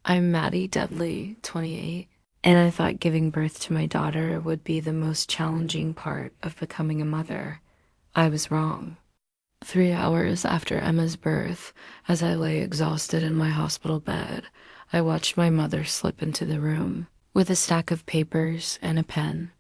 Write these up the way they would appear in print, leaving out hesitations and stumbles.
I'm Maddie Dudley, 28, and I thought giving birth to my daughter would be the most challenging part of becoming a mother. I was wrong. 3 hours after Emma's birth, as I lay exhausted in my hospital bed, I watched my mother slip into the room with a stack of papers and a pen.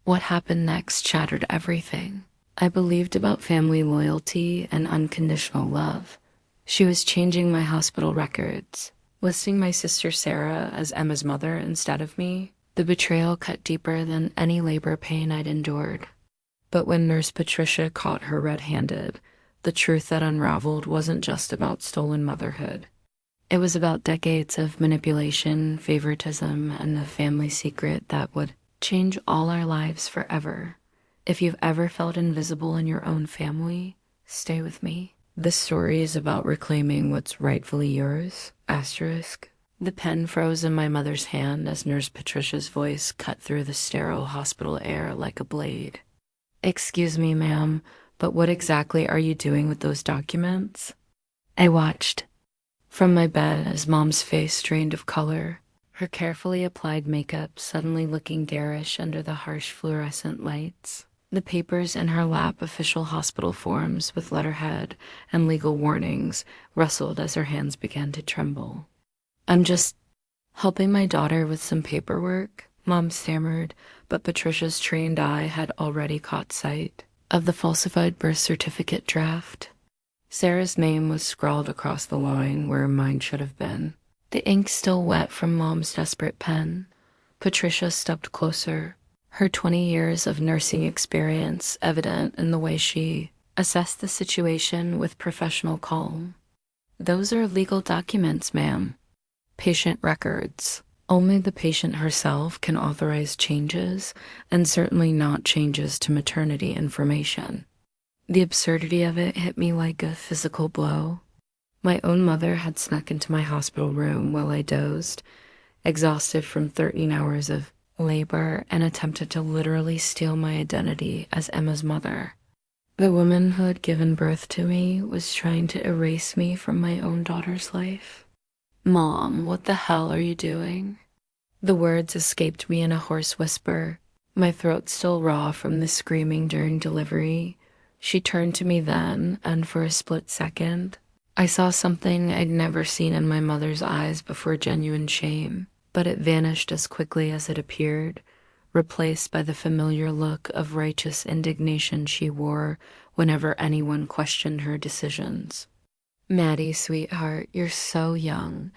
What happened next shattered everything I believed about family loyalty and unconditional love. She was changing my hospital records, listing my sister Sarah as Emma's mother instead of me. The betrayal cut deeper than any labor pain I'd endured. But when Nurse Patricia caught her red-handed, the truth that unraveled wasn't just about stolen motherhood. It was about decades of manipulation, favoritism, and a family secret that would change all our lives forever. If you've ever felt invisible in your own family, stay with me. This story is about reclaiming what's rightfully yours. Asterisk. The pen froze in my mother's hand as Nurse Patricia's voice cut through the sterile hospital air like a blade. Excuse me, ma'am, but what exactly are you doing with those documents? I watched from my bed as Mom's face drained of color, her carefully applied makeup suddenly looking garish under the harsh fluorescent lights. The papers in her lap, official hospital forms with letterhead and legal warnings, rustled as her hands began to tremble. I'm just helping my daughter with some paperwork, Mom stammered, but Patricia's trained eye had already caught sight of the falsified birth certificate draft. Sarah's name was scrawled across the line where mine should have been. The ink still wet from Mom's desperate pen. Patricia stepped closer, her 20 years of nursing experience evident in the way she assessed the situation with professional calm. Those are legal documents, ma'am. Patient records. Only the patient herself can authorize changes, and certainly not changes to maternity information. The absurdity of it hit me like a physical blow. My own mother had snuck into my hospital room while I dozed, exhausted from 13 hours of labor, and attempted to literally steal my identity as Emma's mother. The woman who had given birth to me was trying to erase me from my own daughter's life. Mom, what the hell are you doing? The words escaped me in a hoarse whisper, my throat still raw from the screaming during delivery. She turned to me then, and for a split second, I saw something I'd never seen in my mother's eyes before: genuine shame. But it vanished as quickly as it appeared, replaced by the familiar look of righteous indignation she wore whenever anyone questioned her decisions. Maddie, sweetheart, you're so young,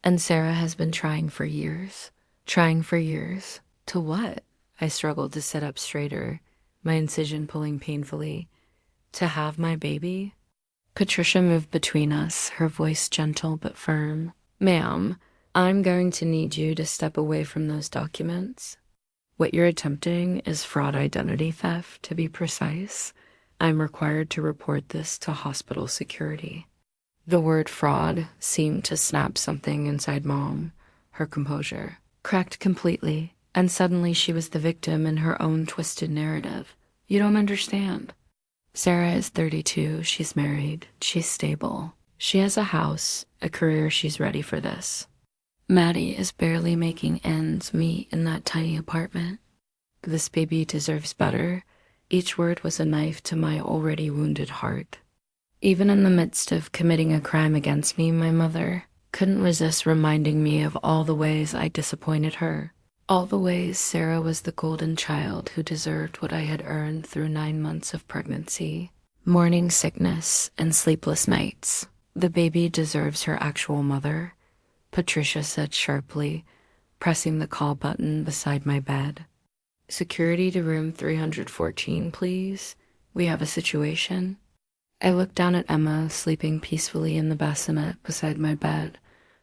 and Sarah has been trying for years. Trying for years? To what? I struggled to sit up straighter, my incision pulling painfully. To have my baby? Patricia moved between us, her voice gentle but firm. Ma'am, I'm going to need you to step away from those documents. What you're attempting is fraud identity theft, to be precise. I'm required to report this to hospital security. The word fraud seemed to snap something inside Mom. Her composure cracked completely, and suddenly she was the victim in her own twisted narrative. You don't understand. Sarah is 32, she's married, she's stable. She has a house, a career, she's ready for this. Maddie is barely making ends meet in that tiny apartment. This baby deserves better. Each word was a knife to my already wounded heart. Even in the midst of committing a crime against me, my mother couldn't resist reminding me of all the ways I disappointed her. All the ways Sarah was the golden child who deserved what I had earned through 9 months of pregnancy. Morning sickness and sleepless nights. The baby deserves her actual mother, Patricia said sharply, pressing the call button beside my bed. Security to room 314, please. We have a situation. I looked down at Emma, sleeping peacefully in the bassinet beside my bed,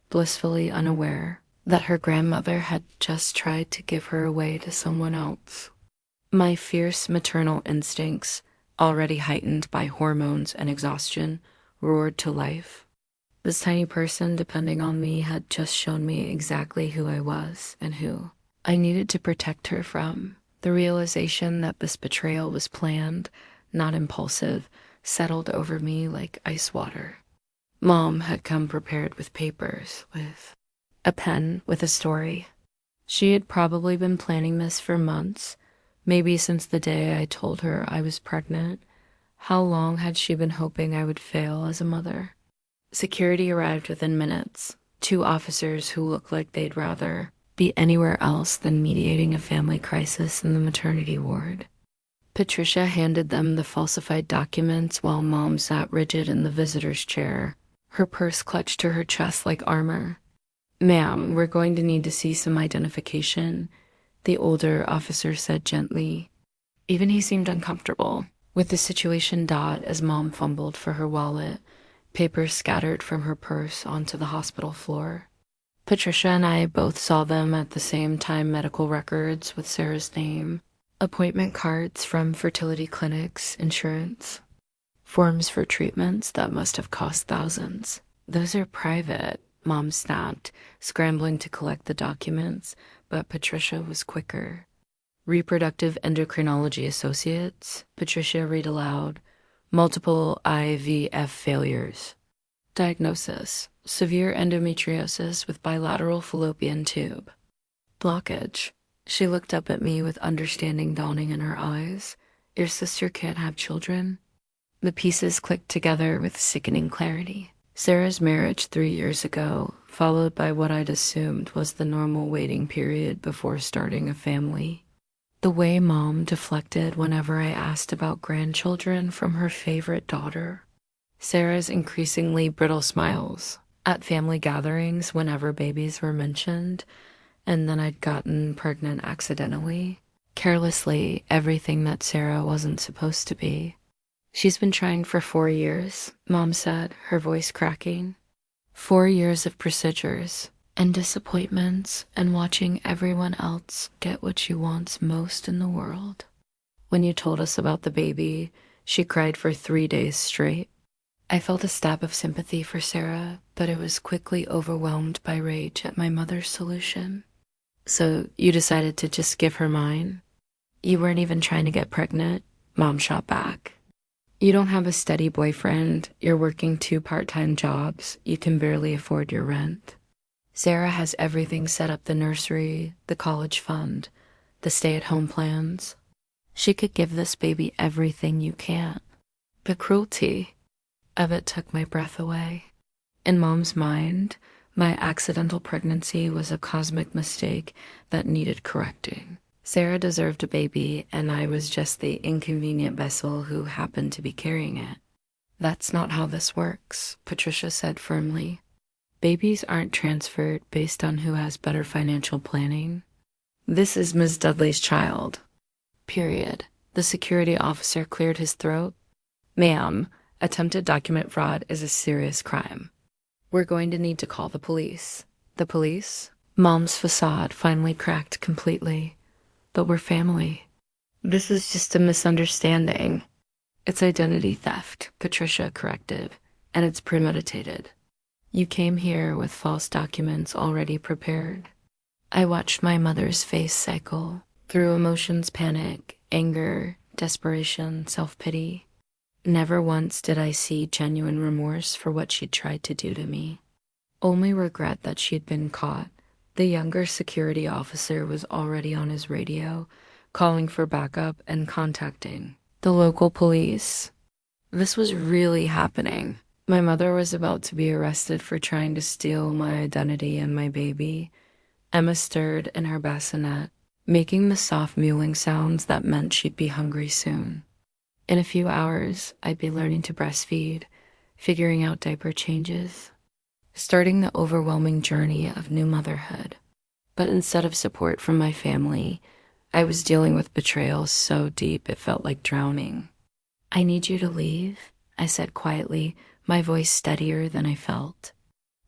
blissfully unaware that her grandmother had just tried to give her away to someone else. My fierce maternal instincts, already heightened by hormones and exhaustion, roared to life. This tiny person depending on me had just shown me exactly who I was and who I needed to protect her from. The realization that this betrayal was planned, not impulsive, settled over me like ice water. Mom had come prepared with papers, with a pen with a story. She had probably been planning this for months, maybe since the day I told her I was pregnant. How long had she been hoping I would fail as a mother? Security arrived within minutes, 2 officers who looked like they'd rather be anywhere else than mediating a family crisis in the maternity ward. Patricia handed them the falsified documents while Mom sat rigid in the visitor's chair, her purse clutched to her chest like armor. "Ma'am, we're going to need to see some identification," the older officer said gently. Even he seemed uncomfortable with the situation. As Mom fumbled for her wallet, papers scattered from her purse onto the hospital floor. Patricia and I both saw them at the same time: medical records with Sarah's name, appointment cards from fertility clinics, insurance, forms for treatments that must have cost thousands. "Those are private," Mom snapped, scrambling to collect the documents, but Patricia was quicker. "Reproductive Endocrinology Associates," Patricia read aloud. "Multiple IVF failures. Diagnosis: severe endometriosis with bilateral fallopian tube. Blockage." She looked up at me with understanding dawning in her eyes. "Your sister can't have children?" The pieces clicked together with sickening clarity. Sarah's marriage 3 years ago, followed by what I'd assumed was the normal waiting period before starting a family. The way Mom deflected whenever I asked about grandchildren from her favorite daughter. Sarah's increasingly brittle smiles at family gatherings whenever babies were mentioned, and then I'd gotten pregnant accidentally. Carelessly, everything that Sarah wasn't supposed to be. "She's been trying for 4 years, Mom said, her voice cracking. 4 years of procedures and disappointments and watching everyone else get what she wants most in the world. When you told us about the baby, she cried for 3 days straight." I felt a stab of sympathy for Sarah, but it was quickly overwhelmed by rage at my mother's solution. "So you decided to just give her mine? You weren't even trying to get pregnant?" Mom shot back. "You don't have a steady boyfriend, you're working 2 part-time jobs, you can barely afford your rent. Sarah has everything set up: the nursery, the college fund, the stay-at-home plans. She could give this baby everything you can't." The cruelty of it took my breath away. In Mom's mind, my accidental pregnancy was a cosmic mistake that needed correcting. Sarah deserved a baby, and I was just the inconvenient vessel who happened to be carrying it. "That's not how this works," Patricia said firmly. "Babies aren't transferred based on who has better financial planning. This is Ms. Dudley's child. Period." The security officer cleared his throat. "Ma'am, attempted document fraud is a serious crime. We're going to need to call the police." "The police?" Mom's facade finally cracked completely. "But we're family." "This is just a misunderstanding." "It's identity theft," Patricia corrected, "and it's premeditated. You came here with false documents already prepared." I watched my mother's face cycle through emotions: panic, anger, desperation, self-pity. Never once did I see genuine remorse for what she'd tried to do to me. Only regret that she'd been caught. The younger security officer was already on his radio, calling for backup and contacting the local police. This was really happening. My mother was about to be arrested for trying to steal my identity and my baby. Emma stirred in her bassinet, making the soft mewling sounds that meant she'd be hungry soon. In a few hours, I'd be learning to breastfeed, figuring out diaper changes, starting the overwhelming journey of new motherhood. But instead of support from my family, I was dealing with betrayal so deep it felt like drowning. "I need you to leave," I said quietly, my voice steadier than I felt.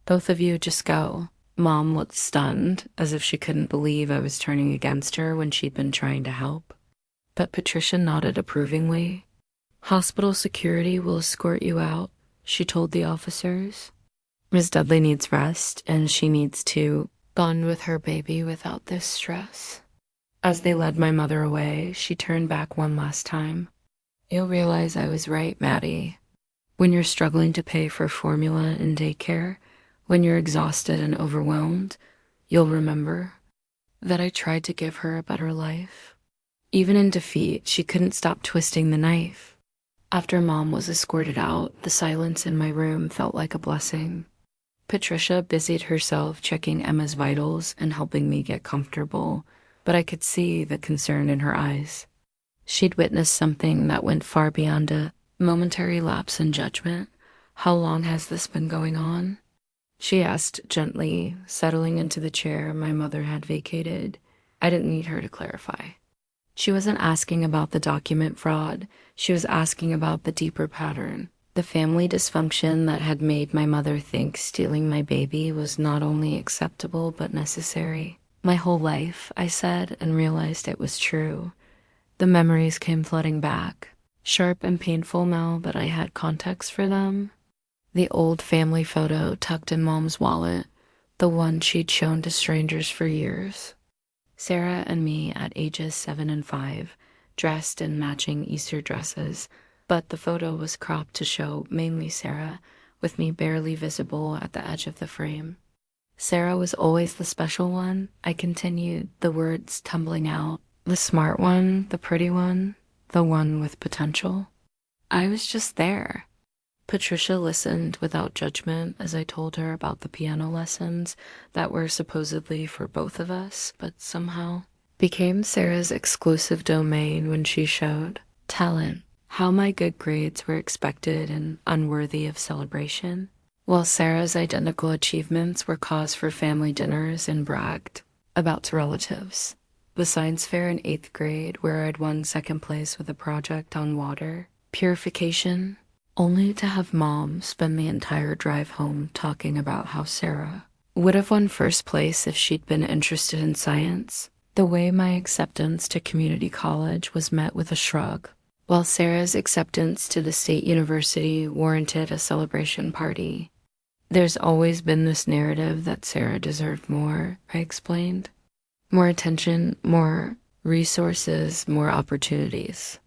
"Both of you just go." Mom looked stunned, as if she couldn't believe I was turning against her when she'd been trying to help. But Patricia nodded approvingly. "Hospital security will escort you out," she told the officers. "Ms. Dudley needs rest, and she needs to bond with her baby without this stress." As they led my mother away, she turned back one last time. "You'll realize I was right, Maddie. When you're struggling to pay for formula and daycare, When you're exhausted and overwhelmed, you'll remember that I tried to give her a better life. Even in defeat, she couldn't stop twisting the knife. After Mom was escorted out, the silence in my room felt like a blessing. Patricia busied herself checking Emma's vitals and helping me get comfortable, but I could see the concern in her eyes. She'd witnessed something that went far beyond a momentary lapse in judgment. "How long has this been going on?" she asked gently, settling into the chair my mother had vacated. I didn't need her to clarify. She wasn't asking about the document fraud. She was asking about the deeper pattern. The family dysfunction that had made my mother think stealing my baby was not only acceptable but necessary. My whole life, I said, and realized it was true. The memories came flooding back, sharp and painful now that I had context for them. The old family photo tucked in Mom's wallet, the one she'd shown to strangers for years. Sarah and me at ages 7 and 5, dressed in matching Easter dresses, but the photo was cropped to show mainly Sarah, with me barely visible at the edge of the frame. Sarah was always the special one, I continued, the words tumbling out. The smart one, the pretty one, the one with potential. I was just there. Patricia listened without judgment as I told her about the piano lessons that were supposedly for both of us, but somehow became Sarah's exclusive domain when she showed talent, how my good grades were expected and unworthy of celebration, while Sarah's identical achievements were cause for family dinners and bragged about to relatives. The science fair in 8th grade, where I'd won 2nd place with a project on water purification, only to have Mom spend the entire drive home talking about how Sarah would have won 1st place if she'd been interested in science. The way my acceptance to community college was met with a shrug, while Sarah's acceptance to the state university warranted a celebration party. There's always been this narrative that Sarah deserved more, I explained. More attention, more resources, more opportunities.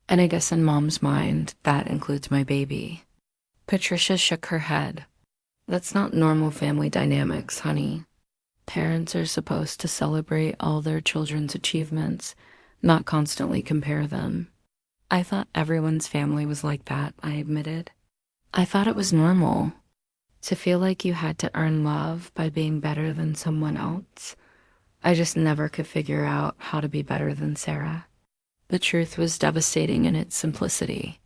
And I guess in Mom's mind, that includes my baby. Patricia shook her head. That's not normal family dynamics, honey. Parents are supposed to celebrate all their children's achievements, not constantly compare them. I thought everyone's family was like that, I admitted. I thought it was normal to feel like you had to earn love by being better than someone else. I just never could figure out how to be better than Sarah. The truth was devastating in its simplicity.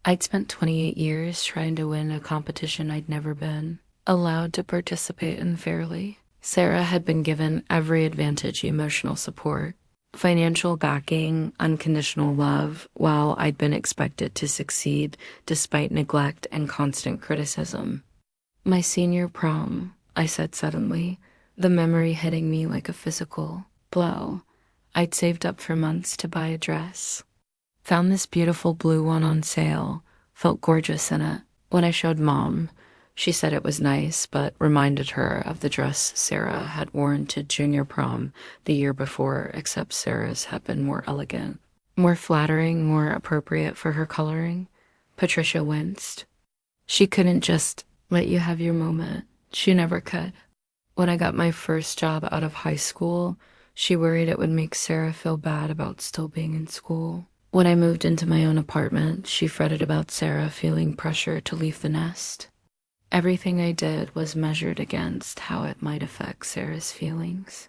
I'd spent 28 years trying to win a competition I'd never been allowed to participate in fairly. Sarah had been given every advantage, emotional support, financial backing, unconditional love, while I'd been expected to succeed despite neglect and constant criticism. My senior prom, I said suddenly, the memory hitting me like a physical blow. I'd saved up for months to buy a dress. Found this beautiful blue one on sale, felt gorgeous in it. When I showed Mom, she said it was nice, but reminded her of the dress Sarah had worn to junior prom the year before, except Sarah's had been more elegant, more flattering, more appropriate for her coloring. Patricia winced. She couldn't just let you have your moment. She never could. When I got my first job out of high school, she worried it would make Sarah feel bad about still being in school. When I moved into my own apartment, she fretted about Sarah feeling pressure to leave the nest. Everything I did was measured against how it might affect Sarah's feelings.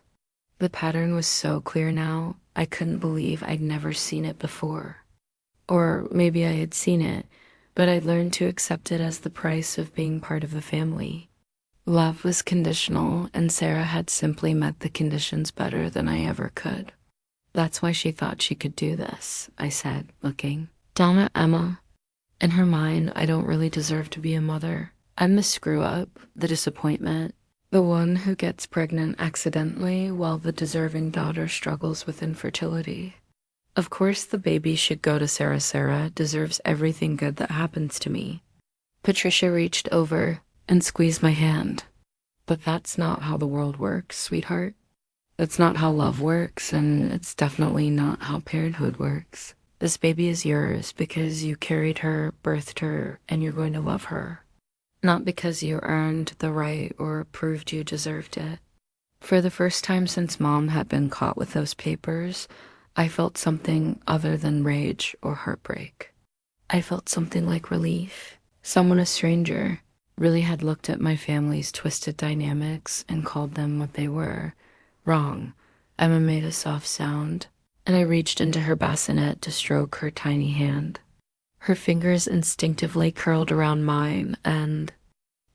The pattern was so clear now, I couldn't believe I'd never seen it before. Or maybe I had seen it, but I'd learned to accept it as the price of being part of the family. Love was conditional, and Sarah had simply met the conditions better than I ever could. That's why she thought she could do this, I said, looking down at Emma. In her mind, I don't really deserve to be a mother. I'm the screw-up, the disappointment, the one who gets pregnant accidentally while the deserving daughter struggles with infertility. Of course the baby should go to Sarah. Sarah deserves everything good that happens to me. Patricia reached over and squeezed my hand. But that's not how the world works, sweetheart. That's not how love works, and it's definitely not how parenthood works. This baby is yours because you carried her, birthed her, and you're going to love her. Not because you earned the right or proved you deserved it. For the first time since Mom had been caught with those papers, I felt something other than rage or heartbreak. I felt something like relief. Someone, a stranger, really had looked at my family's twisted dynamics and called them what they were. Wrong. Emma made a soft sound, and I reached into her bassinet to stroke her tiny hand. Her fingers instinctively curled around mine, and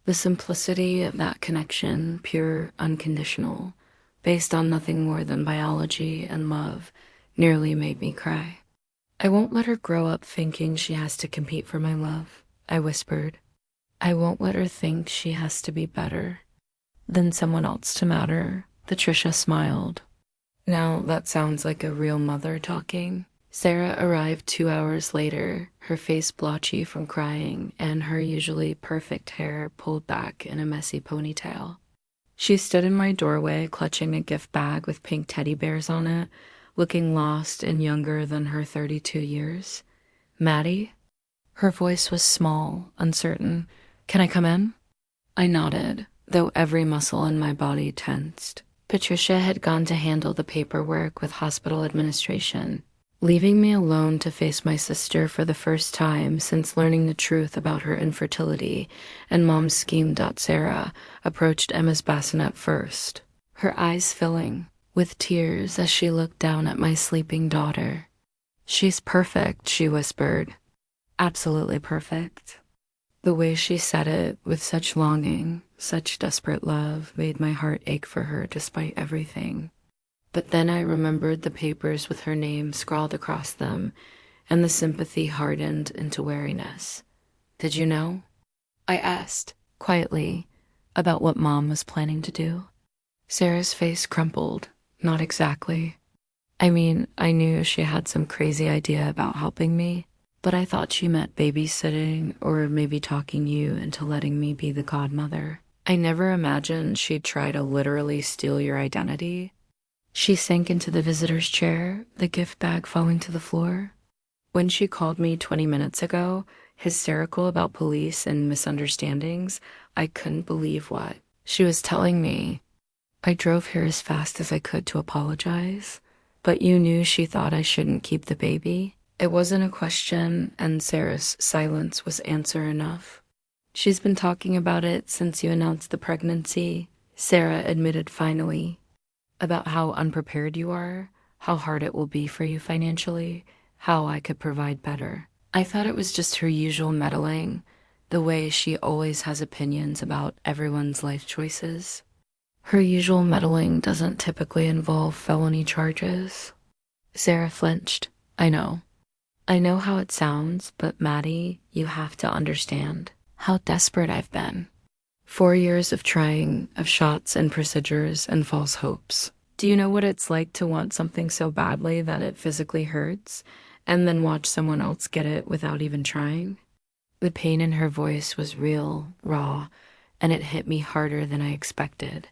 the simplicity of that connection, pure, unconditional, based on nothing more than biology and love, nearly made me cry. I won't let her grow up thinking she has to compete for my love, I whispered. I won't let her think she has to be better than someone else to matter. Patricia smiled. Now that sounds like a real mother talking. Sarah arrived 2 hours later, her face blotchy from crying and her usually perfect hair pulled back in a messy ponytail. She stood in my doorway, clutching a gift bag with pink teddy bears on it, looking lost and younger than her 32 years. Maddie? Her voice was small, uncertain. Can I come in? I nodded, though every muscle in my body tensed. Patricia had gone to handle the paperwork with hospital administration, leaving me alone to face my sister for the first time since learning the truth about her infertility, and Mom's scheme. Sarah approached Emma's bassinet first, her eyes filling with tears as she looked down at my sleeping daughter. She's perfect, she whispered. Absolutely perfect. The way she said it with such longing, such desperate love, made my heart ache for her despite everything. But then I remembered the papers with her name scrawled across them, and the sympathy hardened into wariness. Did you know? I asked, quietly, about what Mom was planning to do. Sarah's face crumpled. Not exactly. I mean, I knew she had some crazy idea about helping me, but I thought she meant babysitting or maybe talking you into letting me be the godmother. I never imagined she'd try to literally steal your identity. She sank into the visitor's chair, the gift bag falling to the floor. When she called me 20 minutes ago, hysterical about police and misunderstandings, I couldn't believe what she was telling me. I drove here as fast as I could to apologize, but you knew she thought I shouldn't keep the baby. It wasn't a question, and Sarah's silence was answer enough. She's been talking about it since you announced the pregnancy, Sarah admitted finally. About how unprepared you are, how hard it will be for you financially, how I could provide better. I thought it was just her usual meddling, the way she always has opinions about everyone's life choices. Her usual meddling doesn't typically involve felony charges. Sarah flinched. I know. I know how it sounds, but Maddie, you have to understand how desperate I've been. 4 years of trying, of shots and procedures and false hopes. Do you know what it's like to want something so badly that it physically hurts, and then watch someone else get it without even trying? The pain in her voice was real, raw, and it hit me harder than I expected.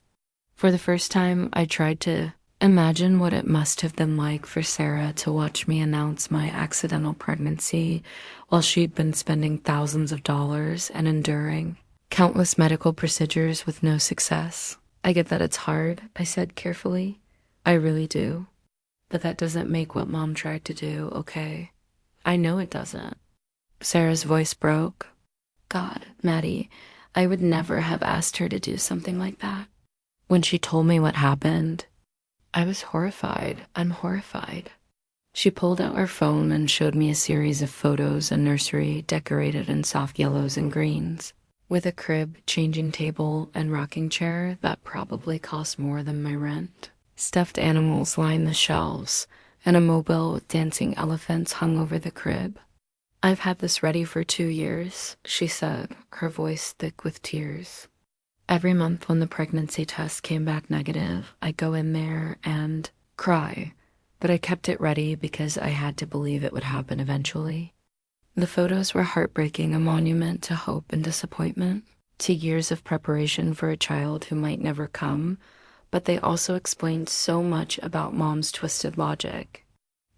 For the first time, I tried to imagine what it must have been like for Sarah to watch me announce my accidental pregnancy while she'd been spending thousands of dollars and enduring countless medical procedures with no success. I get that it's hard, I said carefully. I really do. But that doesn't make what Mom tried to do okay. I know it doesn't. Sarah's voice broke. God, Maddie, I would never have asked her to do something like that. When she told me what happened, I was horrified. I'm horrified. She pulled out her phone and showed me a series of photos, a nursery decorated in soft yellows and greens, with a crib, changing table, and rocking chair that probably cost more than my rent. Stuffed animals lined the shelves, and a mobile with dancing elephants hung over the crib. I've had this ready for 2 years, she said, her voice thick with tears. Every month when the pregnancy test came back negative, I'd go in there and cry, but I kept it ready because I had to believe it would happen eventually. The photos were heartbreaking, a monument to hope and disappointment, to years of preparation for a child who might never come, but they also explained so much about Mom's twisted logic.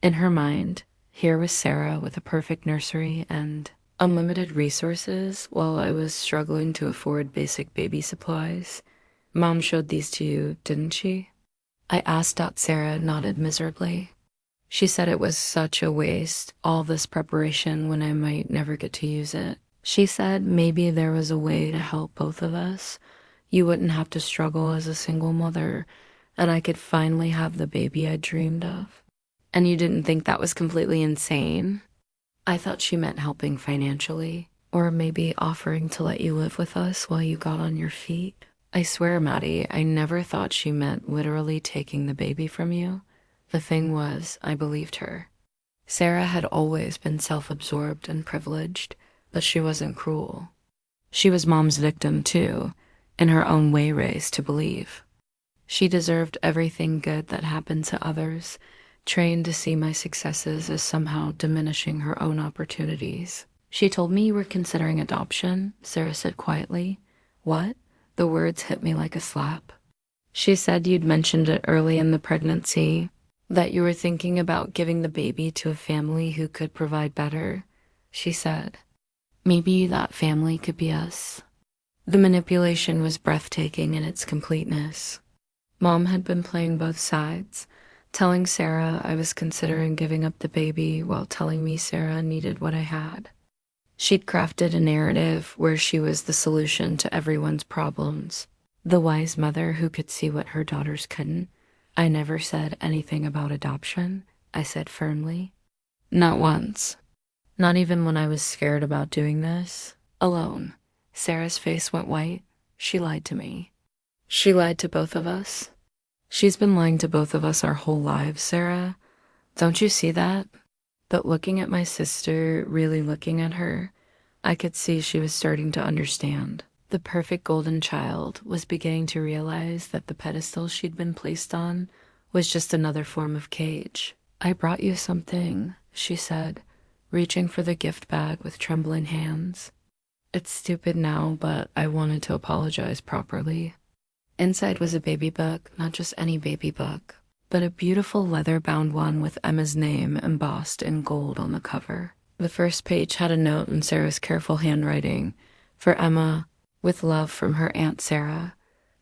In her mind, here was Sarah with a perfect nursery and Unlimited resources while I was struggling to afford basic baby supplies. Mom showed these to you, didn't she? I asked. Sarah nodded miserably. She said it was such a waste, all this preparation when I might never get to use it. She said maybe there was a way to help both of us. You wouldn't have to struggle as a single mother, and I could finally have the baby I dreamed of. And you didn't think that was completely insane? I thought she meant helping financially, or maybe offering to let you live with us while you got on your feet. I swear, Maddie, I never thought she meant literally taking the baby from you. The thing was, I believed her. Sarah had always been self-absorbed and privileged, but she wasn't cruel. She was Mom's victim, too, in her own way raised to believe. She deserved everything good that happened to others, trained to see my successes as somehow diminishing her own opportunities. She told me you were considering adoption, Sarah said quietly. What? The words hit me like a slap. She said you'd mentioned it early in the pregnancy, that you were thinking about giving the baby to a family who could provide better. She said, maybe that family could be us. The manipulation was breathtaking in its completeness. Mom had been playing both sides, telling Sarah I was considering giving up the baby while telling me Sarah needed what I had. She'd crafted a narrative where she was the solution to everyone's problems, the wise mother who could see what her daughters couldn't. I never said anything about adoption, I said firmly. Not once. Not even when I was scared about doing this. Alone. Sarah's face went white. She lied to me. She lied to both of us. She's been lying to both of us our whole lives, Sarah. Don't you see that? But looking at my sister, really looking at her, I could see she was starting to understand. The perfect golden child was beginning to realize that the pedestal she'd been placed on was just another form of cage. I brought you something, she said, reaching for the gift bag with trembling hands. It's stupid now, but I wanted to apologize properly. Inside was a baby book, not just any baby book, but a beautiful leather-bound one with Emma's name embossed in gold on the cover. The first page had a note in Sarah's careful handwriting. For Emma, with love from her Aunt Sarah.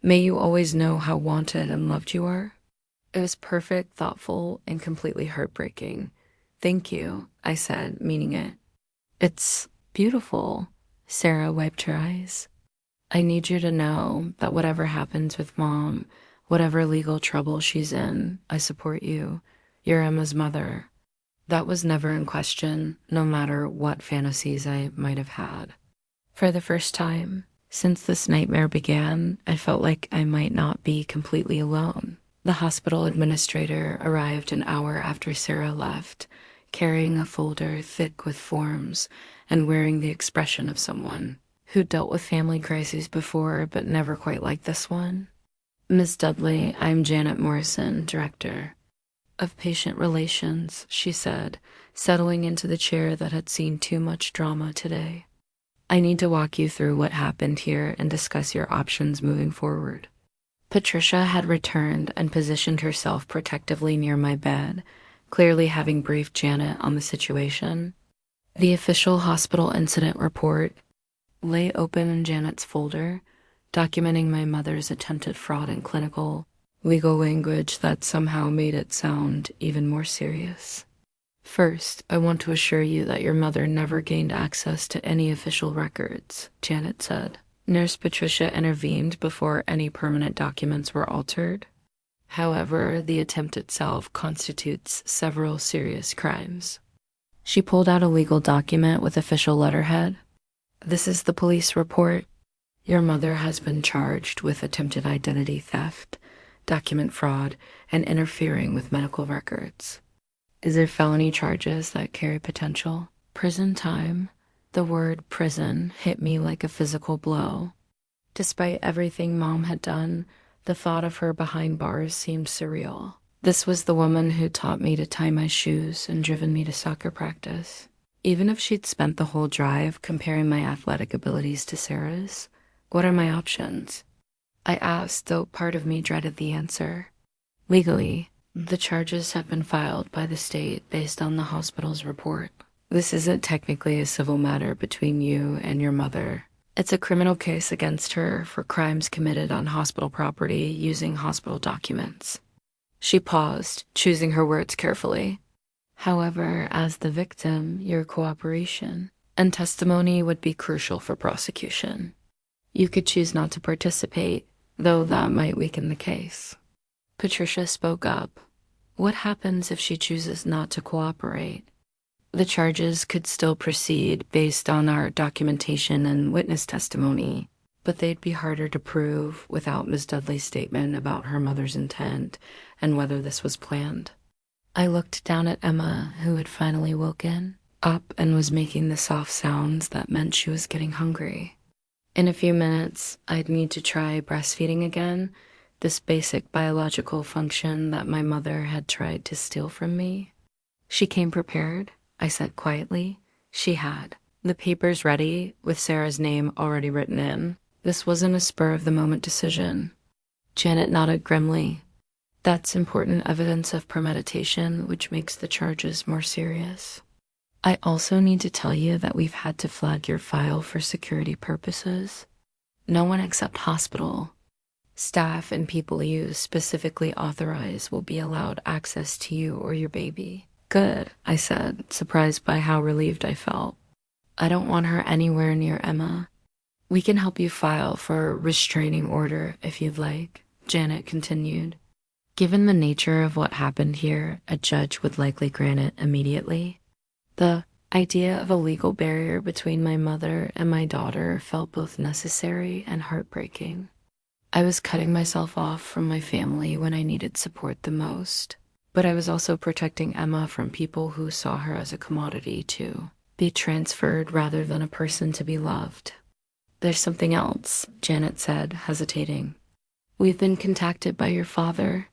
May you always know how wanted and loved you are. It was perfect, thoughtful, and completely heartbreaking. Thank you, I said, meaning it. It's beautiful. Sarah wiped her eyes. I need you to know that whatever happens with Mom, whatever legal trouble she's in, I support you. You're Emma's mother. That was never in question, no matter what fantasies I might have had. For the first time since this nightmare began, I felt like I might not be completely alone. The hospital administrator arrived an hour after Sarah left, carrying a folder thick with forms and wearing the expression of someone who dealt with family crises before, but never quite like this one. Ms. Dudley, I'm Janet Morrison, Director of Patient Relations, she said, settling into the chair that had seen too much drama today. I need to walk you through what happened here and discuss your options moving forward. Patricia had returned and positioned herself protectively near my bed, clearly having briefed Janet on the situation. The official hospital incident report lay open in Janet's folder, documenting my mother's attempted fraud in clinical, legal language that somehow made it sound even more serious. First, I want to assure you that your mother never gained access to any official records, Janet said. Nurse Patricia intervened before any permanent documents were altered. However, the attempt itself constitutes several serious crimes. She pulled out a legal document with official letterhead. This is the police report. Your mother has been charged with attempted identity theft, document fraud, and interfering with medical records. Is there felony charges that carry potential? Prison time. The word prison hit me like a physical blow. Despite everything Mom had done, the thought of her behind bars seemed surreal. This was the woman who taught me to tie my shoes and driven me to soccer practice. Even if she'd spent the whole drive comparing my athletic abilities to Sarah's, what are my options? I asked, though part of me dreaded the answer. Legally, the charges have been filed by the state based on the hospital's report. This isn't technically a civil matter between you and your mother. It's a criminal case against her for crimes committed on hospital property using hospital documents. She paused, choosing her words carefully. However, as the victim, your cooperation and testimony would be crucial for prosecution. You could choose not to participate, though that might weaken the case. Patricia spoke up. What happens if she chooses not to cooperate? The charges could still proceed based on our documentation and witness testimony, but they'd be harder to prove without Ms. Dudley's statement about her mother's intent and whether this was planned. I looked down at Emma, who had finally woken up and was making the soft sounds that meant she was getting hungry. In a few minutes, I'd need to try breastfeeding again, this basic biological function that my mother had tried to steal from me. She came prepared, I said quietly. She had. The papers ready, with Sarah's name already written in. This wasn't a spur-of-the-moment decision. Janet nodded grimly. That's important evidence of premeditation, which makes the charges more serious. I also need to tell you that we've had to flag your file for security purposes. No one except hospital staff and people you specifically authorize will be allowed access to you or your baby. Good, I said, surprised by how relieved I felt. I don't want her anywhere near Emma. We can help you file for a restraining order if you'd like, Janet continued. Given the nature of what happened here, a judge would likely grant it immediately. The idea of a legal barrier between my mother and my daughter felt both necessary and heartbreaking. I was cutting myself off from my family when I needed support the most, but I was also protecting Emma from people who saw her as a commodity to be transferred rather than a person to be loved. There's something else, Janet said, hesitating. We've been contacted by your father.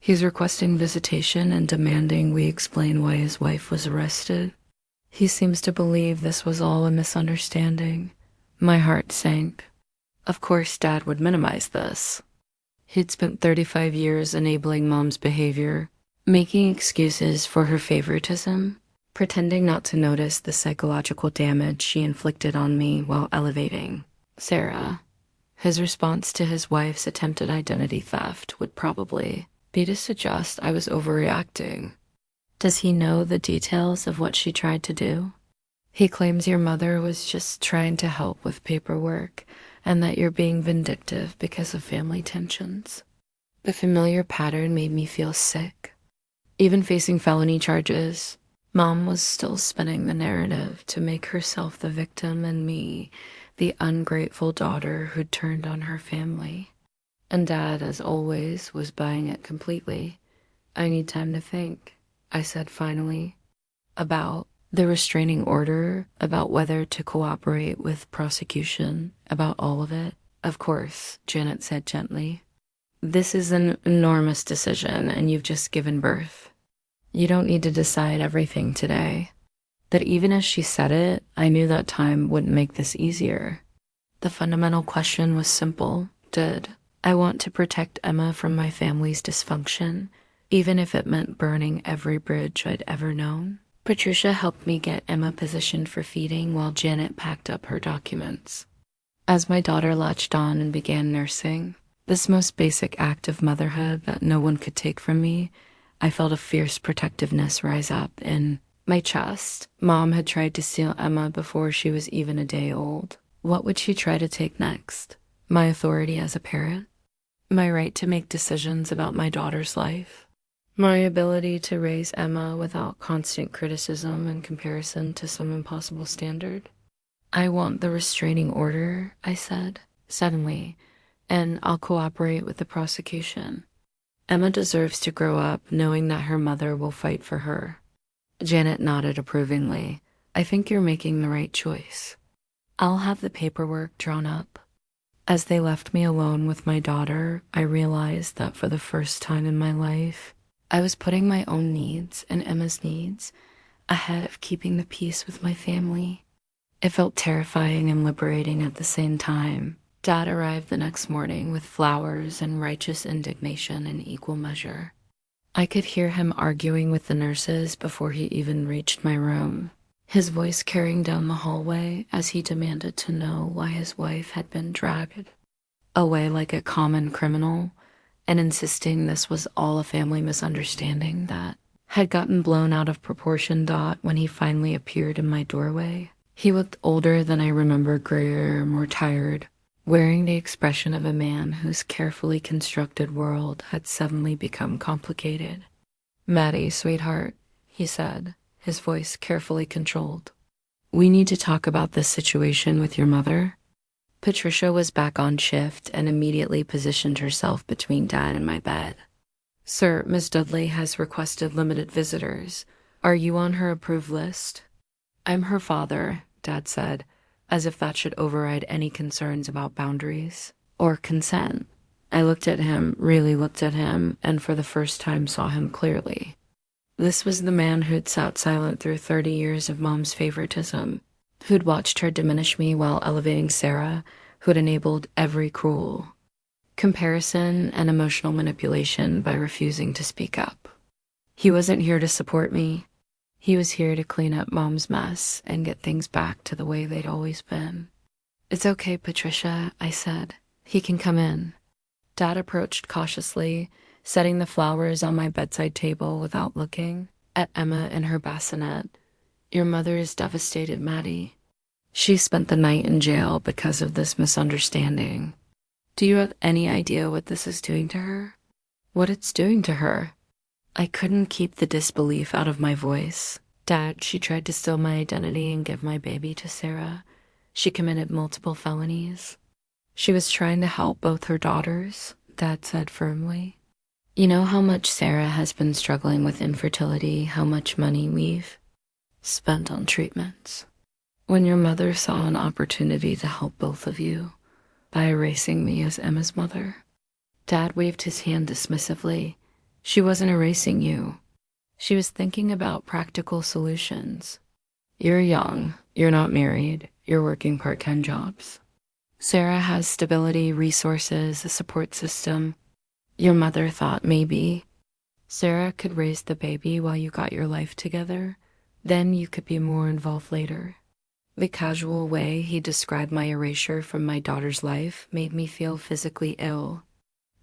He's requesting visitation and demanding we explain why his wife was arrested. He seems to believe this was all a misunderstanding. My heart sank. Of course, Dad would minimize this. He'd spent 35 years enabling Mom's behavior, making excuses for her favoritism, pretending not to notice the psychological damage she inflicted on me while elevating Sarah. His response to his wife's attempted identity theft would probably be to suggest I was overreacting. Does he know the details of what she tried to do? He claims your mother was just trying to help with paperwork and that you're being vindictive because of family tensions. The familiar pattern made me feel sick. Even facing felony charges, Mom was still spinning the narrative to make herself the victim and me the ungrateful daughter who'd turned on her family. And Dad, as always, was buying it completely. I need time to think, I said finally, about the restraining order, about whether to cooperate with prosecution, about all of it. Of course, Janet said gently. This is an enormous decision, and you've just given birth. You don't need to decide everything today. That even as she said it, I knew that time wouldn't make this easier. The fundamental question was simple. Did I want to protect Emma from my family's dysfunction, even if it meant burning every bridge I'd ever known? Patricia helped me get Emma positioned for feeding while Janet packed up her documents. As my daughter latched on and began nursing, this most basic act of motherhood that no one could take from me, I felt a fierce protectiveness rise up in my chest. Mom had tried to steal Emma before she was even a day old. What would she try to take next? My authority as a parent? My right to make decisions about my daughter's life? My ability to raise Emma without constant criticism and comparison to some impossible standard? I want the restraining order, I said, suddenly, and I'll cooperate with the prosecution. Emma deserves to grow up knowing that her mother will fight for her. Janet nodded approvingly. I think you're making the right choice. I'll have the paperwork drawn up. As they left me alone with my daughter, I realized that for the first time in my life, I was putting my own needs and Emma's needs ahead of keeping the peace with my family. It felt terrifying and liberating at the same time. Dad arrived the next morning with flowers and righteous indignation in equal measure. I could hear him arguing with the nurses before he even reached my room. his voice carrying down the hallway as he demanded to know why his wife had been dragged away like a common criminal, and insisting this was all a family misunderstanding that had gotten blown out of proportion. When he finally appeared in my doorway, he looked older than I remember, grayer, more tired, wearing the expression of a man whose carefully constructed world had suddenly become complicated. "Maddie, sweetheart," he said, his voice carefully controlled. "We need to talk about this situation with your mother." Patricia was back on shift and immediately positioned herself between Dad and my bed. "Sir, Miss Dudley has requested limited visitors. Are you on her approved list?" "I'm her father," Dad said, as if that should override any concerns about boundaries or consent. I looked at him, really looked at him, and for the first time saw him clearly. This was the man who'd sat silent through 30 years of Mom's favoritism, who'd watched her diminish me while elevating Sarah, who'd enabled every cruel comparison and emotional manipulation by refusing to speak up. He wasn't here to support me. He was here to clean up Mom's mess and get things back to the way they'd always been. "It's okay, Patricia," I said. "He can come in." Dad approached cautiously, setting the flowers on my bedside table without looking at Emma in her bassinet. "Your mother is devastated, Maddie. She spent the night in jail because of this misunderstanding. Do you have any idea what this is doing to her? What it's doing to her?" I couldn't keep the disbelief out of my voice. "Dad, she tried to steal my identity and give my baby to Sarah. She committed multiple felonies. She was trying to help both her daughters," Dad said firmly. "You know how much Sarah has been struggling with infertility, how much money we've spent on treatments. When your mother saw an opportunity to help both of you by erasing me as Emma's mother." Dad waved his hand dismissively. "She wasn't erasing you. She was thinking about practical solutions. You're young, you're not married, you're working part-time jobs. Sarah has stability, resources, a support system. Your mother thought maybe Sarah could raise the baby while you got your life together. Then you could be more involved later." The casual way he described my erasure from my daughter's life made me feel physically ill.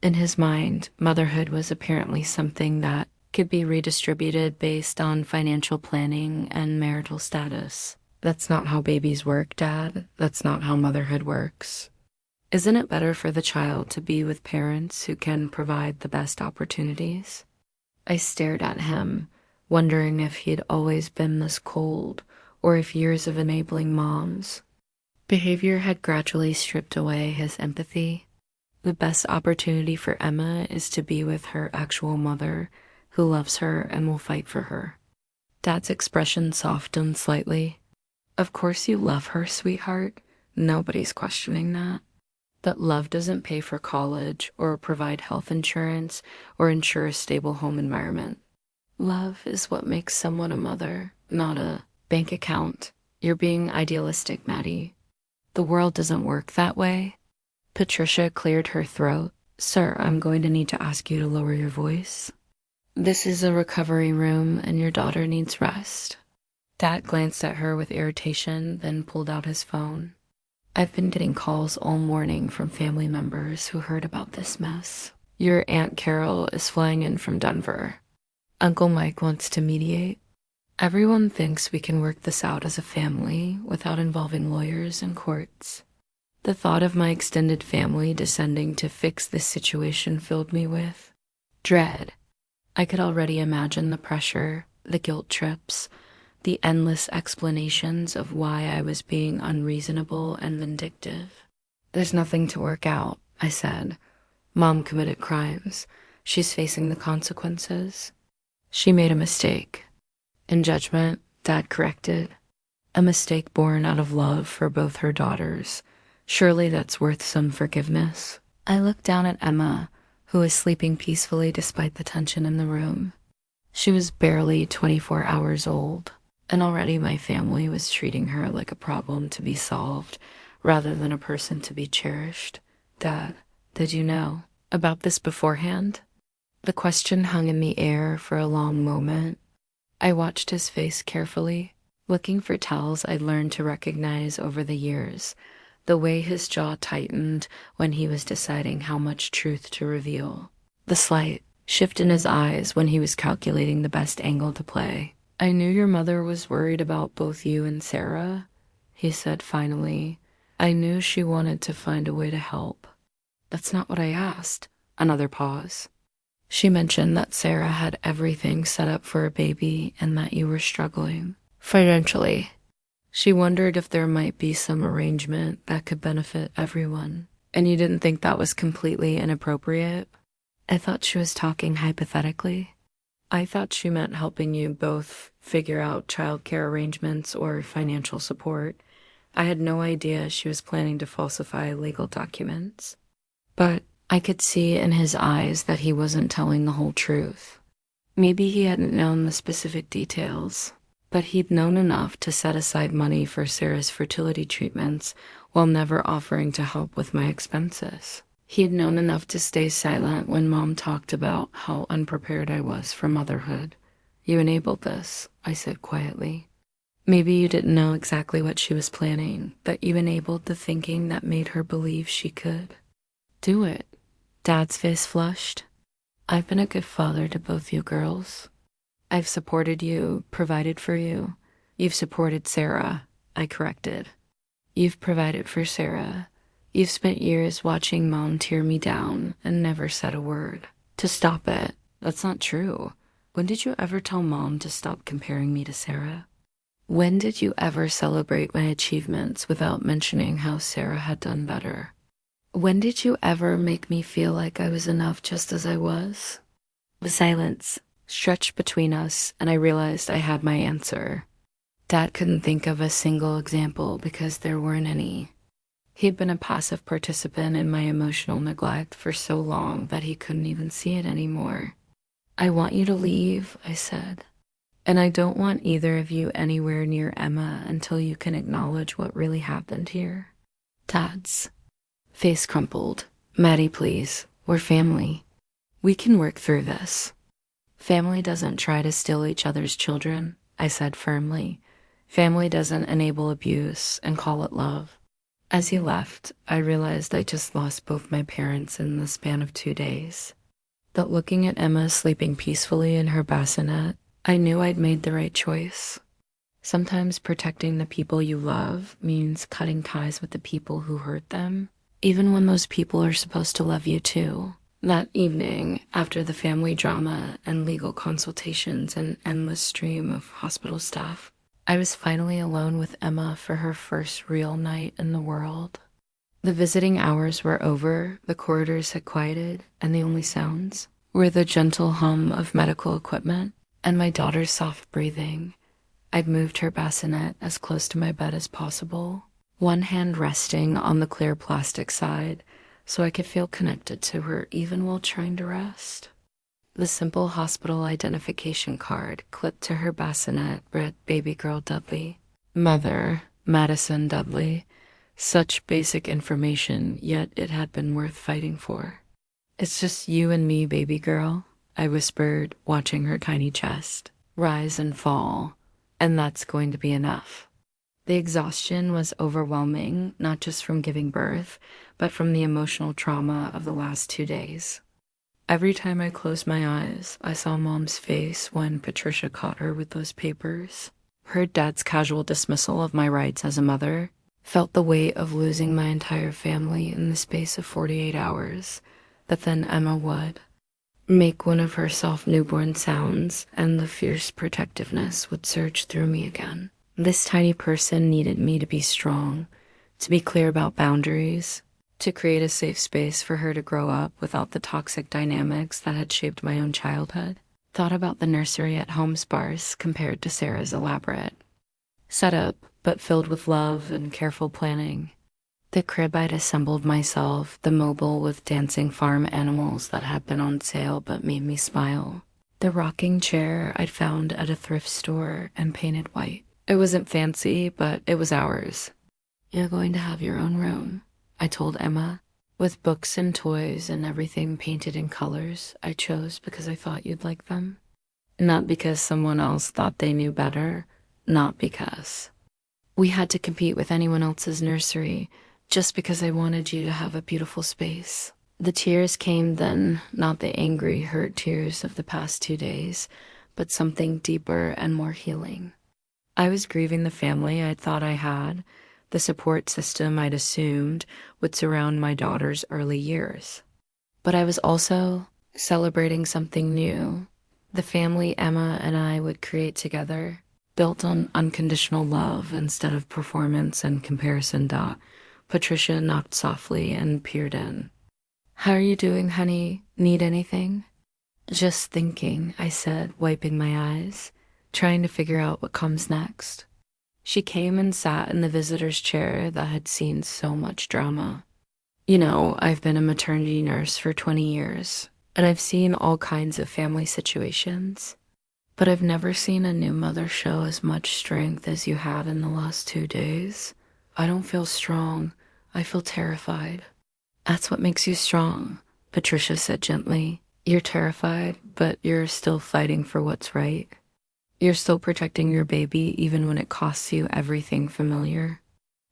In his mind, motherhood was apparently something that could be redistributed based on financial planning and marital status. "That's not how babies work, Dad. That's not how motherhood works. Isn't it better for the child to be with parents who can provide the best opportunities?" I stared at him, wondering if he'd always been this cold, or if years of enabling Mom's behavior had gradually stripped away his empathy. "The best opportunity for Emma is to be with her actual mother, who loves her and will fight for her." Dad's expression softened slightly. "Of course you love her, sweetheart. Nobody's questioning that. But love doesn't pay for college or provide health insurance or ensure a stable home environment. Love is what makes someone a mother, not a bank account. You're being idealistic, Maddie. The world doesn't work that way." Patricia cleared her throat. "Sir, I'm going to need to ask you to lower your voice. This is a recovery room and your daughter needs rest." Dad glanced at her with irritation, then pulled out his phone. "I've been getting calls all morning from family members who heard about this mess. Your Aunt Carol is flying in from Denver. Uncle Mike wants to mediate. Everyone thinks we can work this out as a family without involving lawyers and courts." The thought of my extended family descending to fix this situation filled me with dread. I could already imagine the pressure, the guilt trips, the endless explanations of why I was being unreasonable and vindictive. "There's nothing to work out," I said. "Mom committed crimes. She's facing the consequences. She made a mistake." "In judgment," Dad corrected. "A mistake born out of love for both her daughters. Surely that's worth some forgiveness." I looked down at Emma, who was sleeping peacefully despite the tension in the room. She was barely 24 hours old, and already my family was treating her like a problem to be solved rather than a person to be cherished. "Dad, did you know about this beforehand?" The question hung in the air for a long moment. I watched his face carefully. looking for tells I'd learned to recognize over the years, the way his jaw tightened when he was deciding how much truth to reveal, the slight shift in his eyes when he was calculating the best angle to play. "I knew your mother was worried about both you and Sarah," he said finally. "I knew she wanted to find a way to help." "That's not what I asked." Another pause. "She mentioned that Sarah had everything set up for a baby and that you were struggling financially. She wondered if there might be some arrangement that could benefit everyone. And you didn't think that was completely inappropriate?" I thought she was talking hypothetically. I thought she meant helping you both figure out childcare arrangements or financial support. I had no idea she was planning to falsify legal documents. But I could see in his eyes that he wasn't telling the whole truth. Maybe he hadn't known the specific details, but he'd known enough to set aside money for Sarah's fertility treatments while never offering to help with my expenses. He'd known enough to stay silent when Mom talked about how unprepared I was for motherhood. "You enabled this," I said quietly. "Maybe you didn't know exactly what she was planning, but you enabled the thinking that made her believe she could." "Do it." Dad's face flushed. "I've been a good father to both you girls. I've supported you, provided for you. You've supported Sarah," I corrected. "You've provided for Sarah. You've spent years watching Mom tear me down and never said a word. To stop it." "That's not true. When did you ever tell Mom to stop comparing me to Sarah? When did you ever celebrate my achievements without mentioning how Sarah had done better? When did you ever make me feel like I was enough just as I was?" The silence stretched between us, and I realized I had my answer. Dad couldn't think of a single example because there weren't any. He'd been a passive participant in my emotional neglect for so long that he couldn't even see it anymore. "I want you to leave," I said. "And I don't want either of you anywhere near Emma until you can acknowledge what really happened here." Dad's face crumpled. "Maddie, please. We're family. We can work through this." "Family doesn't try to steal each other's children," I said firmly. "Family doesn't enable abuse and call it love." As he left, I realized I just lost both my parents in the span of 2 days. But looking at Emma sleeping peacefully in her bassinet, I knew I'd made the right choice. Sometimes protecting the people you love means cutting ties with the people who hurt them, even when those people are supposed to love you too. That evening, after the family drama and legal consultations and endless stream of hospital staff, I was finally alone with Emma for her first real night in the world. The visiting hours were over, the corridors had quieted, and the only sounds were the gentle hum of medical equipment and my daughter's soft breathing. I'd moved her bassinet as close to my bed as possible, one hand resting on the clear plastic side so I could feel connected to her even while trying to rest. The simple hospital identification card clipped to her bassinet read Baby Girl Dudley. Mother, Madison Dudley. Such basic information, yet it had been worth fighting for. "It's just you and me, baby girl," I whispered, watching her tiny chest rise and fall, "and that's going to be enough." The exhaustion was overwhelming, not just from giving birth, but from the emotional trauma of the last 2 days. Every time I closed my eyes, I saw Mom's face when Patricia caught her with those papers, heard Dad's casual dismissal of my rights as a mother, felt the weight of losing my entire family in the space of 48 hours, but then Emma would make one of her soft newborn sounds, and the fierce protectiveness would surge through me again. This tiny person needed me to be strong, to be clear about boundaries, to create a safe space for her to grow up without the toxic dynamics that had shaped my own childhood. Thought about the nursery at home sparse compared to Sarah's elaborate setup, but filled with love and careful planning. The crib I'd assembled myself, the mobile with dancing farm animals that had been on sale but made me smile. The rocking chair I'd found at a thrift store and painted white. It wasn't fancy, but it was ours. "You're going to have your own room," I told Emma, "with books and toys and everything painted in colors I chose because I thought you'd like them. Not because someone else thought they knew better, not because. We had to compete with anyone else's nursery just because I wanted you to have a beautiful space. The tears came then, not the angry, hurt tears of the past 2 days, but something deeper and more healing. I was grieving the family I thought I had, the support system I'd assumed would surround my daughter's early years. But I was also celebrating something new, the family Emma and I would create together, built on unconditional love instead of performance and comparison. Patricia knocked softly and peered in. "How are you doing, honey? Need anything?" "Just thinking," I said, wiping my eyes, trying to figure out what comes next. She came and sat in the visitor's chair that had seen so much drama. "You know, I've been a maternity nurse for 20 years, and I've seen all kinds of family situations. But I've never seen a new mother show as much strength as you have in the last 2 days. I don't feel strong. I feel terrified." "That's what makes you strong," Patricia said gently. "You're terrified, but you're still fighting for what's right. You're still protecting your baby even when it costs you everything familiar."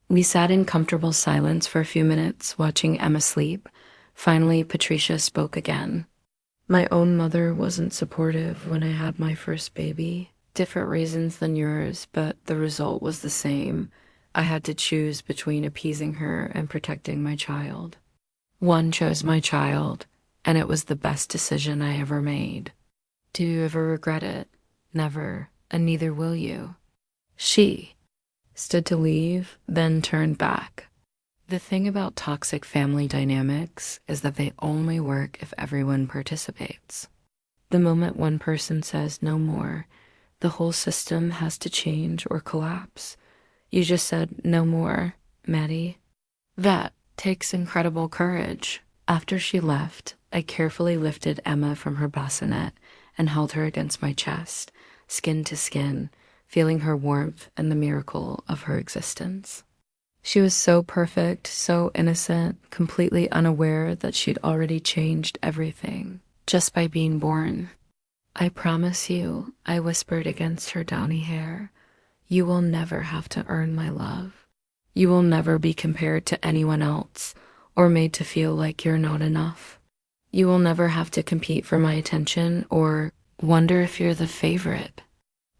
We sat in comfortable silence for a few minutes, watching Emma sleep. Finally, Patricia spoke again. "My own mother wasn't supportive when I had my first baby. Different reasons than yours, but the result was the same. I had to choose between appeasing her and protecting my child. One chose my child, and it was the best decision I ever made. Do you ever regret it? Never, and neither will you." She stood to leave, then turned back. The thing about toxic family dynamics is that they only work if everyone participates. The moment one person says no more, the whole system has to change or collapse. You just said no more, Maddie. That takes incredible courage. After she left, I carefully lifted Emma from her bassinet and held her against my chest, skin to skin, feeling her warmth and the miracle of her existence. She was so perfect, so innocent, completely unaware that she'd already changed everything just by being born. "I promise you," I whispered against her downy hair, "you will never have to earn my love. You will never be compared to anyone else or made to feel like you're not enough. You will never have to compete for my attention or wonder if you're the favorite.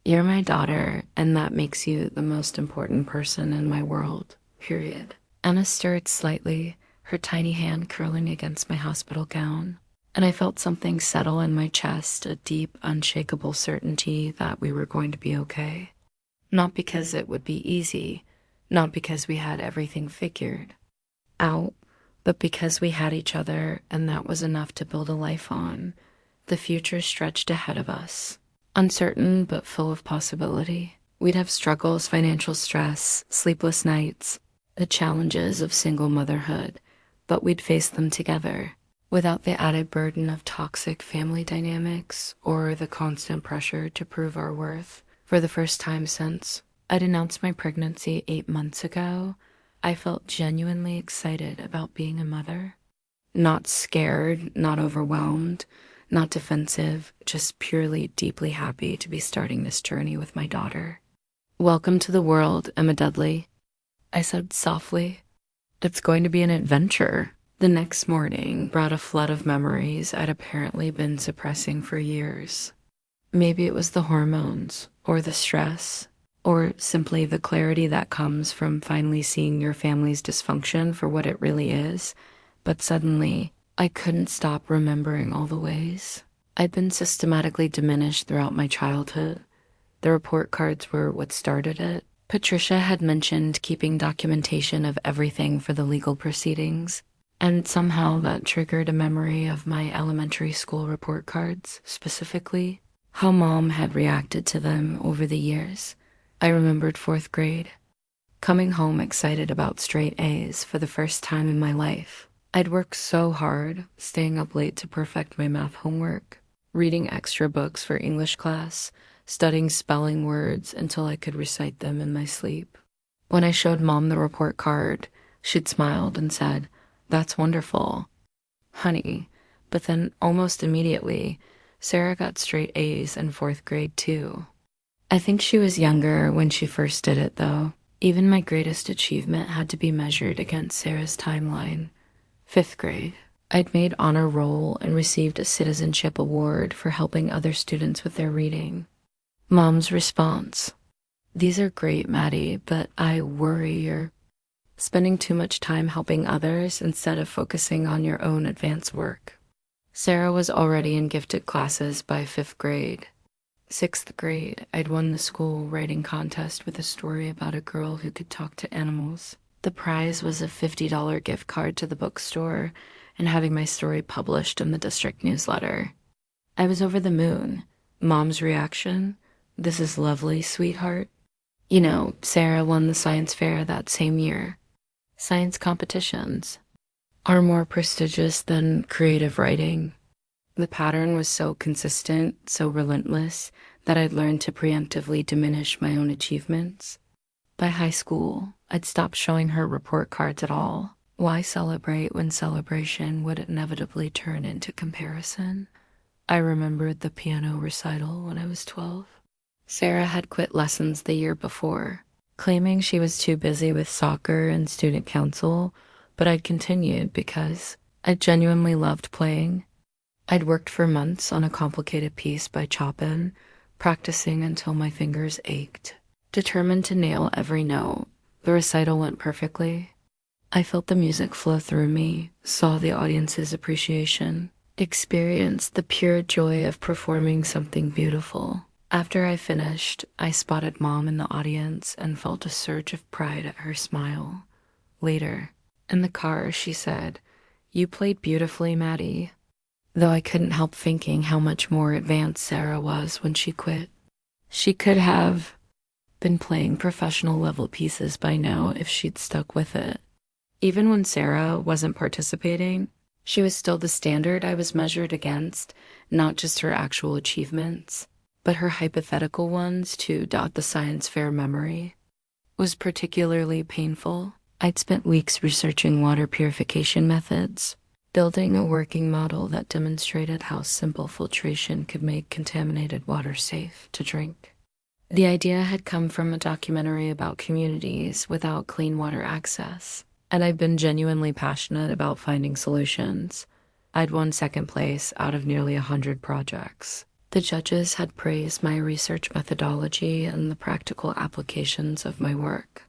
You're my daughter, and that makes you the most important person in my world, period." Emma stirred slightly, her tiny hand curling against my hospital gown, and I felt something settle in my chest, a deep, unshakable certainty that we were going to be okay. Not because it would be easy, not because we had everything figured out, but because we had each other, and that was enough to build a life on. The future stretched ahead of us, uncertain but full of possibility. We'd have struggles, financial stress, sleepless nights, the challenges of single motherhood, but we'd face them together, without the added burden of toxic family dynamics or the constant pressure to prove our worth. For the first time since I'd announced my pregnancy 8 months ago, I felt genuinely excited about being a mother. Not scared, not overwhelmed, not defensive, just purely deeply happy to be starting this journey with my daughter. "Welcome to the world, Emma Dudley," I said softly. "It's going to be an adventure." The next morning brought a flood of memories I'd apparently been suppressing for years. Maybe it was the hormones, or the stress, or simply the clarity that comes from finally seeing your family's dysfunction for what it really is. But suddenly, I couldn't stop remembering all the ways I'd been systematically diminished throughout my childhood. The report cards were what started it. Patricia had mentioned keeping documentation of everything for the legal proceedings, and somehow that triggered a memory of my elementary school report cards, specifically how Mom had reacted to them over the years. I remembered 4th grade, coming home excited about straight A's for the first time in my life. I'd worked so hard, staying up late to perfect my math homework, reading extra books for English class, studying spelling words until I could recite them in my sleep. When I showed Mom the report card, she'd smiled and said, "That's wonderful, honey." But then almost immediately, Sarah got straight A's in 4th grade too. I think she was younger when she first did it, though. Even my greatest achievement had to be measured against Sarah's timeline. 5th grade. I'd made honor roll and received a citizenship award for helping other students with their reading. Mom's response: "These are great, Maddie, but I worry you're spending too much time helping others instead of focusing on your own advanced work." Sarah was already in gifted classes by 5th grade. 6th grade, I'd won the school writing contest with a story about a girl who could talk to animals. The prize was a $50 gift card to the bookstore and having my story published in the district newsletter. I was over the moon. Mom's reaction: "This is lovely, sweetheart." You know, Sarah won the science fair that same year. Science competitions are more prestigious than creative writing. The pattern was so consistent, so relentless, that I'd learned to preemptively diminish my own achievements. By high school, I'd stopped showing her report cards at all. Why celebrate when celebration would inevitably turn into comparison? I remembered the piano recital when I was 12. Sarah had quit lessons the year before, claiming she was too busy with soccer and student council, but I'd continued because I genuinely loved playing. I'd worked for months on a complicated piece by Chopin, practicing until my fingers ached. Determined to nail every note, the recital went perfectly. I felt the music flow through me, saw the audience's appreciation, experienced the pure joy of performing something beautiful. After I finished, I spotted Mom in the audience and felt a surge of pride at her smile. Later, in the car, she said, "You played beautifully, Maddie," though I couldn't help thinking how much more advanced Sarah was when she quit. She could have been playing professional level pieces by now if she'd stuck with it. Even when Sarah wasn't participating, she was still the standard I was measured against, not just her actual achievements, but her hypothetical ones to dot the science fair memory. It was particularly painful. I'd spent weeks researching water purification methods, building a working model that demonstrated how simple filtration could make contaminated water safe to drink. The idea had come from a documentary about communities without clean water access, and I'd been genuinely passionate about finding solutions. I'd won 2nd place out of nearly 100 projects. The judges had praised my research methodology and the practical applications of my work.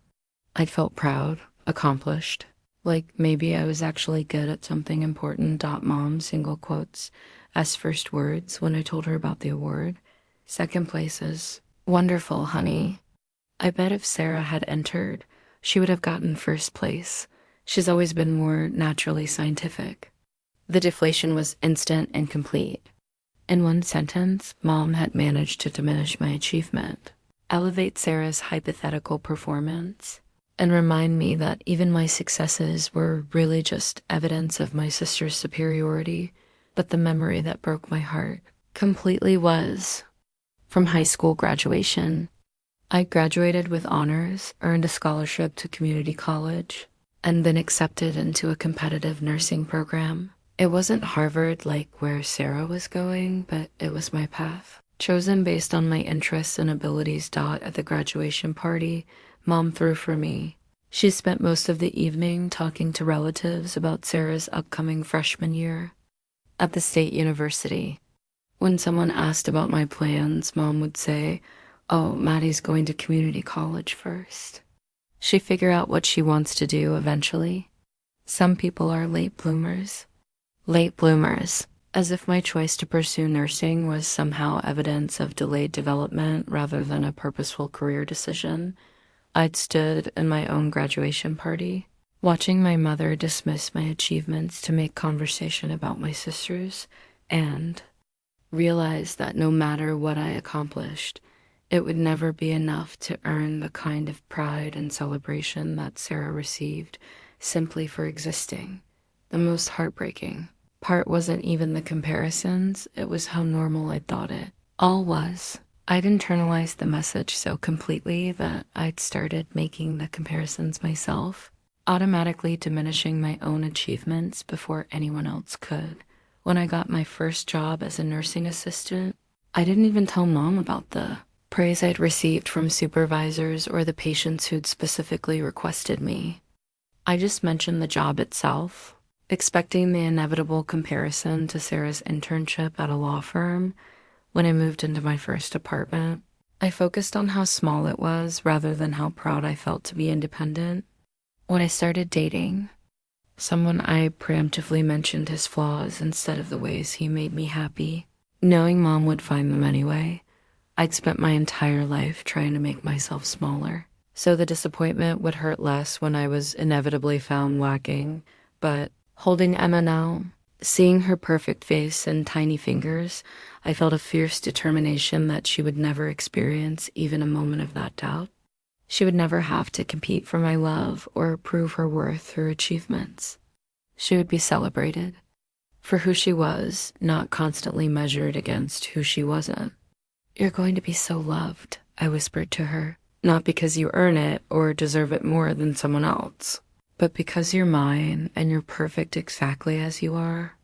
I'd felt proud, accomplished. Like maybe I was actually good at something important. Mom, single quotes, as first words when I told her about the award. 2nd place is wonderful, honey. I bet if Sarah had entered, she would have gotten 1st place. She's always been more naturally scientific. The deflation was instant and complete. In one sentence, Mom had managed to diminish my achievement, elevate Sarah's hypothetical performance, and remind me that even my successes were really just evidence of my sister's superiority. But the memory that broke my heart completely was from high school graduation. I graduated with honors, earned a scholarship to community college, and been accepted into a competitive nursing program. It wasn't Harvard like where Sarah was going, but it was my path. Chosen based on my interests and abilities. At the graduation party Mom threw for me. She spent most of the evening talking to relatives about Sarah's upcoming freshman year at the state university. When someone asked about my plans, Mom would say, "Oh, Maddie's going to community college first. She figure out what she wants to do eventually. Some people are late bloomers." Late bloomers, as if my choice to pursue nursing was somehow evidence of delayed development rather than a purposeful career decision. I'd stood in my own graduation party, watching my mother dismiss my achievements to make conversation about my sisters, and realized that no matter what I accomplished, it would never be enough to earn the kind of pride and celebration that Sarah received simply for existing. The most heartbreaking part wasn't even the comparisons, it was how normal I thought it all was. I'd internalized the message so completely that I'd started making the comparisons myself, automatically diminishing my own achievements before anyone else could. When I got my first job as a nursing assistant, I didn't even tell Mom about the praise I'd received from supervisors or the patients who'd specifically requested me. I just mentioned the job itself, expecting the inevitable comparison to Sarah's internship at a law firm when I moved into my first apartment. I focused on how small it was rather than how proud I felt to be independent. When I started dating someone, I preemptively mentioned his flaws instead of the ways he made me happy, knowing Mom would find them anyway. I'd spent my entire life trying to make myself smaller, so the disappointment would hurt less when I was inevitably found lacking. But holding Emma now, seeing her perfect face and tiny fingers, I felt a fierce determination that she would never experience even a moment of that doubt. She would never have to compete for my love or prove her worth through achievements. She would be celebrated for who she was, not constantly measured against who she wasn't. "You're going to be so loved," I whispered to her, "not because you earn it or deserve it more than someone else, but because you're mine and you're perfect exactly as you are."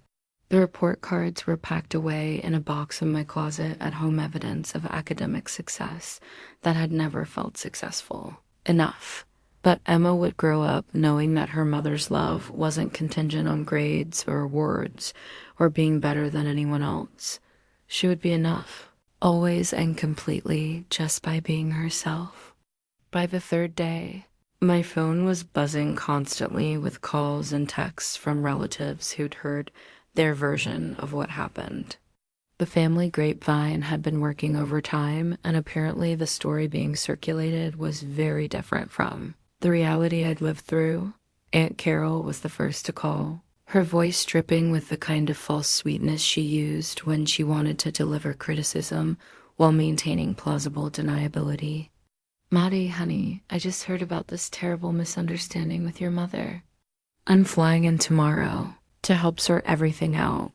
The report cards were packed away in a box in my closet at home, evidence of academic success that had never felt successful enough. But Emma would grow up knowing that her mother's love wasn't contingent on grades or awards or being better than anyone else. She would be enough, always and completely, just by being herself. By the third day, my phone was buzzing constantly with calls and texts from relatives who'd heard their version of what happened. The family grapevine had been working overtime, and apparently the story being circulated was very different from the reality I'd lived through. Aunt Carol was the first to call, her voice dripping with the kind of false sweetness she used when she wanted to deliver criticism while maintaining plausible deniability. "Maddie, honey, I just heard about this terrible misunderstanding with your mother. I'm flying in tomorrow to help sort everything out.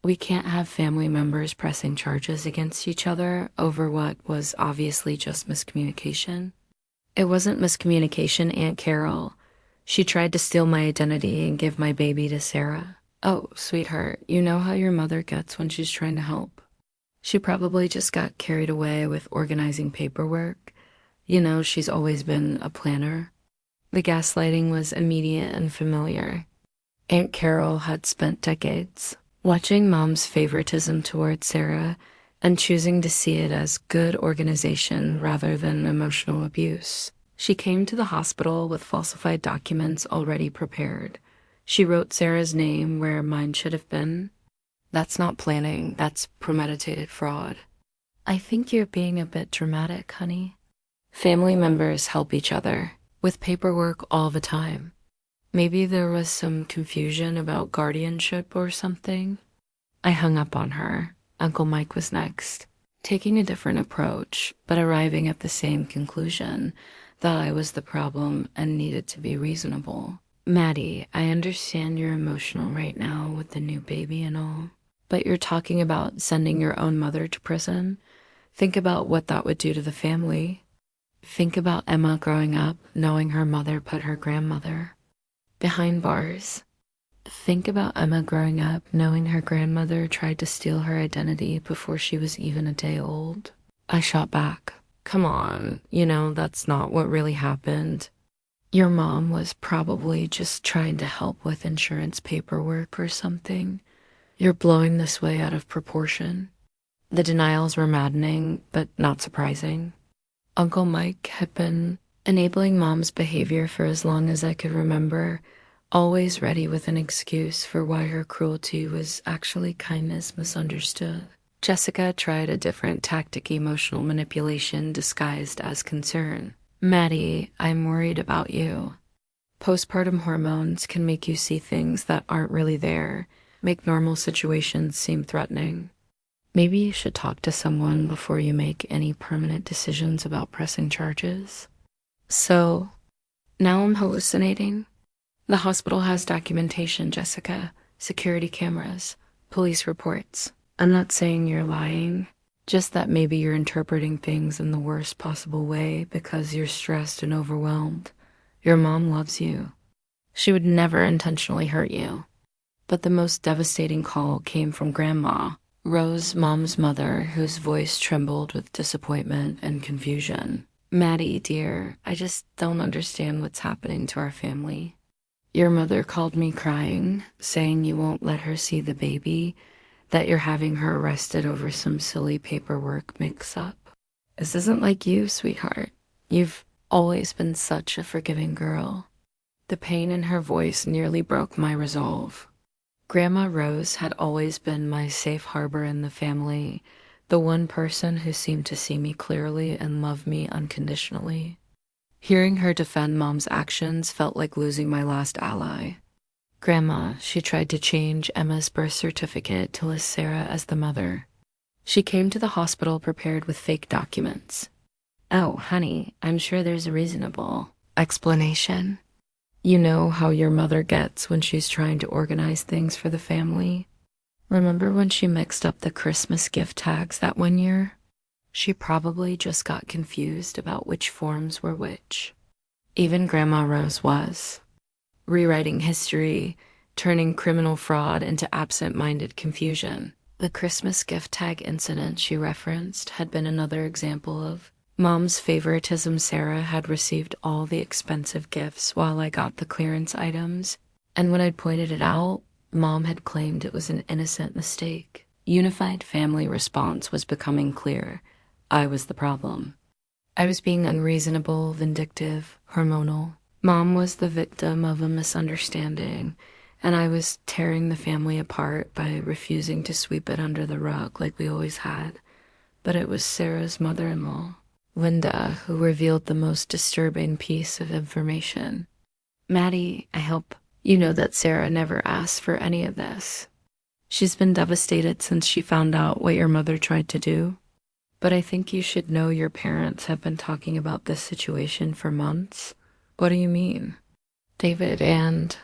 We can't have family members pressing charges against each other over what was obviously just miscommunication." "It wasn't miscommunication, Aunt Carol. She tried to steal my identity and give my baby to Sarah." "Oh, sweetheart, you know how your mother gets when she's trying to help. She probably just got carried away with organizing paperwork. You know, she's always been a planner." The gaslighting was immediate and familiar. Aunt Carol had spent decades watching Mom's favoritism toward Sarah and choosing to see it as good organization rather than emotional abuse. She came to the hospital with falsified documents already prepared. She wrote Sarah's name where mine should have been. That's not planning, that's premeditated fraud. "I think you're being a bit dramatic, honey. Family members help each other with paperwork all the time. Maybe there was some confusion about guardianship or something." I hung up on her. Uncle Mike was next, taking a different approach, but arriving at the same conclusion, that I was the problem and needed to be reasonable. "Maddie, I understand you're emotional right now with the new baby and all, but you're talking about sending your own mother to prison. Think about what that would do to the family. Think about Emma growing up knowing her mother put her grandmother behind bars. Think about Emma growing up knowing her grandmother tried to steal her identity before she was even a day old." I shot back. "Come on, that's not what really happened. Your mom was probably just trying to help with insurance paperwork or something. You're blowing this way out of proportion." The denials were maddening, but not surprising. Uncle Mike had been enabling Mom's behavior for as long as I could remember, always ready with an excuse for why her cruelty was actually kindness misunderstood. Jessica tried a different tactic, emotional manipulation disguised as concern. "Maddie, I'm worried about you. Postpartum hormones can make you see things that aren't really there, make normal situations seem threatening. Maybe you should talk to someone before you make any permanent decisions about pressing charges." So, now I'm hallucinating? The hospital has documentation, Jessica. Security cameras, police reports. I'm not saying you're lying, just that maybe you're interpreting things in the worst possible way because you're stressed and overwhelmed. Your mom loves you. She would never intentionally hurt you. But the most devastating call came from Grandma. Rose, Mom's mother, whose voice trembled with disappointment and confusion. Maddie, dear, I just don't understand what's happening to our family. Your mother called me crying, saying you won't let her see the baby, that you're having her arrested over some silly paperwork mix-up. This isn't like you, sweetheart. You've always been such a forgiving girl. The pain in her voice nearly broke my resolve. Grandma Rose had always been my safe harbor in the family, the one person who seemed to see me clearly and love me unconditionally. Hearing her defend Mom's actions felt like losing my last ally. Grandma, she tried to change Emma's birth certificate to list Sarah as the mother. She came to the hospital prepared with fake documents. Oh, honey, I'm sure there's a reasonable explanation. You know how your mother gets when she's trying to organize things for the family? Remember when she mixed up the Christmas gift tags that one year? She probably just got confused about which forms were which. Even Grandma Rose was. Rewriting history, turning criminal fraud into absent-minded confusion. The Christmas gift tag incident she referenced had been another example of Mom's favoritism. Sarah had received all the expensive gifts while I got the clearance items, and when I'd pointed it out, Mom had claimed it was an innocent mistake. Unified family response was becoming clear. I was the problem. I was being unreasonable, vindictive, hormonal. Mom was the victim of a misunderstanding, and I was tearing the family apart by refusing to sweep it under the rug like we always had. But it was Sarah's mother-in-law, Linda, who revealed the most disturbing piece of information. Maddie, I hope you know that Sarah never asked for any of this. She's been devastated since she found out what your mother tried to do. But I think you should know your parents have been talking about this situation for months. What do you mean? David and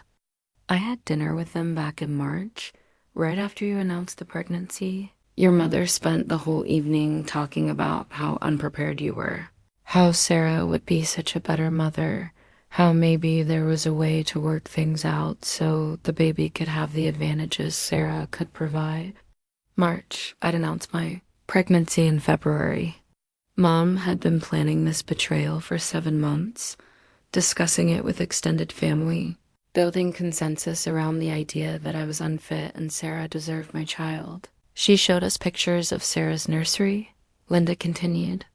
I had dinner with them back in March, right after you announced the pregnancy. Your mother spent the whole evening talking about how unprepared you were, how Sarah would be such a better mother, how maybe there was a way to work things out so the baby could have the advantages Sarah could provide. March, I'd announced my pregnancy in February. Mom had been planning this betrayal for 7 months, discussing it with extended family, building consensus around the idea that I was unfit and Sarah deserved my child. She showed us pictures of Sarah's nursery, Linda continued,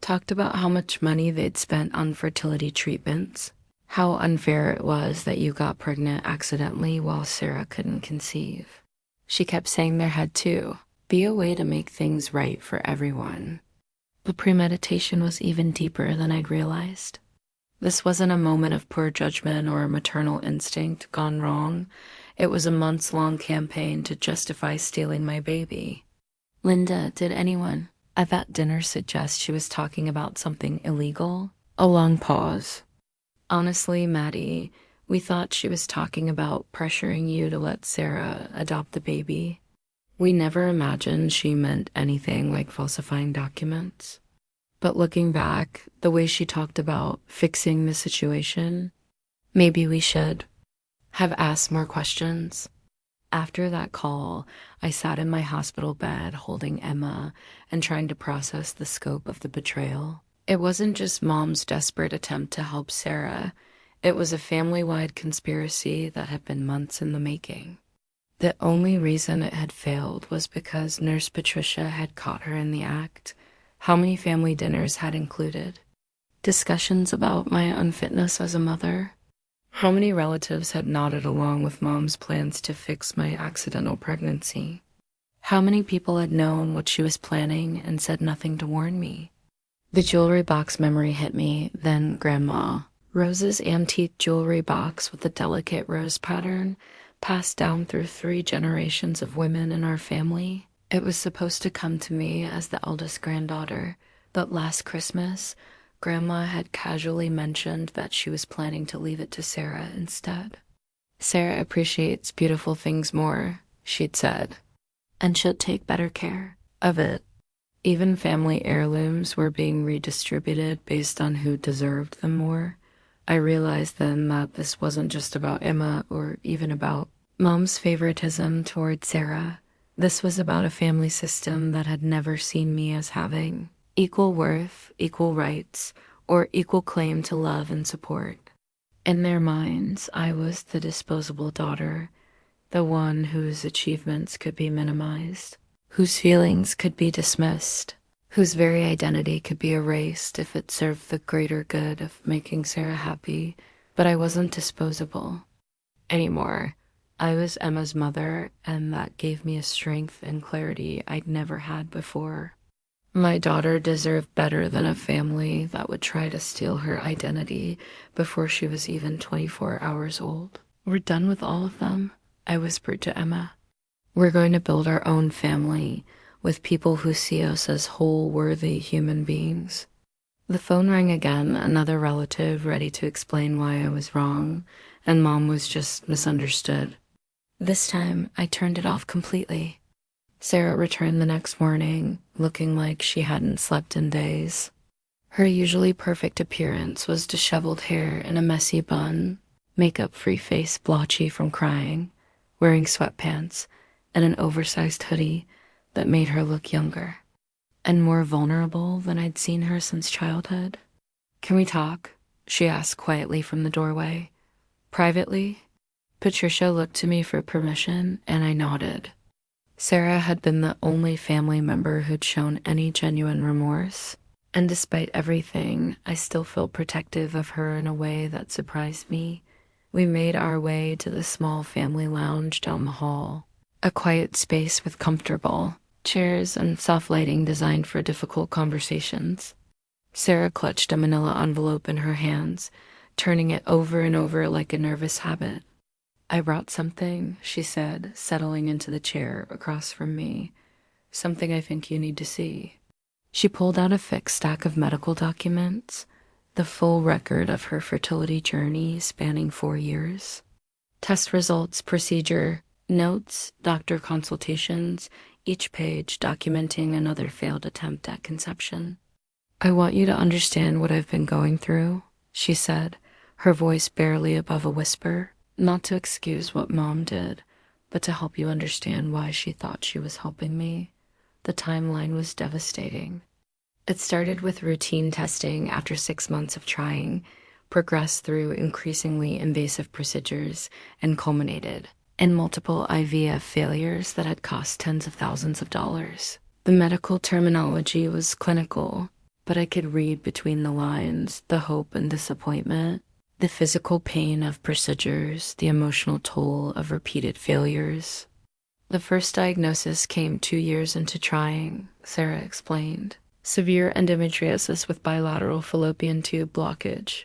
talked about how much money they'd spent on fertility treatments, how unfair it was that you got pregnant accidentally while Sarah couldn't conceive. She kept saying there had to be a way to make things right for everyone. The premeditation was even deeper than I'd realized. This wasn't a moment of poor judgment or a maternal instinct gone wrong. It was a months-long campaign to justify stealing my baby. Linda, did anyone at that dinner suggest she was talking about something illegal? A long pause. Honestly, Maddie, we thought she was talking about pressuring you to let Sarah adopt the baby. We never imagined she meant anything like falsifying documents. But looking back, the way she talked about fixing the situation, maybe we should have asked more questions. After that call, I sat in my hospital bed holding Emma and trying to process the scope of the betrayal. It wasn't just Mom's desperate attempt to help Sarah. It was a family-wide conspiracy that had been months in the making. The only reason it had failed was because Nurse Patricia had caught her in the act. How many family dinners had included discussions about my unfitness as a mother? How many relatives had nodded along with Mom's plans to fix my accidental pregnancy? How many people had known what she was planning and said nothing to warn me? The jewelry box memory hit me, then Grandma. Rose's antique jewelry box with the delicate rose pattern, passed down through 3 generations of women in our family. It was supposed to come to me as the eldest granddaughter, but last Christmas, Grandma had casually mentioned that she was planning to leave it to Sarah instead. Sarah appreciates beautiful things more, she'd said, and should take better care of it. Even family heirlooms were being redistributed based on who deserved them more. I realized then that this wasn't just about Emma or even about Mom's favoritism toward Sarah. This was about a family system that had never seen me as having equal worth, equal rights, or equal claim to love and support. In their minds, I was the disposable daughter, the one whose achievements could be minimized, whose feelings could be dismissed, whose very identity could be erased if it served the greater good of making Sarah happy. But I wasn't disposable anymore. I was Emma's mother, and that gave me a strength and clarity I'd never had before. My daughter deserved better than a family that would try to steal her identity before she was even 24 hours old. "We're done with all of them," I whispered to Emma. "We're going to build our own family with people who see us as whole, worthy human beings." The phone rang again, another relative ready to explain why I was wrong, and Mom was just misunderstood. This time, I turned it off completely. Sarah returned the next morning, looking like she hadn't slept in days. Her usually perfect appearance was disheveled hair in a messy bun, makeup-free face blotchy from crying, wearing sweatpants, and an oversized hoodie that made her look younger and more vulnerable than I'd seen her since childhood. "Can we talk?" she asked quietly from the doorway. "Privately?" Patricia looked to me for permission, and I nodded. Sarah had been the only family member who'd shown any genuine remorse, and despite everything, I still felt protective of her in a way that surprised me. We made our way to the small family lounge down the hall, a quiet space with comfortable chairs and soft lighting designed for difficult conversations. Sarah clutched a manila envelope in her hands, turning it over and over like a nervous habit. "I brought something," she said, settling into the chair across from me. "Something I think you need to see." She pulled out a thick stack of medical documents, the full record of her fertility journey spanning 4 years. Test results, procedure, notes, doctor consultations, each page documenting another failed attempt at conception. "I want you to understand what I've been going through," she said, her voice barely above a whisper. "Not to excuse what Mom did, but to help you understand why she thought she was helping me." The timeline was devastating. It started with routine testing after 6 months of trying, progressed through increasingly invasive procedures, and culminated in multiple IVF failures that had cost tens of thousands of dollars. The medical terminology was clinical, but I could read between the lines the hope and disappointment, the physical pain of procedures, the emotional toll of repeated failures. "The first diagnosis came 2 years into trying," Sarah explained. "Severe endometriosis with bilateral fallopian tube blockage.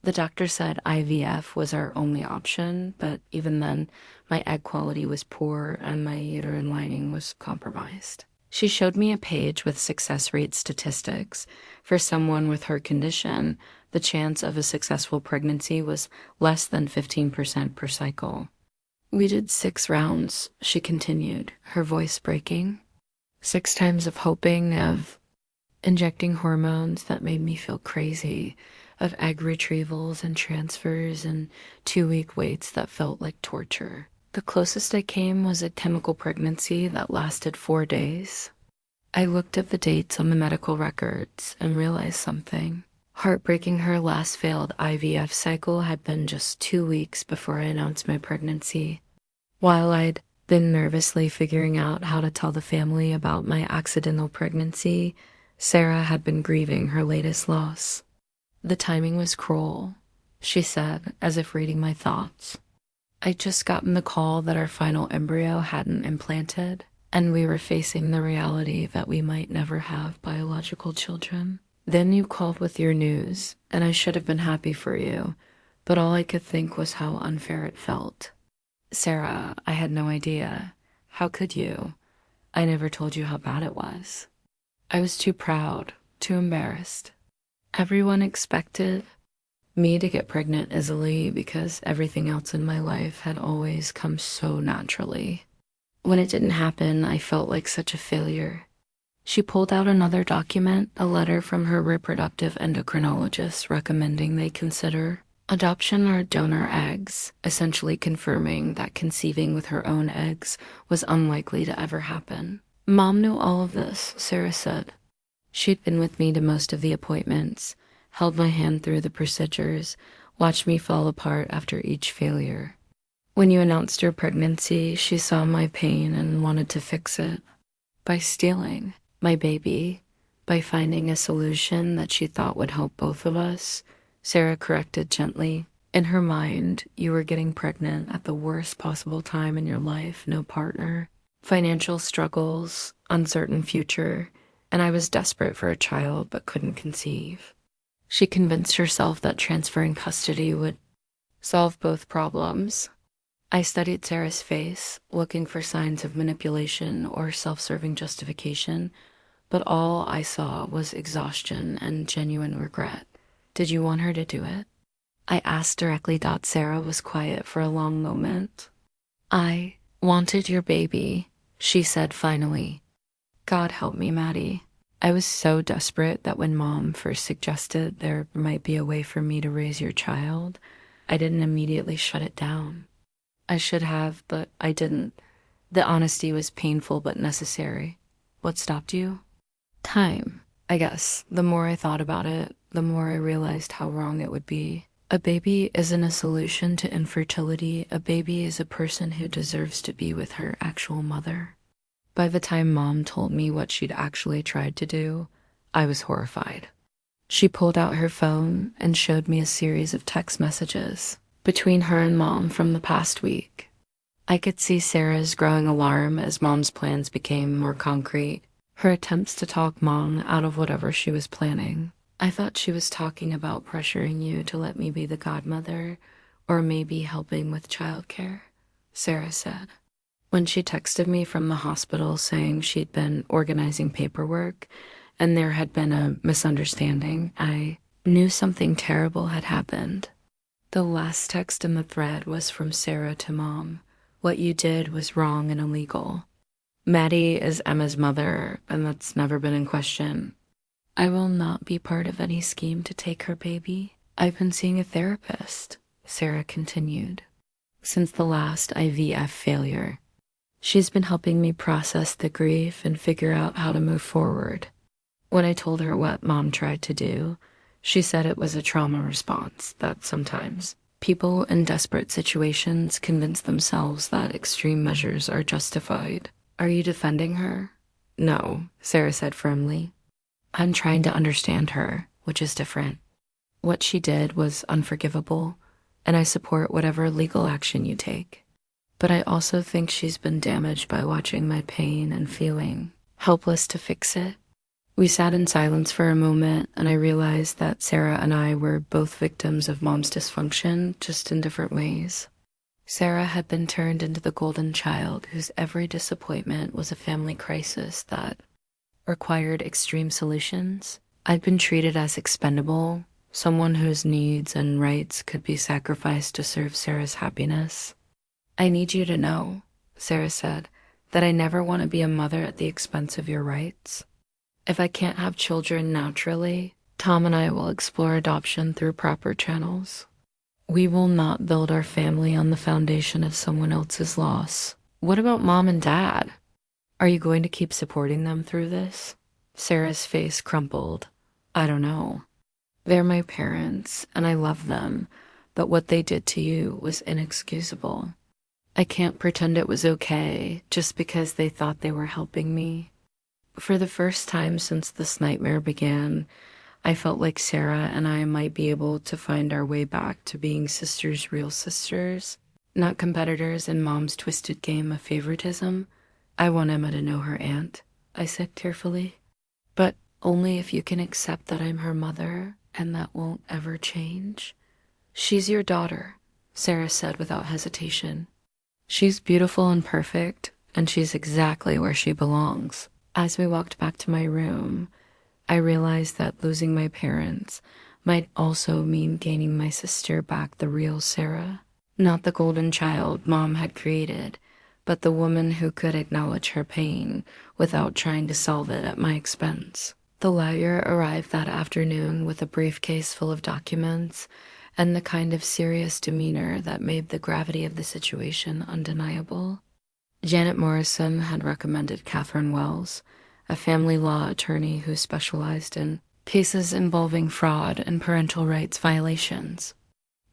The doctor said IVF was our only option, but even then, my egg quality was poor and my uterine lining was compromised." She showed me a page with success rate statistics. For someone with her condition, the chance of a successful pregnancy was less than 15% per cycle. "We did 6 rounds," she continued, her voice breaking. 6 times of hoping, of injecting hormones that made me feel crazy, of egg retrievals and transfers, and 2-week waits that felt like torture. The closest I came was a chemical pregnancy that lasted 4 days. I looked at the dates on the medical records and realized something. Heartbreaking, her last failed IVF cycle had been just 2 weeks before I announced my pregnancy. While I'd been nervously figuring out how to tell the family about my accidental pregnancy, Sarah had been grieving her latest loss. "The timing was cruel," she said, as if reading my thoughts. "I'd just gotten the call that our final embryo hadn't implanted, and we were facing the reality that we might never have biological children. Then you called with your news, and I should have been happy for you, but all I could think was how unfair it felt. Sarah, I had no idea. How could you? I never told you how bad it was. I was too proud, too embarrassed. Everyone expected me to get pregnant easily because everything else in my life had always come so naturally. When it didn't happen, I felt like such a failure." She pulled out another document, a letter from her reproductive endocrinologist recommending they consider Adoption or donor eggs, essentially confirming that conceiving with her own eggs was unlikely to ever happen. Mom knew all of this, Sarah said. She'd been with me to most of the appointments, held my hand through the procedures, watched me fall apart after each failure. When you announced your pregnancy, she saw my pain and wanted to fix it. By stealing my baby, by finding a solution that she thought would help both of us, Sarah corrected gently. In her mind, you were getting pregnant at the worst possible time in your life, no partner, financial struggles, uncertain future, and I was desperate for a child but couldn't conceive. She convinced herself that transferring custody would solve both problems. I studied Sarah's face, looking for signs of manipulation or self-serving justification, but all I saw was exhaustion and genuine regret. Did you want her to do it? I asked directly. Sarah was quiet for a long moment. I wanted your baby, she said finally. God help me, Maddie. I was so desperate that when Mom first suggested there might be a way for me to raise your child, I didn't immediately shut it down. I should have, but I didn't. The honesty was painful but necessary. What stopped you? Time, I guess. The more I thought about it, the more I realized how wrong it would be. A baby isn't a solution to infertility. A baby is a person who deserves to be with her actual mother. By the time Mom told me what she'd actually tried to do, I was horrified. She pulled out her phone and showed me a series of text messages between her and Mom from the past week. I could see Sarah's growing alarm as Mom's plans became more concrete, her attempts to talk Mom out of whatever she was planning. I thought she was talking about pressuring you to let me be the godmother, or maybe helping with childcare, Sarah said. When she texted me from the hospital saying she'd been organizing paperwork and there had been a misunderstanding, I knew something terrible had happened. The last text in the thread was from Sarah to Mom. What you did was wrong and illegal. Maddie is Emma's mother, and that's never been in question. I will not be part of any scheme to take her baby. I've been seeing a therapist, Sarah continued, since the last IVF failure. She's been helping me process the grief and figure out how to move forward. When I told her what Mom tried to do, she said it was a trauma response, that sometimes people in desperate situations convince themselves that extreme measures are justified. Are you defending her? No, Sarah said firmly. I'm trying to understand her, which is different. What she did was unforgivable, and I support whatever legal action you take. But I also think she's been damaged by watching my pain and feeling helpless to fix it. We sat in silence for a moment, and I realized that Sarah and I were both victims of Mom's dysfunction, just in different ways. Sarah had been turned into the golden child whose every disappointment was a family crisis that required extreme solutions. I'd been treated as expendable, someone whose needs and rights could be sacrificed to serve Sarah's happiness. I need you to know, Sarah said, that I never want to be a mother at the expense of your rights. If I can't have children naturally, Tom and I will explore adoption through proper channels. We will not build our family on the foundation of someone else's loss. What about Mom and Dad? Are you going to keep supporting them through this? Sarah's face crumpled. I don't know. They're my parents, and I love them, but what they did to you was inexcusable. I can't pretend it was okay just because they thought they were helping me. For the first time since this nightmare began, I felt like Sarah and I might be able to find our way back to being sisters, real sisters, not competitors in Mom's twisted game of favoritism. I want Emma to know her aunt, I said tearfully, but only if you can accept that I'm her mother and that won't ever change. She's your daughter, Sarah said without hesitation. She's beautiful and perfect, and she's exactly where she belongs. As we walked back to my room, I realized that losing my parents might also mean gaining my sister back, the real Sarah. Not the golden child Mom had created, but the woman who could acknowledge her pain without trying to solve it at my expense. The lawyer arrived that afternoon with a briefcase full of documents, and the kind of serious demeanor that made the gravity of the situation undeniable. Janet Morrison had recommended Catherine Wells, a family law attorney who specialized in cases involving fraud and parental rights violations.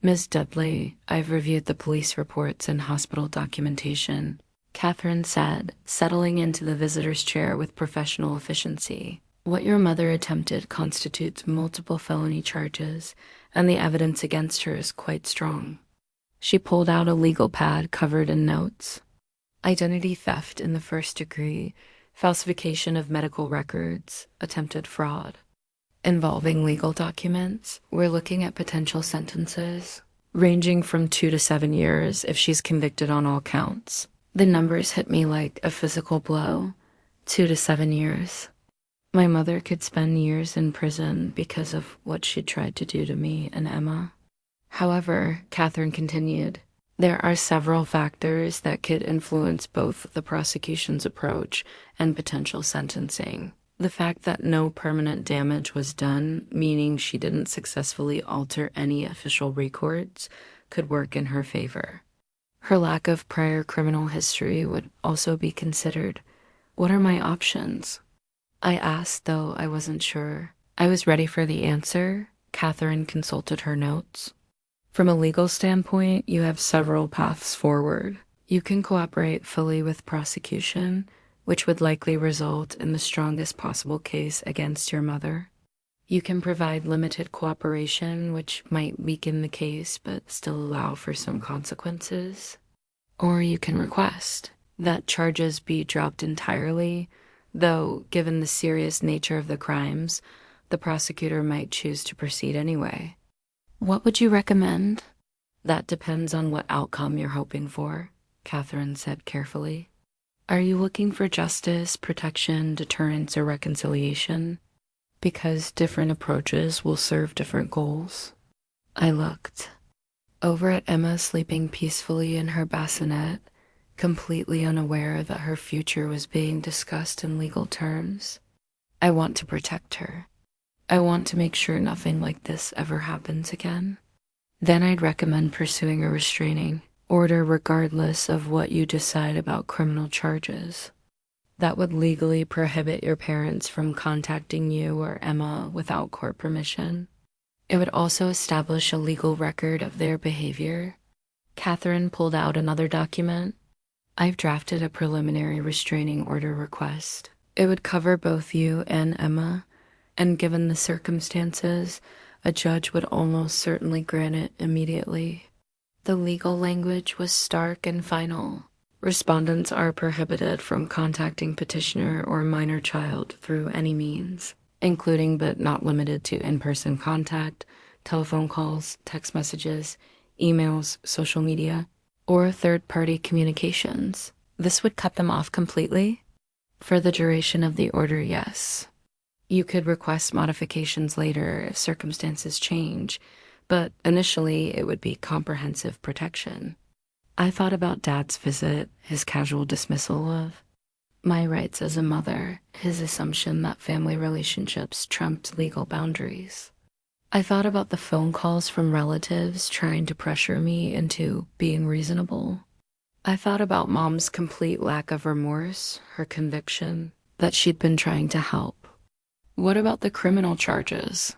Ms. Dudley, I've reviewed the police reports and hospital documentation, Catherine said, settling into the visitor's chair with professional efficiency. What your mother attempted constitutes multiple felony charges, and the evidence against her is quite strong. She pulled out a legal pad covered in notes. Identity theft in the first degree, falsification of medical records, attempted fraud. Involving legal documents, we're looking at potential sentences, ranging from 2 to 7 years if she's convicted on all counts. The numbers hit me like a physical blow. 2 to 7 years. My mother could spend years in prison because of what she tried to do to me and Emma. However, Catherine continued, there are several factors that could influence both the prosecution's approach and potential sentencing. The fact that no permanent damage was done, meaning she didn't successfully alter any official records, could work in her favor. Her lack of prior criminal history would also be considered. What are my options? I asked, though I wasn't sure. I was ready for the answer. Catherine consulted her notes. From a legal standpoint, you have several paths forward. You can cooperate fully with prosecution, which would likely result in the strongest possible case against your mother. You can provide limited cooperation, which might weaken the case but still allow for some consequences. Or you can request that charges be dropped entirely, though, given the serious nature of the crimes, the prosecutor might choose to proceed anyway. What would you recommend? That depends on what outcome you're hoping for, Catherine said carefully. Are you looking for justice, protection, deterrence, or reconciliation? Because different approaches will serve different goals. I looked. Over at Emma sleeping peacefully in her bassinet, completely unaware that her future was being discussed in legal terms. I want to protect her. I want to make sure nothing like this ever happens again. Then I'd recommend pursuing a restraining order regardless of what you decide about criminal charges. That would legally prohibit your parents from contacting you or Emma without court permission. It would also establish a legal record of their behavior. Catherine pulled out another document. I've drafted a preliminary restraining order request. It would cover both you and Emma, and given the circumstances, a judge would almost certainly grant it immediately. The legal language was stark and final. Respondents are prohibited from contacting petitioner or minor child through any means, including but not limited to in-person contact, telephone calls, text messages, emails, social media, or third-party communications. This would cut them off completely? For the duration of the order, yes. You could request modifications later if circumstances change, but initially it would be comprehensive protection. I thought about Dad's visit, his casual dismissal of my rights as a mother, his assumption that family relationships trumped legal boundaries. I thought about the phone calls from relatives trying to pressure me into being reasonable. I thought about Mom's complete lack of remorse, her conviction that she'd been trying to help. What about the criminal charges?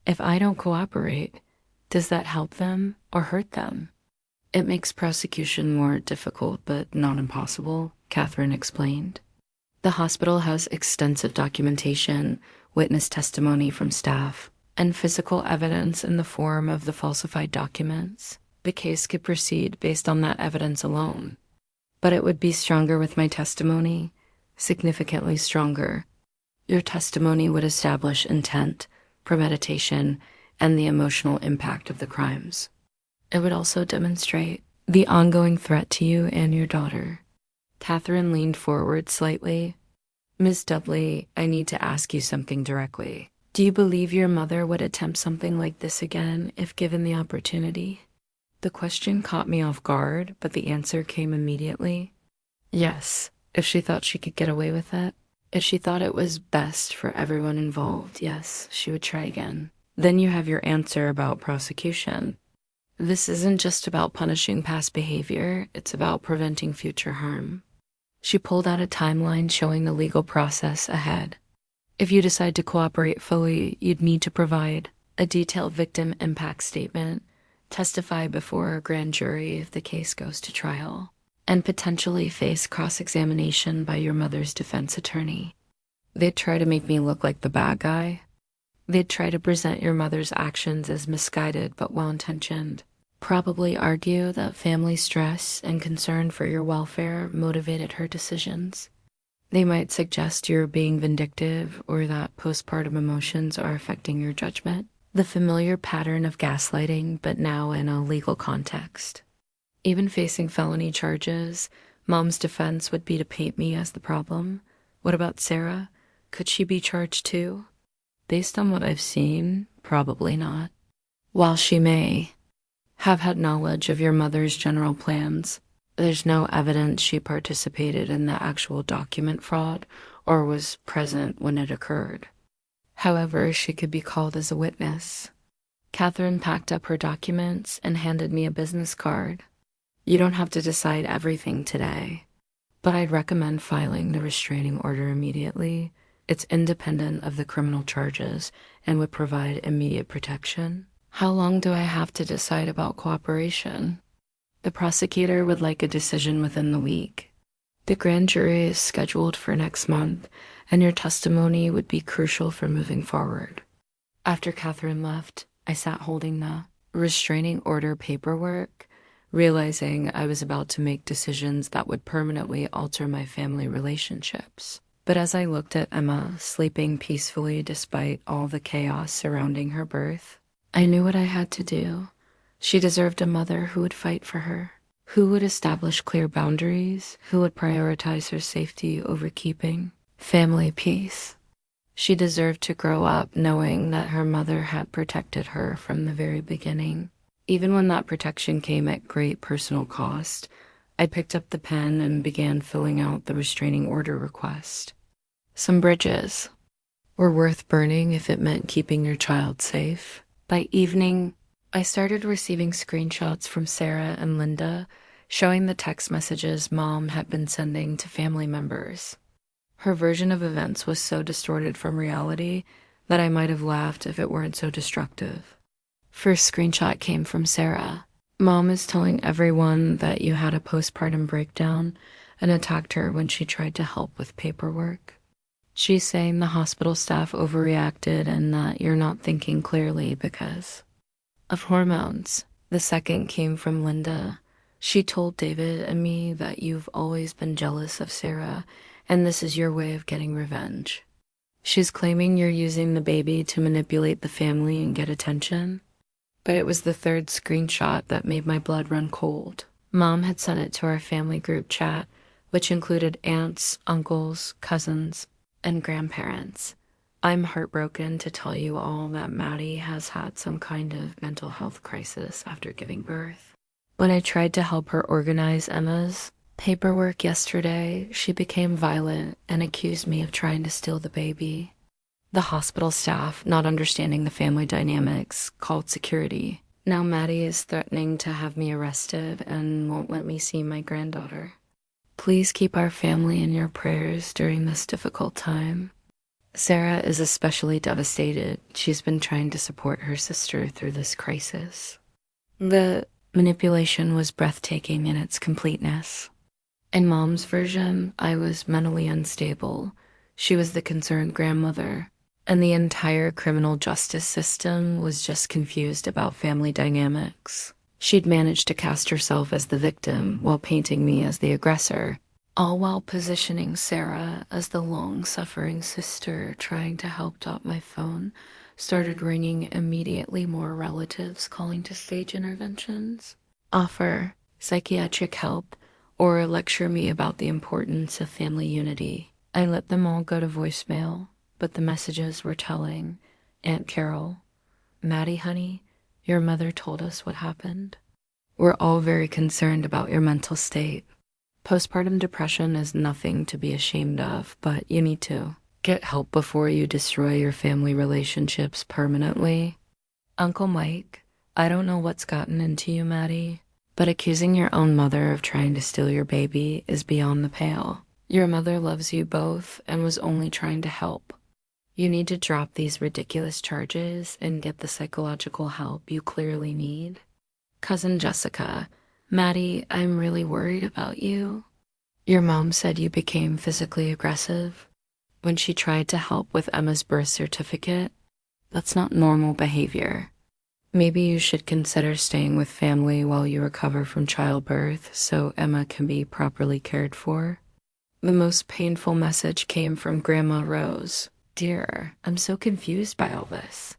If I don't cooperate, does that help them or hurt them? It makes prosecution more difficult but not impossible, Catherine explained. The hospital has extensive documentation, witness testimony from staff, and physical evidence in the form of the falsified documents. The case could proceed based on that evidence alone. But it would be stronger with my testimony, significantly stronger. Your testimony would establish intent, premeditation, and the emotional impact of the crimes. It would also demonstrate the ongoing threat to you and your daughter. Catherine leaned forward slightly. Ms. Dudley, I need to ask you something directly. Do you believe your mother would attempt something like this again if given the opportunity? The question caught me off guard, but the answer came immediately. Yes, if she thought she could get away with it. If she thought it was best for everyone involved, yes, she would try again. Then you have your answer about prosecution. This isn't just about punishing past behavior, it's about preventing future harm. She pulled out a timeline showing the legal process ahead. If you decide to cooperate fully, you'd need to provide a detailed victim impact statement, testify before a grand jury if the case goes to trial, and potentially face cross-examination by your mother's defense attorney. They'd try to make me look like the bad guy. They'd try to present your mother's actions as misguided but well-intentioned. Probably argue that family stress and concern for your welfare motivated her decisions. They might suggest you're being vindictive or that postpartum emotions are affecting your judgment. The familiar pattern of gaslighting, but now in a legal context. Even facing felony charges, Mom's defense would be to paint me as the problem. What about Sarah? Could she be charged too? Based on what I've seen, probably not. While she may have had knowledge of your mother's general plans, there's no evidence she participated in the actual document fraud or was present when it occurred. However, she could be called as a witness. Catherine packed up her documents and handed me a business card. You don't have to decide everything today, but I'd recommend filing the restraining order immediately. It's independent of the criminal charges and would provide immediate protection. How long do I have to decide about cooperation? The prosecutor would like a decision within the week. The grand jury is scheduled for next month, and your testimony would be crucial for moving forward. After Catherine left, I sat holding the restraining order paperwork, realizing I was about to make decisions that would permanently alter my family relationships. But as I looked at Emma, sleeping peacefully despite all the chaos surrounding her birth, I knew what I had to do. She deserved a mother who would fight for her, who would establish clear boundaries, who would prioritize her safety over keeping family peace. She deserved to grow up knowing that her mother had protected her from the very beginning. Even when that protection came at great personal cost, I picked up the pen and began filling out the restraining order request. Some bridges were worth burning if it meant keeping your child safe. By evening, I started receiving screenshots from Sarah and Linda showing the text messages Mom had been sending to family members. Her version of events was so distorted from reality that I might have laughed if it weren't so destructive. First screenshot came from Sarah. Mom is telling everyone that you had a postpartum breakdown and attacked her when she tried to help with paperwork. She's saying the hospital staff overreacted and that you're not thinking clearly because of hormones. The second came from Linda. She told David and me that you've always been jealous of Sarah, and this is your way of getting revenge. She's claiming you're using the baby to manipulate the family and get attention. But it was the third screenshot that made my blood run cold. Mom had sent it to our family group chat, which included aunts, uncles, cousins, and grandparents. I'm heartbroken to tell you all that Maddie has had some kind of mental health crisis after giving birth. When I tried to help her organize Emma's paperwork yesterday, she became violent and accused me of trying to steal the baby. The hospital staff, not understanding the family dynamics, called security. Now Maddie is threatening to have me arrested and won't let me see my granddaughter. Please keep our family in your prayers during this difficult time. Sarah is especially devastated. She's been trying to support her sister through this crisis. The manipulation was breathtaking in its completeness. In Mom's version, I was mentally unstable. She was the concerned grandmother, and the entire criminal justice system was just confused about family dynamics. She'd managed to cast herself as the victim while painting me as the aggressor, all while positioning Sarah as the long-suffering sister trying to help. My phone started ringing immediately, more relatives calling to stage interventions, offer psychiatric help, or lecture me about the importance of family unity. I let them all go to voicemail, but the messages were telling. Aunt Carol, Maddie, honey, your mother told us what happened. We're all very concerned about your mental state. Postpartum depression is nothing to be ashamed of, but you need to get help before you destroy your family relationships permanently. Uncle Mike, I don't know what's gotten into you, Maddie, but accusing your own mother of trying to steal your baby is beyond the pale. Your mother loves you both and was only trying to help. You need to drop these ridiculous charges and get the psychological help you clearly need. Cousin Jessica, Maddie, I'm really worried about you. Your mom said you became physically aggressive when she tried to help with Emma's birth certificate. That's not normal behavior. Maybe you should consider staying with family while you recover from childbirth so Emma can be properly cared for. The most painful message came from Grandma Rose. Dear, I'm so confused by all this.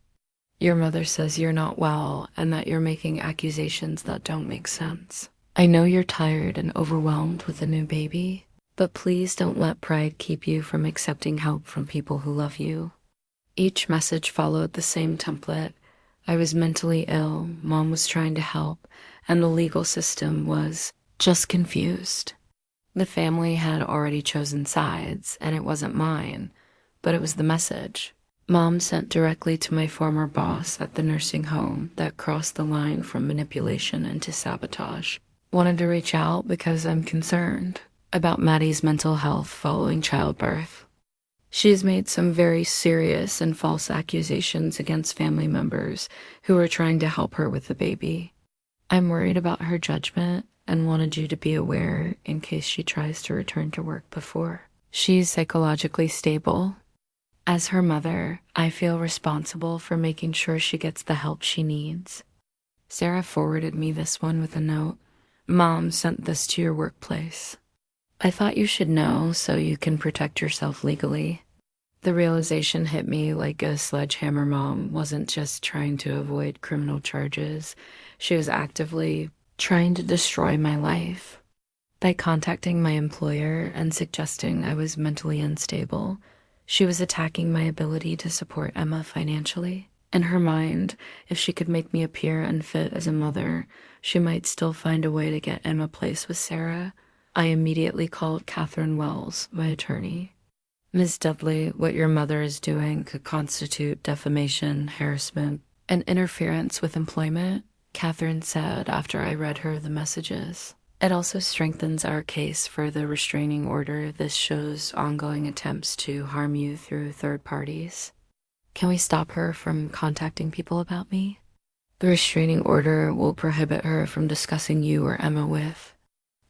Your mother says you're not well and that you're making accusations that don't make sense. I know you're tired and overwhelmed with a new baby, but please don't let pride keep you from accepting help from people who love you. Each message followed the same template. I was mentally ill, Mom was trying to help, and the legal system was just confused. The family had already chosen sides, and it wasn't mine, but it was the message. Mom sent directly to my former boss at the nursing home that crossed the line from manipulation into sabotage. Wanted to reach out because I'm concerned about Maddie's mental health following childbirth. She's made some very serious and false accusations against family members who are trying to help her with the baby. I'm worried about her judgment and wanted you to be aware in case she tries to return to work before. She's psychologically stable. As her mother, I feel responsible for making sure she gets the help she needs. Sarah forwarded me this one with a note. Mom sent this to your workplace. I thought you should know so you can protect yourself legally. The realization hit me like a sledgehammer. Mom wasn't just trying to avoid criminal charges. She was actively trying to destroy my life. By contacting my employer and suggesting I was mentally unstable, she was attacking my ability to support Emma financially. In her mind, if she could make me appear unfit as a mother, she might still find a way to get Emma placed with Sarah. I immediately called Catherine Wells, my attorney. Ms. Dudley, what your mother is doing could constitute defamation, harassment, and interference with employment, Catherine said after I read her the messages. It also strengthens our case for the restraining order. This shows ongoing attempts to harm you through third parties. Can we stop her from contacting people about me? The restraining order will prohibit her from discussing you or Emma with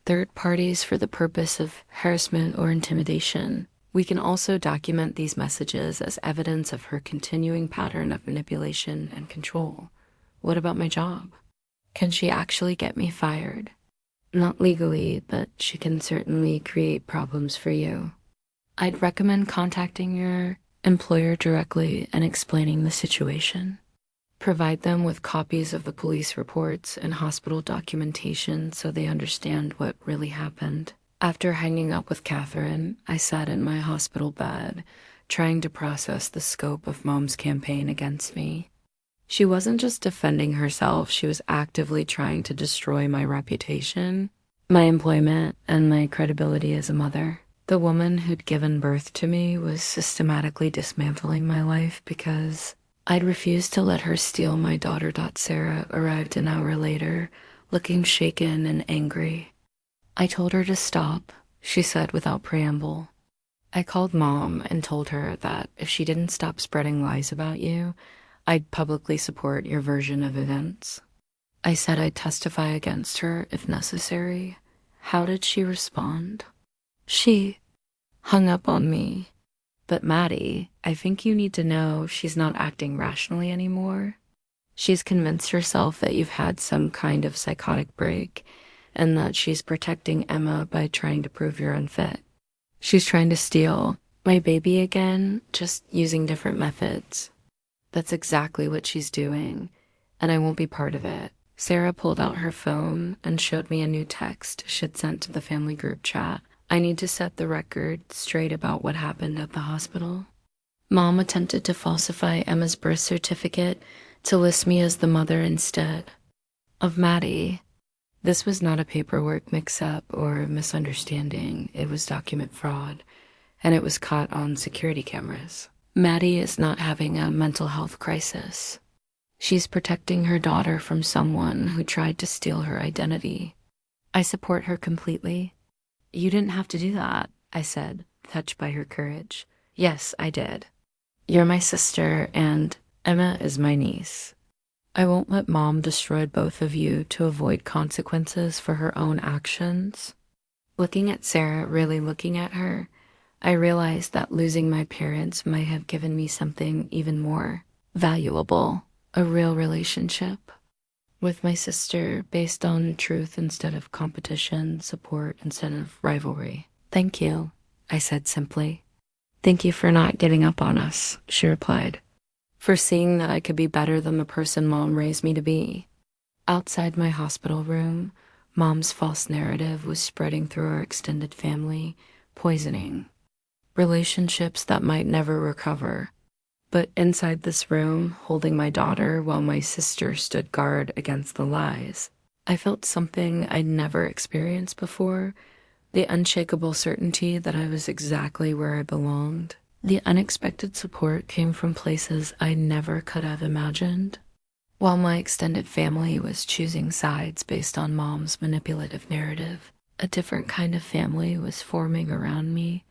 third parties for the purpose of harassment or intimidation. We can also document these messages as evidence of her continuing pattern of manipulation and control. What about my job? Can she actually get me fired? Not legally, but she can certainly create problems for you. I'd recommend contacting your employer directly and explaining the situation. Provide them with copies of the police reports and hospital documentation so they understand what really happened. After hanging up with Catherine, I sat in my hospital bed, trying to process the scope of Mom's campaign against me. She wasn't just defending herself, she was actively trying to destroy my reputation, my employment, and my credibility as a mother. The woman who'd given birth to me was systematically dismantling my life because I'd refused to let her steal my daughter. Sarah arrived an hour later, looking shaken and angry. I told her to stop, she said without preamble. I called Mom and told her that if she didn't stop spreading lies about you, I'd publicly support your version of events. I said I'd testify against her if necessary. How did she respond? She hung up on me. But Maddie, I think you need to know she's not acting rationally anymore. She's convinced herself that you've had some kind of psychotic break and that she's protecting Emma by trying to prove you're unfit. She's trying to steal my baby again, just using different methods. That's exactly what she's doing, and I won't be part of it. Sarah pulled out her phone and showed me a new text she'd sent to the family group chat. I need to set the record straight about what happened at the hospital. Mom attempted to falsify Emma's birth certificate to list me as the mother instead of Maddie. This was not a paperwork mix-up or misunderstanding. It was document fraud, and it was caught on security cameras. Maddie is not having a mental health crisis. She's protecting her daughter from someone who tried to steal her identity. I support her completely. You didn't have to do that, I said, touched by her courage. Yes, I did. You're my sister, and Emma is my niece. I won't let Mom destroy both of you to avoid consequences for her own actions. Looking at Sarah, really looking at her, I realized that losing my parents might have given me something even more valuable, a real relationship with my sister based on truth instead of competition, support instead of rivalry. Thank you, I said simply. Thank you for not giving up on us, she replied. For seeing that I could be better than the person Mom raised me to be. Outside my hospital room, Mom's false narrative was spreading through our extended family, poisoning relationships that might never recover. But inside this room, holding my daughter while my sister stood guard against the lies, I felt something I'd never experienced before, the unshakable certainty that I was exactly where I belonged. The unexpected support came from places I never could have imagined. While my extended family was choosing sides based on Mom's manipulative narrative, a different kind of family was forming around me,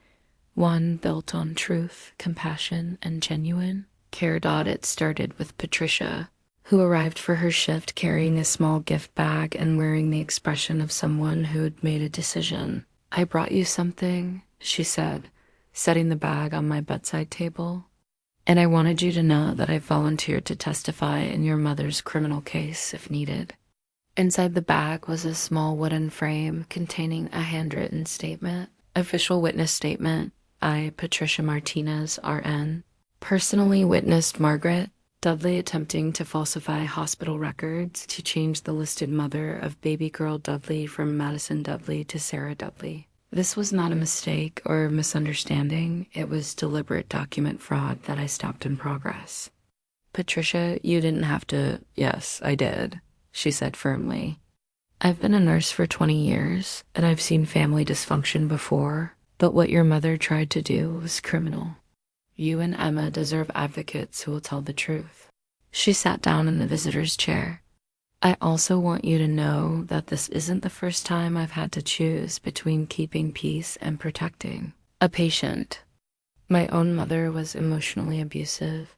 one built on truth, compassion, and genuine care. It started with Patricia, who arrived for her shift carrying a small gift bag and wearing the expression of someone who had made a decision. I brought you something, she said, setting the bag on my bedside table. And I wanted you to know that I volunteered to testify in your mother's criminal case if needed. Inside the bag was a small wooden frame containing a handwritten statement, official witness statement. I, Patricia Martinez, RN, personally witnessed Margaret Dudley attempting to falsify hospital records to change the listed mother of baby girl Dudley from Madison Dudley to Sarah Dudley. This was not a mistake or misunderstanding. It was deliberate document fraud that I stopped in progress. Patricia, you didn't have to. Yes, I did, she said firmly. I've been a nurse for 20 years, and I've seen family dysfunction before, but what your mother tried to do was criminal. You and Emma deserve advocates who will tell the truth. She sat down in the visitor's chair. I also want you to know that this isn't the first time I've had to choose between keeping peace and protecting a patient. My own mother was emotionally abusive,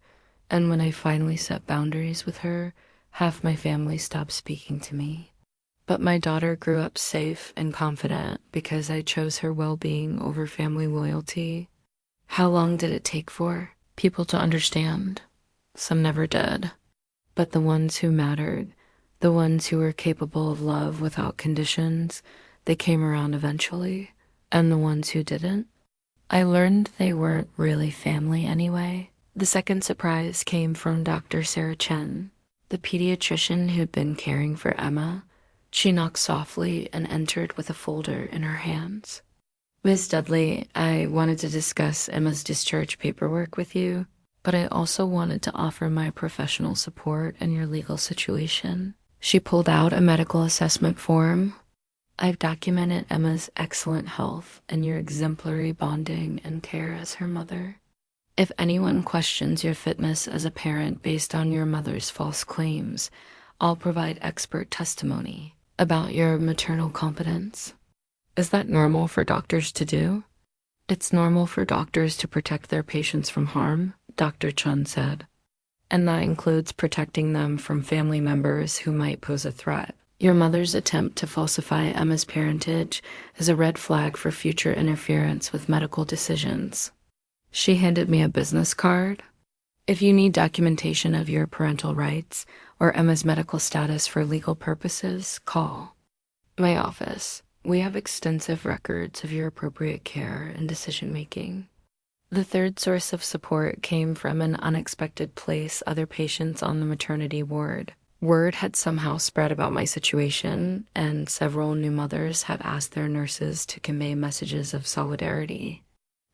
and when I finally set boundaries with her, half my family stopped speaking to me. But my daughter grew up safe and confident because I chose her well-being over family loyalty. How long did it take for people to understand? Some never did. But the ones who mattered, the ones who were capable of love without conditions, they came around eventually. And the ones who didn't, I learned they weren't really family anyway. The second surprise came from Dr. Sarah Chen, the pediatrician who'd been caring for Emma. She knocked softly and entered with a folder in her hands. Ms. Dudley, I wanted to discuss Emma's discharge paperwork with you, but I also wanted to offer my professional support in your legal situation. She pulled out a medical assessment form. I've documented Emma's excellent health and your exemplary bonding and care as her mother. If anyone questions your fitness as a parent based on your mother's false claims, I'll provide expert testimony about your maternal competence. Is that normal for doctors to do? It's normal for doctors to protect their patients from harm, Dr. Chun said. And that includes protecting them from family members who might pose a threat. Your mother's attempt to falsify Emma's parentage is a red flag for future interference with medical decisions. She handed me a business card. If you need documentation of your parental rights or Emma's medical status for legal purposes, call my office. We have extensive records of your appropriate care and decision-making. The third source of support came from an unexpected place: other patients on the maternity ward. Word had somehow spread about my situation, and several new mothers had asked their nurses to convey messages of solidarity.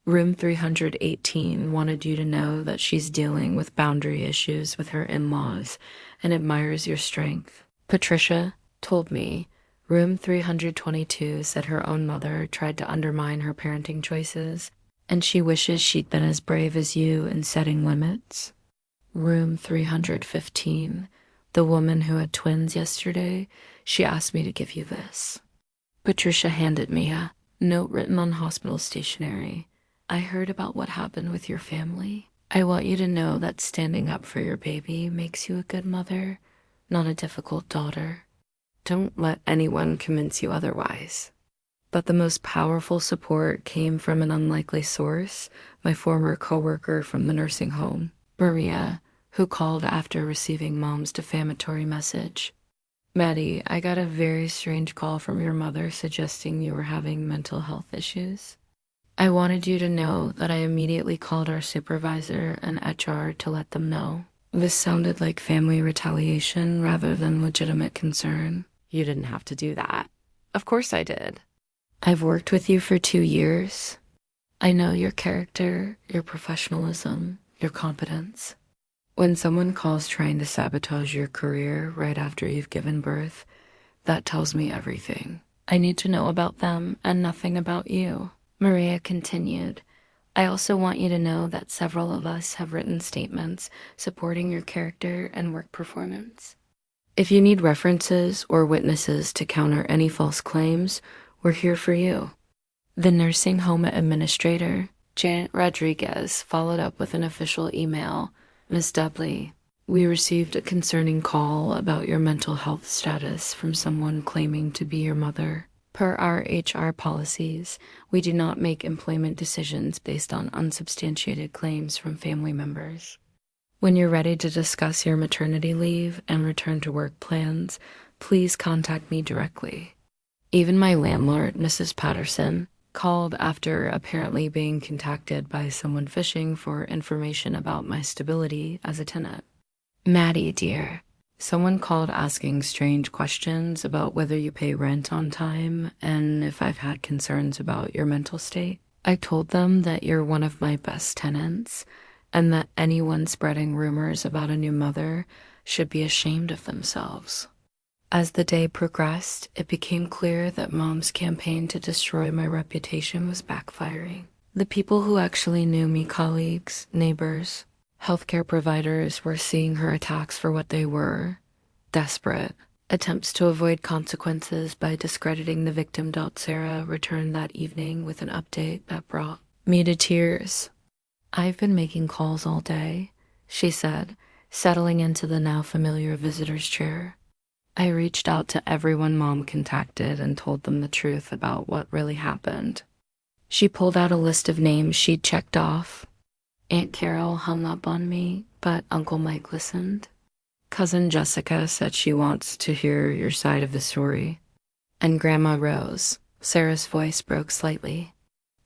Room 318 wanted you to know that she's dealing with boundary issues with her in-laws and admires your strength. Patricia told me Room 322 said her own mother tried to undermine her parenting choices, and she wishes she'd been as brave as you in setting limits. room 315. The woman who had twins yesterday, she asked me to give you this." Patricia handed me a note written on hospital stationery. "I heard about what happened with your family. I want you to know that standing up for your baby makes you a good mother, not a difficult daughter. Don't let anyone convince you otherwise." But the most powerful support came from an unlikely source, my former coworker from the nursing home, Maria, who called after receiving Mom's defamatory message. "Maddie, I got a very strange call from your mother suggesting you were having mental health issues. I wanted you to know that I immediately called our supervisor and HR to let them know. This sounded like family retaliation rather than legitimate concern." "You didn't have to do that." "Of course I did. I've worked with you for 2 years. I know your character, your professionalism, your competence. When someone calls trying to sabotage your career right after you've given birth, that tells me everything. I need to know about them and nothing about you." Maria continued, "I also want you to know that several of us have written statements supporting your character and work performance. If you need references or witnesses to counter any false claims, we're here for you." The nursing home administrator, Janet Rodriguez, followed up with an official email. "Ms. Dudley, we received a concerning call about your mental health status from someone claiming to be your mother. Per our HR policies, we do not make employment decisions based on unsubstantiated claims from family members. When you're ready to discuss your maternity leave and return to work plans, please contact me directly." Even my landlord, Mrs. Patterson, called after apparently being contacted by someone fishing for information about my stability as a tenant. "Maddie, dear, someone called asking strange questions about whether you pay rent on time and if I've had concerns about your mental state. I told them that you're one of my best tenants and that anyone spreading rumors about a new mother should be ashamed of themselves." As the day progressed, it became clear that Mom's campaign to destroy my reputation was backfiring. The people who actually knew me, colleagues, neighbors, healthcare providers, were seeing her attacks for what they were: desperate attempts to avoid consequences by discrediting the victim. Sarah returned that evening with an update that brought me to tears. "I've been making calls all day," she said, settling into the now familiar visitor's chair. "I reached out to everyone Mom contacted and told them the truth about what really happened." She pulled out a list of names she'd checked off. Aunt Carol hung up on me, but Uncle Mike listened. Cousin Jessica said she wants to hear your side of the story. And Grandma Rose. Sarah's voice broke slightly.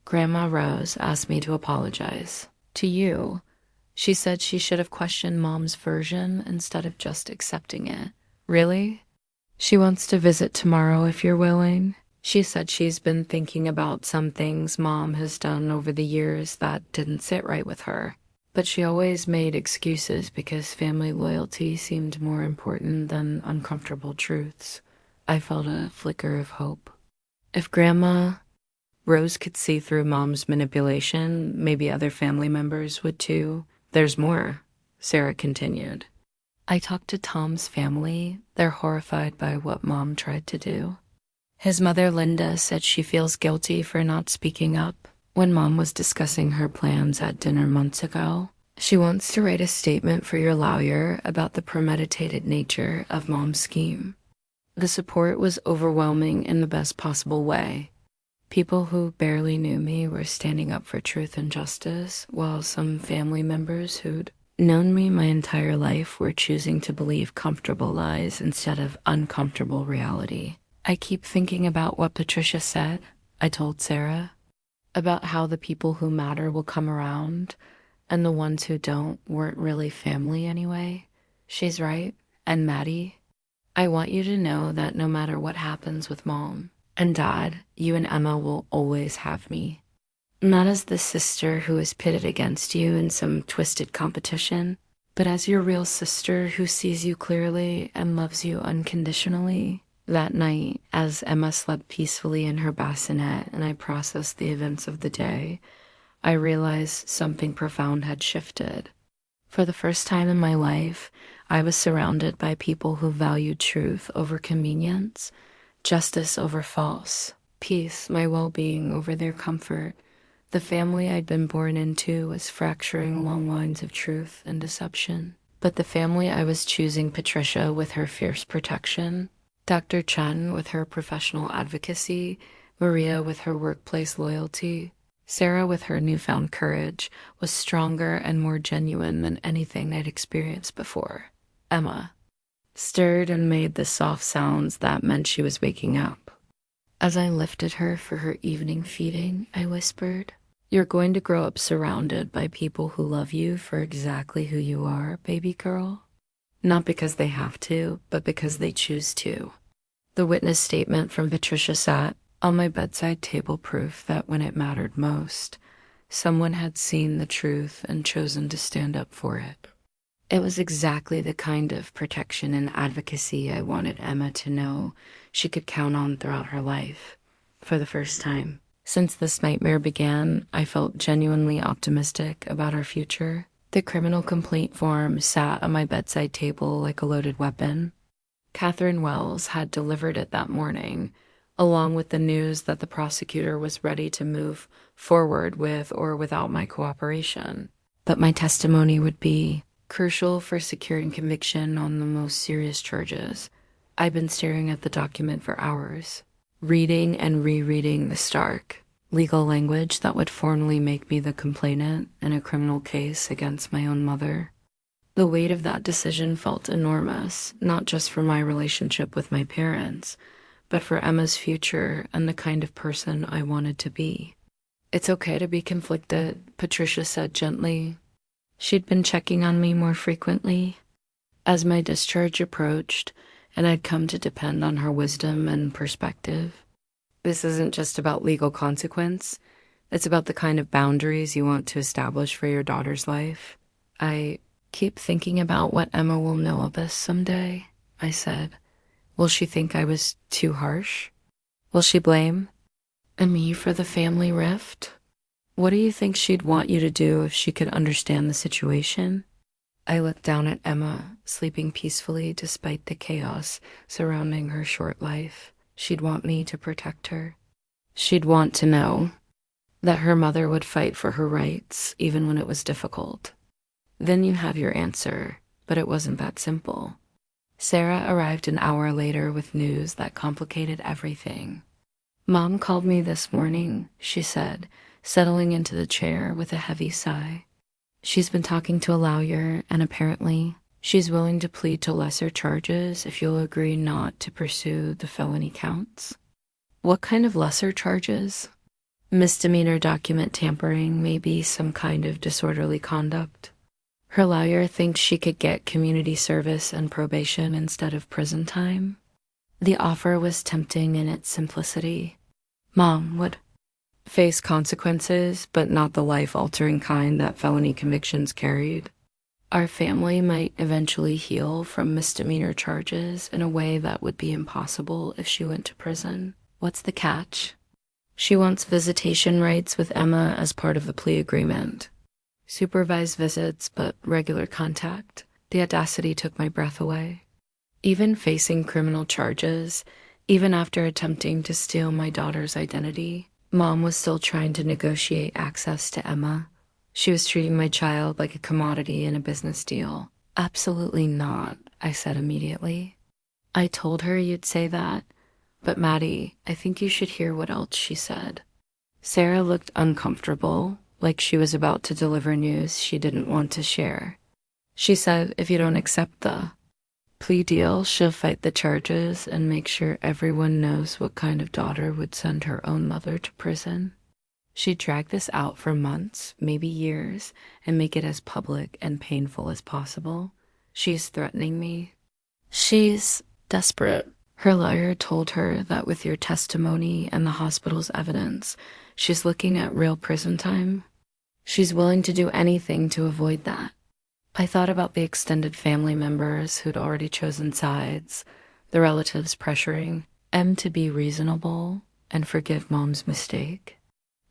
"Grandma Rose asked me to apologize. To you. She said she should have questioned Mom's version instead of just accepting it." "Really?" "She wants to visit tomorrow if you're willing. She said she's been thinking about some things Mom has done over the years that didn't sit right with her. But she always made excuses because family loyalty seemed more important than uncomfortable truths." I felt a flicker of hope. If Grandma Rose could see through Mom's manipulation, maybe other family members would too. "There's more," Sarah continued. "I talked to Tom's family. They're horrified by what Mom tried to do. His mother, Linda, said she feels guilty for not speaking up when Mom was discussing her plans at dinner months ago. She wants to write a statement for your lawyer about the premeditated nature of Mom's scheme." The support was overwhelming in the best possible way. People who barely knew me were standing up for truth and justice, while some family members who'd known me my entire life were choosing to believe comfortable lies instead of uncomfortable reality. "I keep thinking about what Patricia said," I told Sarah, "about how the people who matter will come around, and the ones who don't weren't really family anyway. She's right. And Maddie, I want you to know that no matter what happens with Mom and Dad, you and Emma will always have me. Not as the sister who is pitted against you in some twisted competition, but as your real sister who sees you clearly and loves you unconditionally." That night, as Emma slept peacefully in her bassinet and I processed the events of the day, I realized something profound had shifted. For the first time in my life, I was surrounded by people who valued truth over convenience, justice over false, peace, my well-being over their comfort. The family I'd been born into was fracturing along lines of truth and deception. But the family I was choosing, Patricia with her fierce protection, Dr. Chen with her professional advocacy, Maria with her workplace loyalty, Sarah with her newfound courage, was stronger and more genuine than anything I'd experienced before. Emma stirred and made the soft sounds that meant she was waking up. As I lifted her for her evening feeding, I whispered, "You're going to grow up surrounded by people who love you for exactly who you are, baby girl. Not because they have to, but because they choose to." The witness statement from Patricia sat on my bedside table, proof that when it mattered most, someone had seen the truth and chosen to stand up for it. It was exactly the kind of protection and advocacy I wanted Emma to know she could count on throughout her life. For the first time since this nightmare began, I felt genuinely optimistic about our future. The criminal complaint form sat on my bedside table like a loaded weapon. Catherine Wells had delivered it that morning, along with the news that the prosecutor was ready to move forward with or without my cooperation. But my testimony would be crucial for securing conviction on the most serious charges. I'd been staring at the document for hours, reading and rereading the stark legal language that would formally make me the complainant in a criminal case against my own mother. The weight of that decision felt enormous, not just for my relationship with my parents, but for Emma's future and the kind of person I wanted to be. "It's okay to be conflicted," Patricia said gently. She'd been checking on me more frequently as my discharge approached, and I'd come to depend on her wisdom and perspective. "This isn't just about legal consequence. It's about the kind of boundaries you want to establish for your daughter's life." "I keep thinking about what Emma will know of us someday," I said. "Will she think I was too harsh? Will she blame me for the family rift? What do you think she'd want you to do if she could understand the situation?" I looked down at Emma, sleeping peacefully despite the chaos surrounding her short life. She'd want me to protect her. She'd want to know that her mother would fight for her rights, even when it was difficult. Then you have your answer, but it wasn't that simple. Sarah arrived an hour later with news that complicated everything. "Mom called me this morning," she said, settling into the chair with a heavy sigh. "She's been talking to a lawyer, and apparently she's willing to plead to lesser charges if you'll agree not to pursue the felony counts." "What kind of lesser charges?" "Misdemeanor document tampering, maybe some kind of disorderly conduct. Her lawyer thinks she could get community service and probation instead of prison time." The offer was tempting in its simplicity. Mom would face consequences, but not the life-altering kind that felony convictions carried. Our family might eventually heal from misdemeanor charges in a way that would be impossible if she went to prison. What's the catch? She wants visitation rights with Emma as part of the plea agreement. Supervised visits, but regular contact. The audacity took my breath away. Even facing criminal charges, even after attempting to steal my daughter's identity, Mom was still trying to negotiate access to Emma. She was treating my child like a commodity in a business deal. "Absolutely not," I said immediately. "I told her you'd say that, but Maddie, I think you should hear what else she said." Sarah looked uncomfortable, like she was about to deliver news she didn't want to share. She said, "If you don't accept the plea deal, she'll fight the charges and make sure everyone knows what kind of daughter would send her own mother to prison. She'd drag this out for months, maybe years, and make it as public and painful as possible. She's threatening me. She's desperate." Her lawyer told her that with your testimony and the hospital's evidence, she's looking at real prison time. She's willing to do anything to avoid that. I thought about the extended family members who'd already chosen sides, the relatives pressuring Em to be reasonable and forgive Mom's mistake.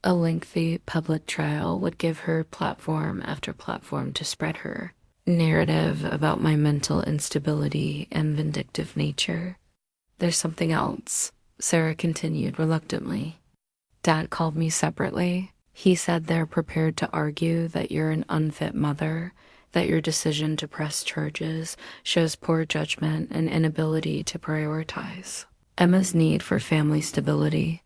A lengthy public trial would give her platform after platform to spread her narrative about my mental instability and vindictive nature. There's something else, Sarah continued reluctantly. Dad called me separately. He said they're prepared to argue that you're an unfit mother, that your decision to press charges shows poor judgment and inability to prioritize Emma's need for family stability.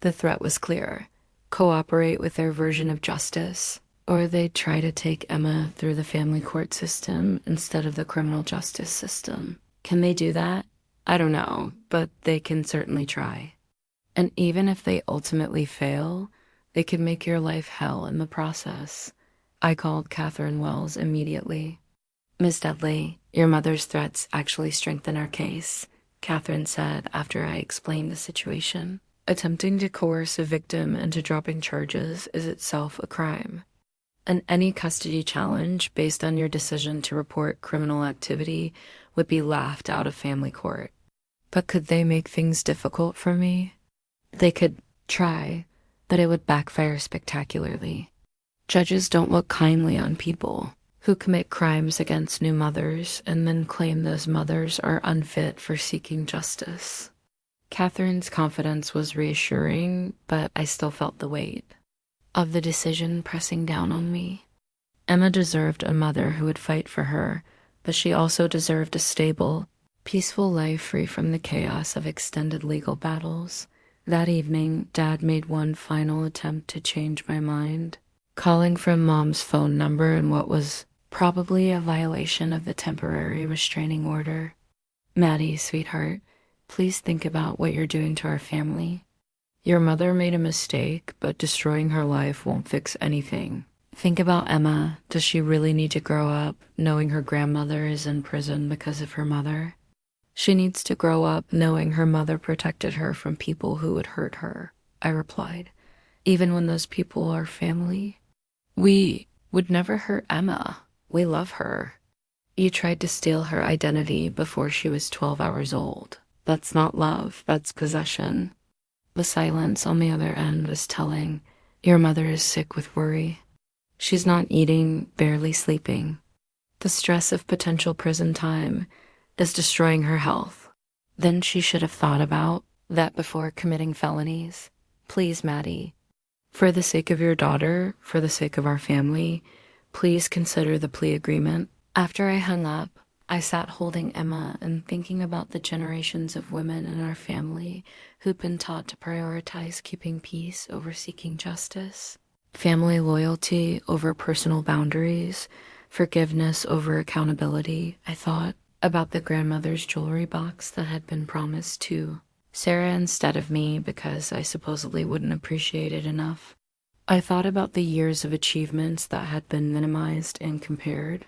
The threat was clear: cooperate with their version of justice, or they'd try to take Emma through the family court system instead of the criminal justice system. Can they do that? I don't know, but they can certainly try. And even if they ultimately fail, they could make your life hell in the process. I called Catherine Wells immediately. Miss Dudley, your mother's threats actually strengthen our case, Catherine said after I explained the situation. Attempting to coerce a victim into dropping charges is itself a crime. And any custody challenge based on your decision to report criminal activity would be laughed out of family court. But could they make things difficult for me? They could try, but it would backfire spectacularly. Judges don't look kindly on people who commit crimes against new mothers and then claim those mothers are unfit for seeking justice. Catherine's confidence was reassuring, but I still felt the weight of the decision pressing down on me. Emma deserved a mother who would fight for her, but she also deserved a stable, peaceful life free from the chaos of extended legal battles. That evening, Dad made one final attempt to change my mind, calling from Mom's phone number in what was probably a violation of the temporary restraining order. Maddie, sweetheart, please think about what you're doing to our family. Your mother made a mistake, but destroying her life won't fix anything. Think about Emma. Does she really need to grow up knowing her grandmother is in prison because of her mother? She needs to grow up knowing her mother protected her from people who would hurt her, I replied, even when those people are family. We would never hurt Emma. We love her. You tried to steal her identity before she was 12 hours old. That's not love, that's possession. The silence on the other end was telling. Your mother is sick with worry. She's not eating, barely sleeping. The stress of potential prison time is destroying her health. Then she should have thought about that before committing felonies. Please, Maddie, for the sake of your daughter, for the sake of our family, please consider the plea agreement. After I hung up, I sat holding Emma and thinking about the generations of women in our family who'd been taught to prioritize keeping peace over seeking justice, family loyalty over personal boundaries, forgiveness over accountability. I thought about the grandmother's jewelry box that had been promised to Sarah instead of me because I supposedly wouldn't appreciate it enough. I thought about the years of achievements that had been minimized and compared.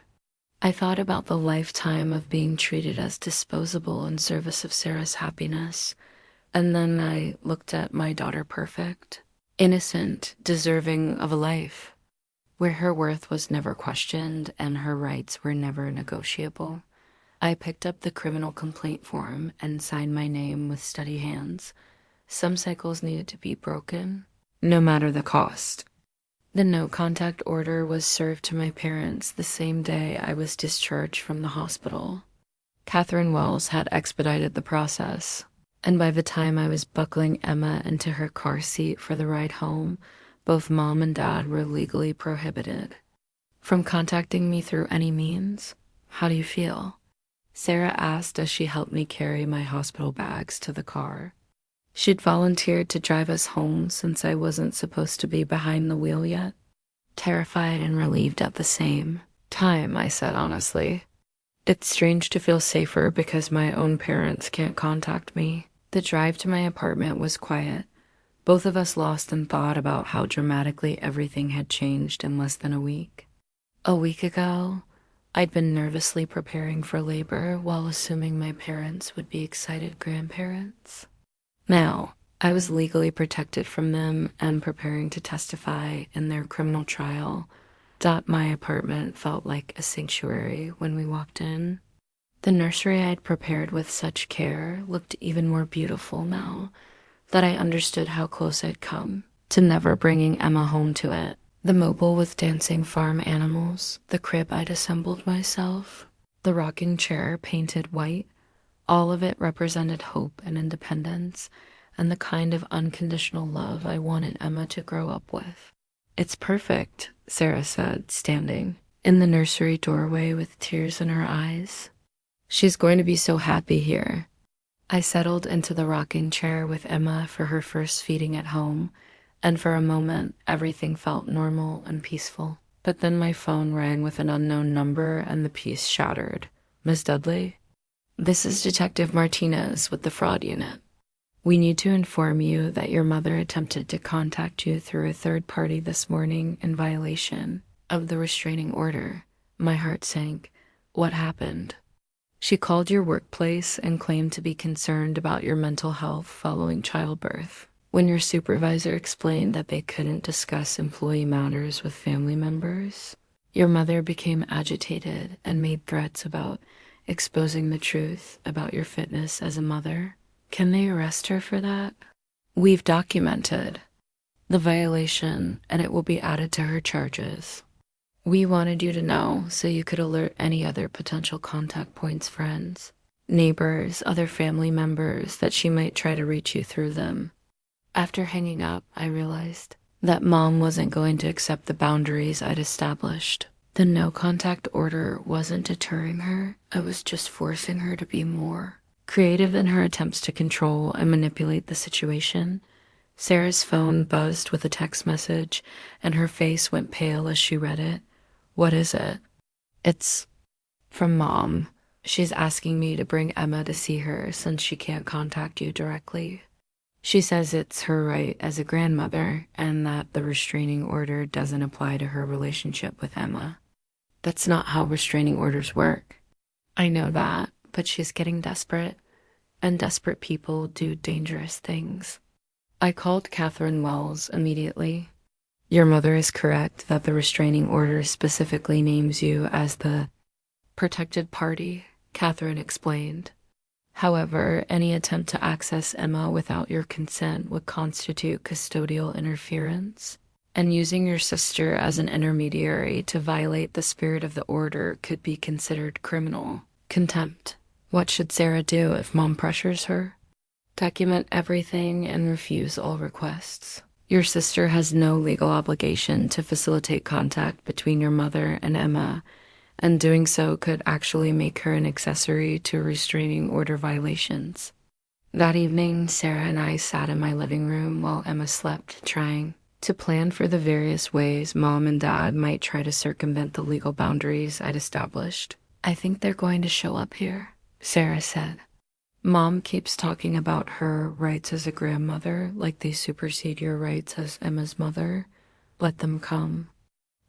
I thought about the lifetime of being treated as disposable in service of Sarah's happiness. And then I looked at my daughter perfect, innocent, deserving of a life, where her worth was never questioned and her rights were never negotiable. I picked up the criminal complaint form and signed my name with steady hands. Some cycles needed to be broken, no matter the cost. The no-contact order was served to my parents the same day I was discharged from the hospital. Catherine Wells had expedited the process, and by the time I was buckling Emma into her car seat for the ride home, both Mom and Dad were legally prohibited from contacting me through any means. How do you feel? Sarah asked as she helped me carry my hospital bags to the car. She'd volunteered to drive us home since I wasn't supposed to be behind the wheel yet. Terrified and relieved at the same time, I said honestly. It's strange to feel safer because my own parents can't contact me. The drive to my apartment was quiet. Both of us lost in thought about how dramatically everything had changed in less than a week. A week ago, I'd been nervously preparing for labor while assuming my parents would be excited grandparents. Now, I was legally protected from them and preparing to testify in their criminal trial. My apartment felt like a sanctuary when we walked in. The nursery I'd prepared with such care looked even more beautiful now that I understood how close I'd come to never bringing Emma home to it. The mobile with dancing farm animals, the crib I'd assembled myself, the rocking chair painted white, all of it represented hope and independence and the kind of unconditional love I wanted Emma to grow up with. It's perfect, Sarah said, standing in the nursery doorway with tears in her eyes. She's going to be so happy here. I settled into the rocking chair with Emma for her first feeding at home, and for a moment, everything felt normal and peaceful. But then my phone rang with an unknown number and the peace shattered. Miss Dudley? This is Detective Martinez with the fraud unit. We need to inform you that your mother attempted to contact you through a third party this morning in violation of the restraining order. My heart sank. What happened? She called your workplace and claimed to be concerned about your mental health following childbirth. When your supervisor explained that they couldn't discuss employee matters with family members, your mother became agitated and made threats about exposing the truth about your fitness as a mother. Can they arrest her for that? We've documented the violation and it will be added to her charges. We wanted you to know so you could alert any other potential contact points, friends, neighbors, other family members that she might try to reach you through them. After hanging up, I realized that Mom wasn't going to accept the boundaries I'd established. The no contact order wasn't deterring her. I was just forcing her to be more creative in her attempts to control and manipulate the situation. Sarah's phone buzzed with a text message, and her face went pale as she read it. What is it? It's from Mom. She's asking me to bring Emma to see her since she can't contact you directly. She says it's her right as a grandmother and that the restraining order doesn't apply to her relationship with Emma. That's not how restraining orders work. I know that, but she's getting desperate, and desperate people do dangerous things. I called Catherine Wells immediately. Your mother is correct that the restraining order specifically names you as the protected party, Catherine explained. However, any attempt to access Emma without your consent would constitute custodial interference, and using your sister as an intermediary to violate the spirit of the order could be considered criminal. Contempt. What should Sarah do if Mom pressures her? Document everything and refuse all requests. Your sister has no legal obligation to facilitate contact between your mother and Emma, and doing so could actually make her an accessory to restraining order violations. That evening, Sarah and I sat in my living room while Emma slept, trying to plan for the various ways Mom and Dad might try to circumvent the legal boundaries I'd established. I think they're going to show up here, Sarah said. Mom keeps talking about her rights as a grandmother like they supersede your rights as Emma's mother. Let them come.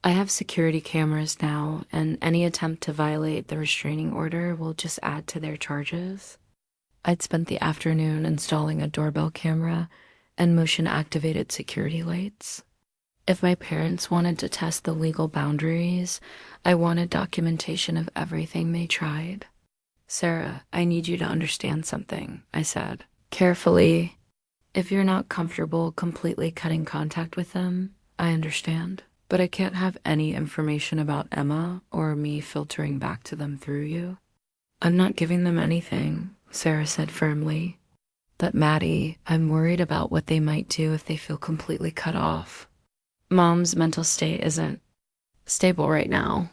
I have security cameras now, and any attempt to violate the restraining order will just add to their charges. I'd spent the afternoon installing a doorbell camera and motion-activated security lights. If my parents wanted to test the legal boundaries, I wanted documentation of everything they tried. Sarah, I need you to understand something, I said, carefully. If you're not comfortable completely cutting contact with them, I understand. But I can't have any information about Emma or me filtering back to them through you. I'm not giving them anything, Sarah said firmly. But Maddie, I'm worried about what they might do if they feel completely cut off. Mom's mental state isn't stable right now.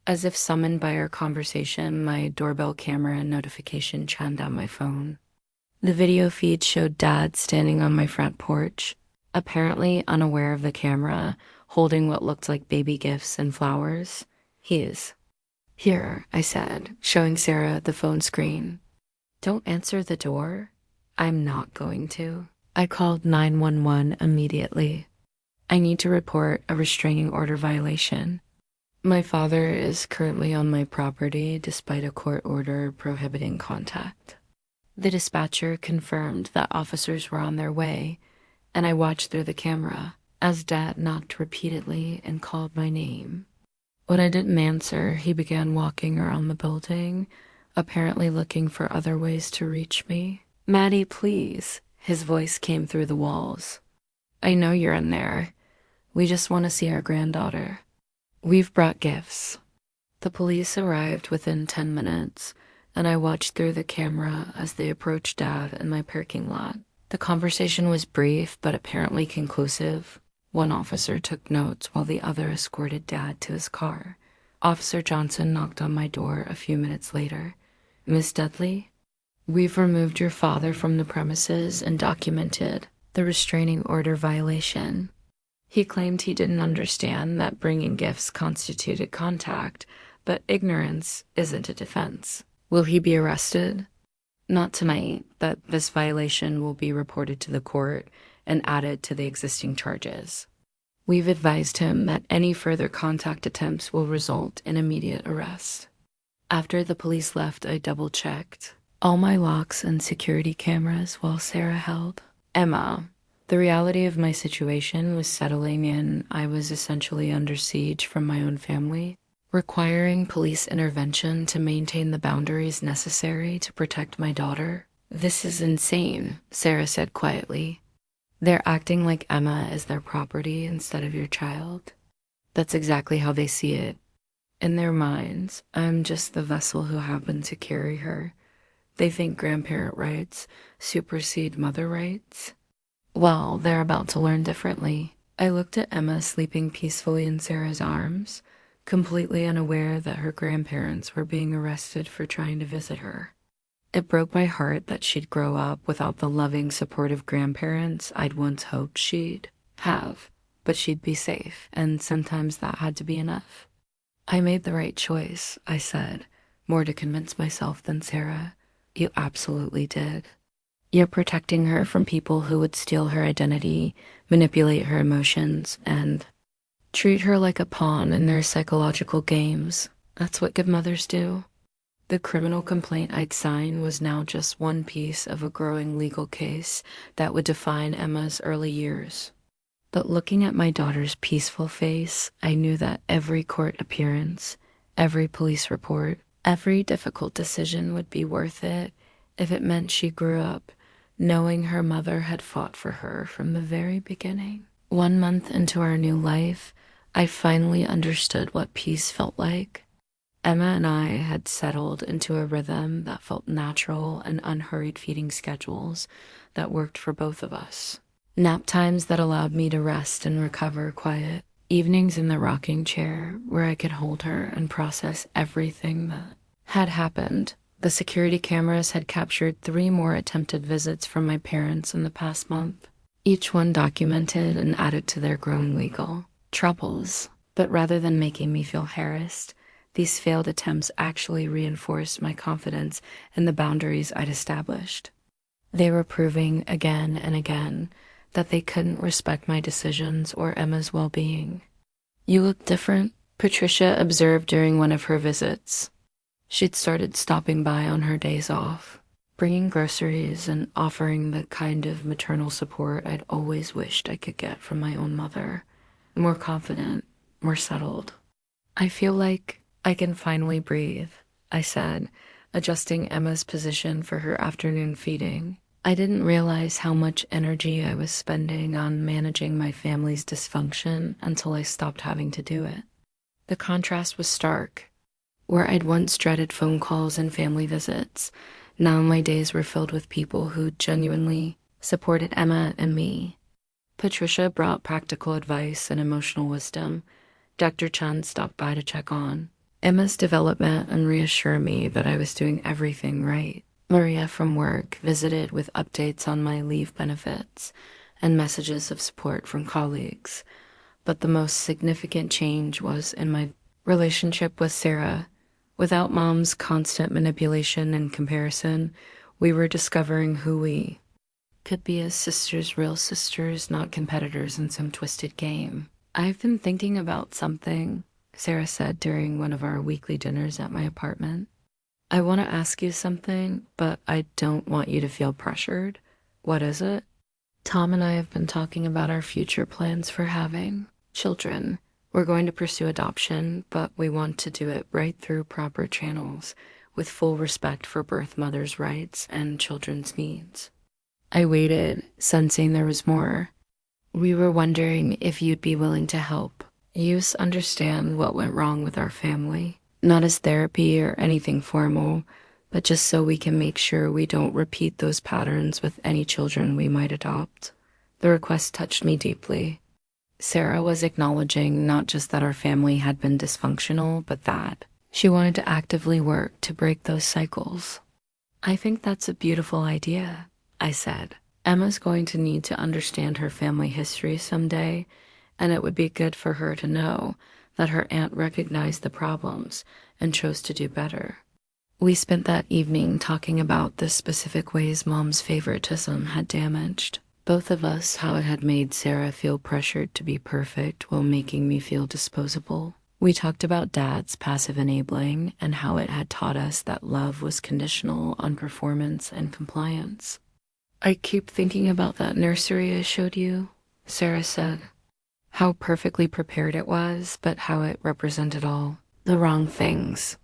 As if summoned by our conversation, my doorbell camera notification chimed on my phone. The video feed showed Dad standing on my front porch, apparently unaware of the camera, holding what looked like baby gifts and flowers. Here, I said, showing Sarah the phone screen. Don't answer the door. I'm not going to. I called 911 immediately. I need to report a restraining order violation. My father is currently on my property despite a court order prohibiting contact. The dispatcher confirmed that officers were on their way, and I watched through the camera as Dad knocked repeatedly and called my name. When I didn't answer, he began walking around the building, apparently looking for other ways to reach me. Maddie, please. His voice came through the walls. I know you're in there. We just want to see our granddaughter. We've brought gifts. The police arrived within 10 minutes, and I watched through the camera as they approached Dad in my parking lot. The conversation was brief but apparently conclusive. One officer took notes while the other escorted Dad to his car. Officer Johnson knocked on my door a few minutes later. "Miss Dudley, we've removed your father from the premises and documented the restraining order violation. He claimed he didn't understand that bringing gifts constituted contact, but ignorance isn't a defense. Will he be arrested?" "Not tonight, but this violation will be reported to the court and added to the existing charges. We've advised him that any further contact attempts will result in immediate arrest." After the police left, I double-checked all my locks and security cameras while Sarah held Emma. The reality of my situation was settling in. I was essentially under siege from my own family, requiring police intervention to maintain the boundaries necessary to protect my daughter. "This is insane," Sarah said quietly. "They're acting like Emma is their property instead of your child." That's exactly how they see it. In their minds, I'm just the vessel who happened to carry her. They think grandparent rights supersede mother rights. Well, they're about to learn differently. I looked at Emma sleeping peacefully in Sarah's arms, completely unaware that her grandparents were being arrested for trying to visit her. It broke my heart that she'd grow up without the loving, supportive grandparents I'd once hoped she'd have, but she'd be safe, and sometimes that had to be enough. "I made the right choice," I said, more to convince myself than Sarah. "You absolutely did. You're protecting her from people who would steal her identity, manipulate her emotions, and treat her like a pawn in their psychological games. That's what good mothers do." The criminal complaint I'd signed was now just one piece of a growing legal case that would define Emma's early years. But looking at my daughter's peaceful face, I knew that every court appearance, every police report, every difficult decision would be worth it if it meant she grew up knowing her mother had fought for her from the very beginning. 1 month into our new life, I finally understood what peace felt like. Emma and I had settled into a rhythm that felt natural and unhurried, feeding schedules that worked for both of us. Nap times that allowed me to rest and recover quiet. Evenings in the rocking chair where I could hold her and process everything that had happened. The security cameras had captured 3 more attempted visits from my parents in the past month, each one documented and added to their growing legal troubles. But rather than making me feel harassed, these failed attempts actually reinforced my confidence in the boundaries I'd established. They were proving again and again that they couldn't respect my decisions or Emma's well-being. "You look different," Patricia observed during one of her visits. She'd started stopping by on her days off, bringing groceries and offering the kind of maternal support I'd always wished I could get from my own mother. More confident, more settled. "I feel like I can finally breathe," I said, adjusting Emma's position for her afternoon feeding. I didn't realize how much energy I was spending on managing my family's dysfunction until I stopped having to do it. The contrast was stark. Where I'd once dreaded phone calls and family visits, now my days were filled with people who genuinely supported Emma and me. Patricia brought practical advice and emotional wisdom. Dr. Chun stopped by to check on Emma's development and reassure me that I was doing everything right. Maria from work visited with updates on my leave benefits and messages of support from colleagues. But the most significant change was in my relationship with Sarah. Without Mom's constant manipulation and comparison, we were discovering who we could be as sisters, real sisters, not competitors in some twisted game. "I've been thinking about something," Sarah said during one of our weekly dinners at my apartment. "I want to ask you something, but I don't want you to feel pressured." "What is it?" "Tom and I have been talking about our future plans for having children. We're going to pursue adoption, but we want to do it right through proper channels, with full respect for birth mothers' rights and children's needs." I waited, sensing there was more. We were wondering if you'd be willing to help us understand what went wrong with our family. Not as therapy or anything formal, but just so we can make sure we don't repeat those patterns with any children we might adopt. The request touched me deeply. Sarah was acknowledging not just that our family had been dysfunctional, but that she wanted to actively work to break those cycles. I think that's a beautiful idea, I said. Emma's going to need to understand her family history someday, and it would be good for her to know that her aunt recognized the problems and chose to do better. We spent that evening talking about the specific ways Mom's favoritism had damaged both of us, how it had made Sarah feel pressured to be perfect while making me feel disposable. We talked about Dad's passive enabling and how it had taught us that love was conditional on performance and compliance. I keep thinking about that nursery I showed you, Sarah said. How perfectly prepared it was, but how it represented all the wrong things.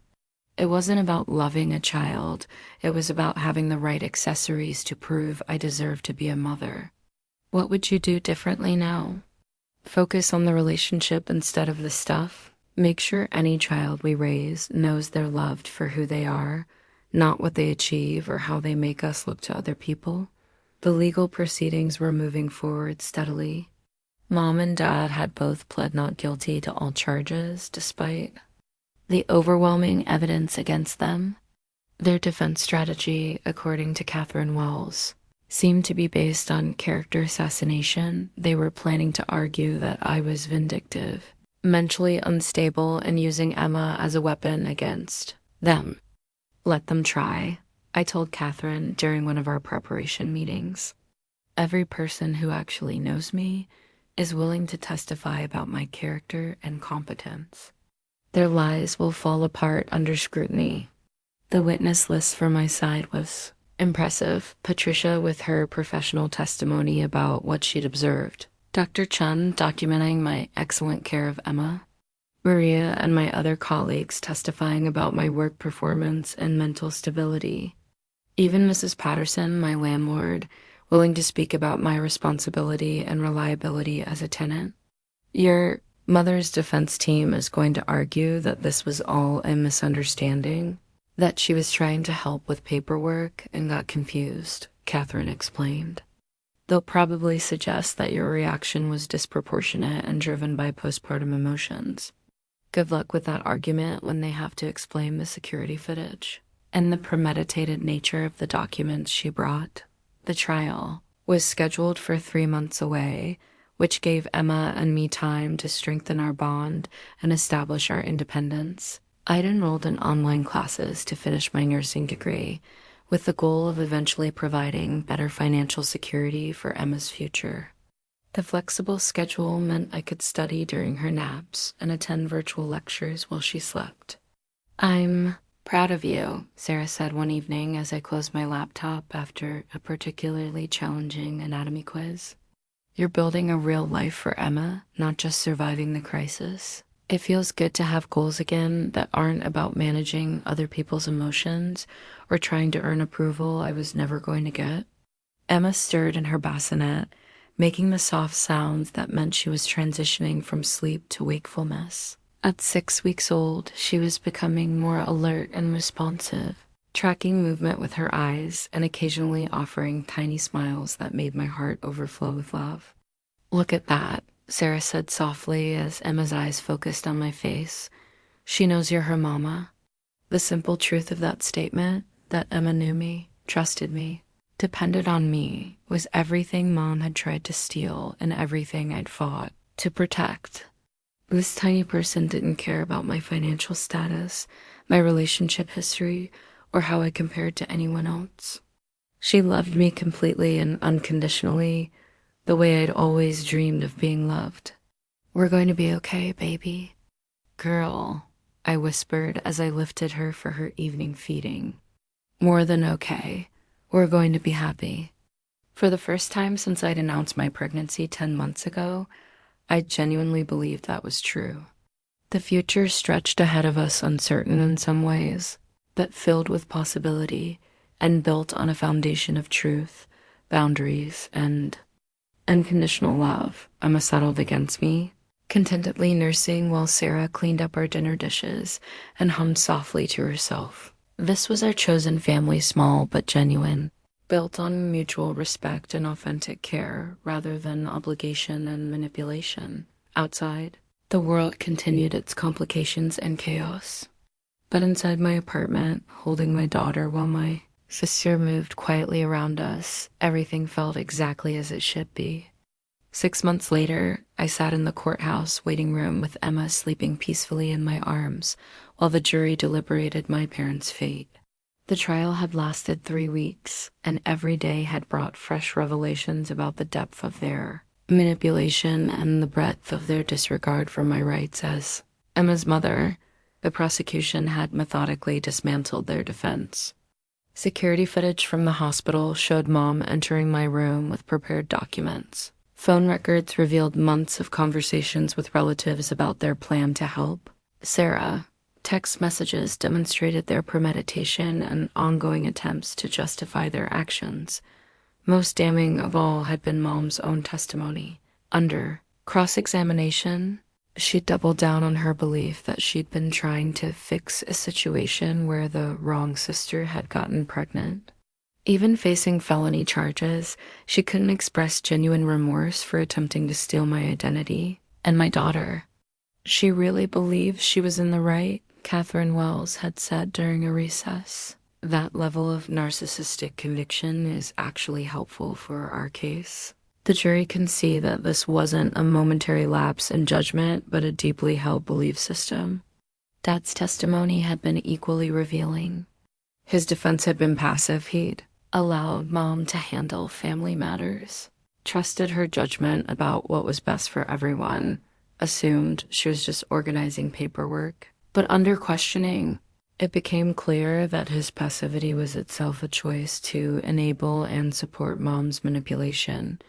It wasn't about loving a child. It was about having the right accessories to prove I deserve to be a mother. What would you do differently now? Focus on the relationship instead of the stuff. Make sure any child we raise knows they're loved for who they are, not what they achieve or how they make us look to other people. The legal proceedings were moving forward steadily. Mom and Dad had both pled not guilty to all charges, despite the overwhelming evidence against them. Their defense strategy, according to Catherine Wells, seemed to be based on character assassination. They were planning to argue that I was vindictive, mentally unstable, and using Emma as a weapon against them. Let them try, I told Catherine during one of our preparation meetings. Every person who actually knows me is willing to testify about my character and competence. Their lies will fall apart under scrutiny. The witness list for my side was impressive. Patricia with her professional testimony about what she'd observed. Dr. Chun documenting my excellent care of Emma. Maria and my other colleagues testifying about my work performance and mental stability. Even Mrs. Patterson, my landlord, willing to speak about my responsibility and reliability as a tenant. Your mother's defense team is going to argue that this was all a misunderstanding, that she was trying to help with paperwork and got confused, Catherine explained. They'll probably suggest that your reaction was disproportionate and driven by postpartum emotions. Good luck with that argument when they have to explain the security footage and the premeditated nature of the documents she brought. The trial was scheduled for 3 months away, which gave Emma and me time to strengthen our bond and establish our independence. I'd enrolled in online classes to finish my nursing degree, with the goal of eventually providing better financial security for Emma's future. The flexible schedule meant I could study during her naps and attend virtual lectures while she slept. I'm proud of you, Sarah said one evening as I closed my laptop after a particularly challenging anatomy quiz. You're building a real life for Emma, not just surviving the crisis. It feels good to have goals again that aren't about managing other people's emotions or trying to earn approval I was never going to get. Emma stirred in her bassinet, making the soft sounds that meant she was transitioning from sleep to wakefulness. At 6 weeks old, she was becoming more alert and responsive, tracking movement with her eyes and occasionally offering tiny smiles that made my heart overflow with love. Look at that, Sarah said softly as Emma's eyes focused on my face. She knows you're her mama. The simple truth of that statement, that Emma knew me, trusted me, depended on me, was everything Mom had tried to steal and everything I'd fought to protect. This tiny person didn't care about my financial status, my relationship history, or how I compared to anyone else. She loved me completely and unconditionally, the way I'd always dreamed of being loved. We're going to be okay, baby. Girl, I whispered as I lifted her for her evening feeding. More than okay. We're going to be happy. For the first time since I'd announced my pregnancy 10 months ago, I genuinely believed that was true. The future stretched ahead of us, uncertain in some ways, but filled with possibility and built on a foundation of truth, boundaries, and unconditional love, Emma settled against me, contentedly nursing while Sarah cleaned up our dinner dishes and hummed softly to herself. This was our chosen family, small but genuine, built on mutual respect and authentic care rather than obligation and manipulation. Outside, the world continued its complications and chaos. But inside my apartment, holding my daughter while my sister moved quietly around us, everything felt exactly as it should be. 6 months later, I sat in the courthouse waiting room with Emma sleeping peacefully in my arms while the jury deliberated my parents' fate. The trial had lasted 3 weeks, and every day had brought fresh revelations about the depth of their manipulation and the breadth of their disregard for my rights as Emma's mother. The prosecution had methodically dismantled their defense. Security footage from the hospital showed Mom entering my room with prepared documents. Phone records revealed months of conversations with relatives about their plan to help. Sarah, text messages demonstrated their premeditation and ongoing attempts to justify their actions. Most damning of all had been Mom's own testimony. Under cross-examination, she doubled down on her belief that she'd been trying to fix a situation where the wrong sister had gotten pregnant. Even facing felony charges, she couldn't express genuine remorse for attempting to steal my identity and my daughter. She really believed she was in the right, Catherine Wells had said during a recess. That level of narcissistic conviction is actually helpful for our case. The jury can see that this wasn't a momentary lapse in judgment, but a deeply held belief system. Dad's testimony had been equally revealing. His defense had been passive. He'd allowed Mom to handle family matters, trusted her judgment about what was best for everyone, assumed she was just organizing paperwork. But under questioning, it became clear that his passivity was itself a choice to enable and support Mom's manipulation.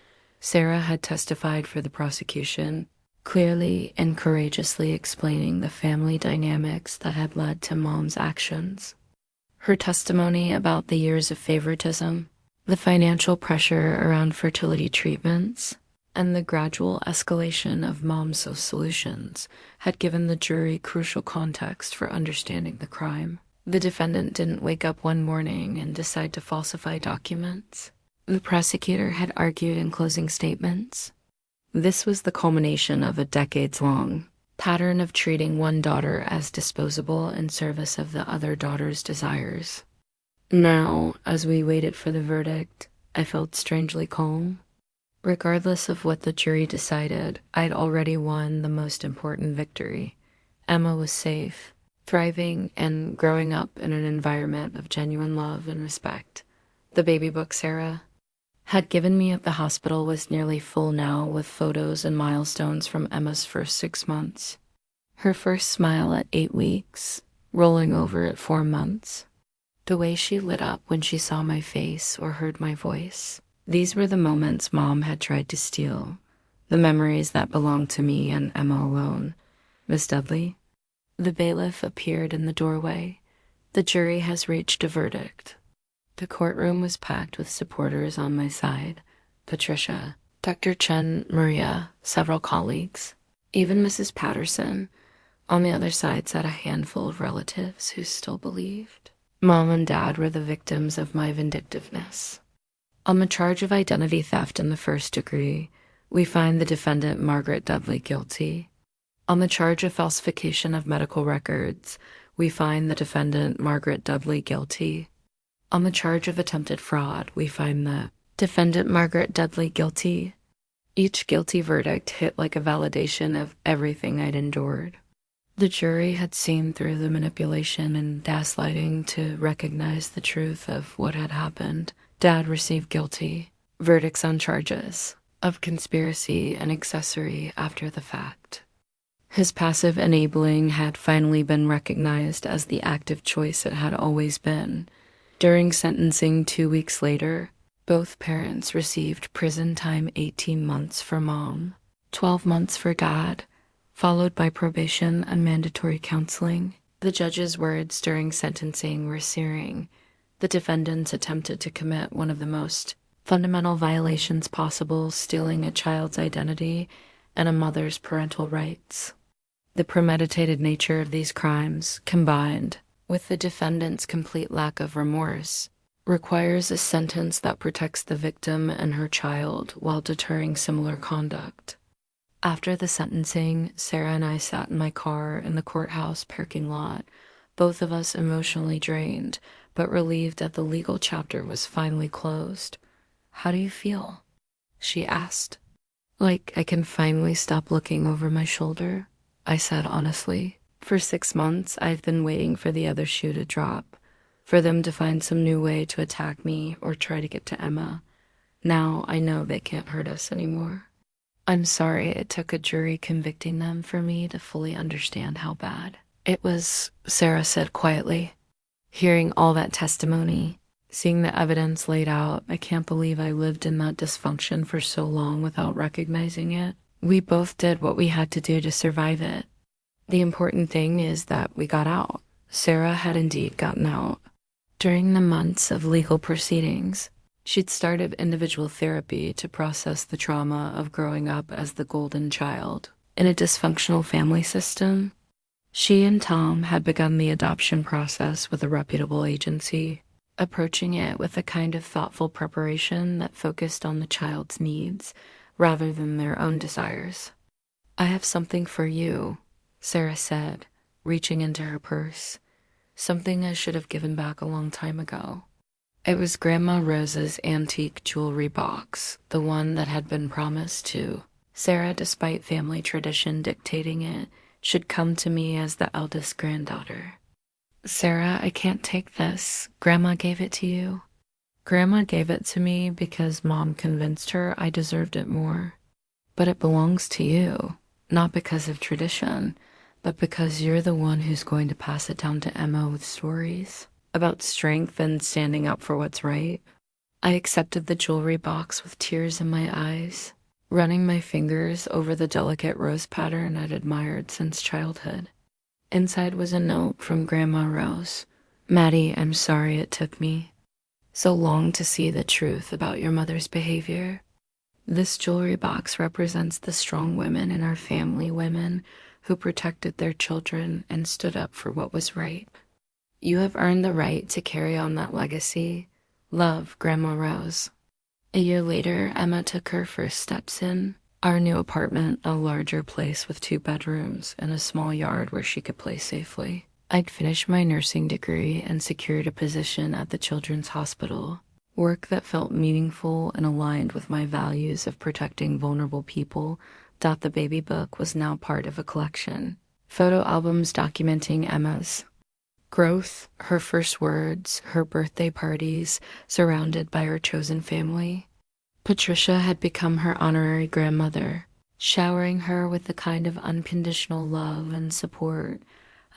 Sarah had testified for the prosecution, clearly and courageously explaining the family dynamics that had led to Mom's actions. Her testimony about the years of favoritism, the financial pressure around fertility treatments, and the gradual escalation of Mom's solutions had given the jury crucial context for understanding the crime. The defendant didn't wake up one morning and decide to falsify documents. The prosecutor had argued in closing statements. This was the culmination of a decades-long pattern of treating one daughter as disposable in service of the other daughter's desires. Now, as we waited for the verdict, I felt strangely calm. Regardless of what the jury decided, I'd already won the most important victory. Emma was safe, thriving, and growing up in an environment of genuine love and respect. The baby book Sarah had given me at the hospital was nearly full now, with photos and milestones from Emma's first 6 months. Her first smile at 8 weeks, rolling over at 4 months. The way she lit up when she saw my face or heard my voice. These were the moments Mom had tried to steal, the memories that belonged to me and Emma alone. Miss Dudley? The bailiff appeared in the doorway. The jury has reached a verdict. The courtroom was packed with supporters on my side. Patricia, Dr. Chen, Maria, several colleagues, even Mrs. Patterson. On the other side sat a handful of relatives who still believed. Mom and Dad were the victims of my vindictiveness. On the charge of identity theft in the first degree, we find the defendant Margaret Dudley guilty. On the charge of falsification of medical records, we find the defendant Margaret Dudley guilty. On the charge of attempted fraud, we find the defendant Margaret Dudley guilty. Each guilty verdict hit like a validation of everything I'd endured. The jury had seen through the manipulation and gaslighting to recognize the truth of what had happened. Dad received guilty, verdicts on charges of conspiracy and accessory after the fact. His passive enabling had finally been recognized as the active choice it had always been. During sentencing 2 weeks later, both parents received prison time 18 months for Mom, 12 months for Dad, followed by probation and mandatory counseling. The judge's words during sentencing were searing. The defendants attempted to commit one of the most Fundamental violations possible, stealing a child's identity, and a mother's parental rights. The premeditated nature of these crimes, combined with the defendant's complete lack of remorse, requires a sentence that protects the victim and her child while deterring similar conduct. After the sentencing, Sarah and I sat in my car in the courthouse parking lot, both of us emotionally drained, but relieved that the legal chapter was finally closed. "How do you feel?" she asked. "Like I can finally stop looking over my shoulder," I said honestly. For 6 months, I've been waiting for the other shoe to drop, for them to find some new way to attack me or try to get to Emma. Now I know they can't hurt us anymore. I'm sorry it took a jury convicting them for me to fully understand how bad it was, Sarah said quietly. Hearing all that testimony, seeing the evidence laid out, I can't believe I lived in that dysfunction for so long without recognizing it. We both did what we had to do to survive it. The important thing is that we got out. Sarah had indeed gotten out. During the months of legal proceedings, she'd started individual therapy to process the trauma of growing up as the golden child in a dysfunctional family system. She and Tom had begun the adoption process with a reputable agency, approaching it with a kind of thoughtful preparation that focused on the child's needs rather than their own desires. "I have something for you," Sarah said, reaching into her purse. Something I should have given back a long time ago. It was Grandma Rose's antique jewelry box, the one that had been promised to Sarah despite family tradition dictating it should come to me as the eldest granddaughter. "Sarah, I can't take this. Grandma gave it to you." "Grandma gave it to me because Mom convinced her I deserved it more. But it belongs to you, not because of tradition, but because you're the one who's going to pass it down to Emma with stories about strength and standing up for what's right." I accepted the jewelry box with tears in my eyes, running my fingers over the delicate rose pattern I'd admired since childhood. Inside was a note from Grandma Rose. "Maddie, I'm sorry it took me so long to see the truth about your mother's behavior. This jewelry box represents the strong women in our family, women who protected their children and stood up for what was right. You have earned the right to carry on that legacy. Love, Grandma Rose." A year later, Emma took her first steps in our new apartment, a larger place with 2 bedrooms and a small yard where she could play safely. I'd finished my nursing degree and secured a position at the Children's Hospital, work that felt meaningful and aligned with my values of protecting vulnerable people. The baby book was now part of a collection. Photo albums documenting Emma's growth, her first words, her birthday parties, surrounded by her chosen family. Patricia had become her honorary grandmother, showering her with the kind of unconditional love and support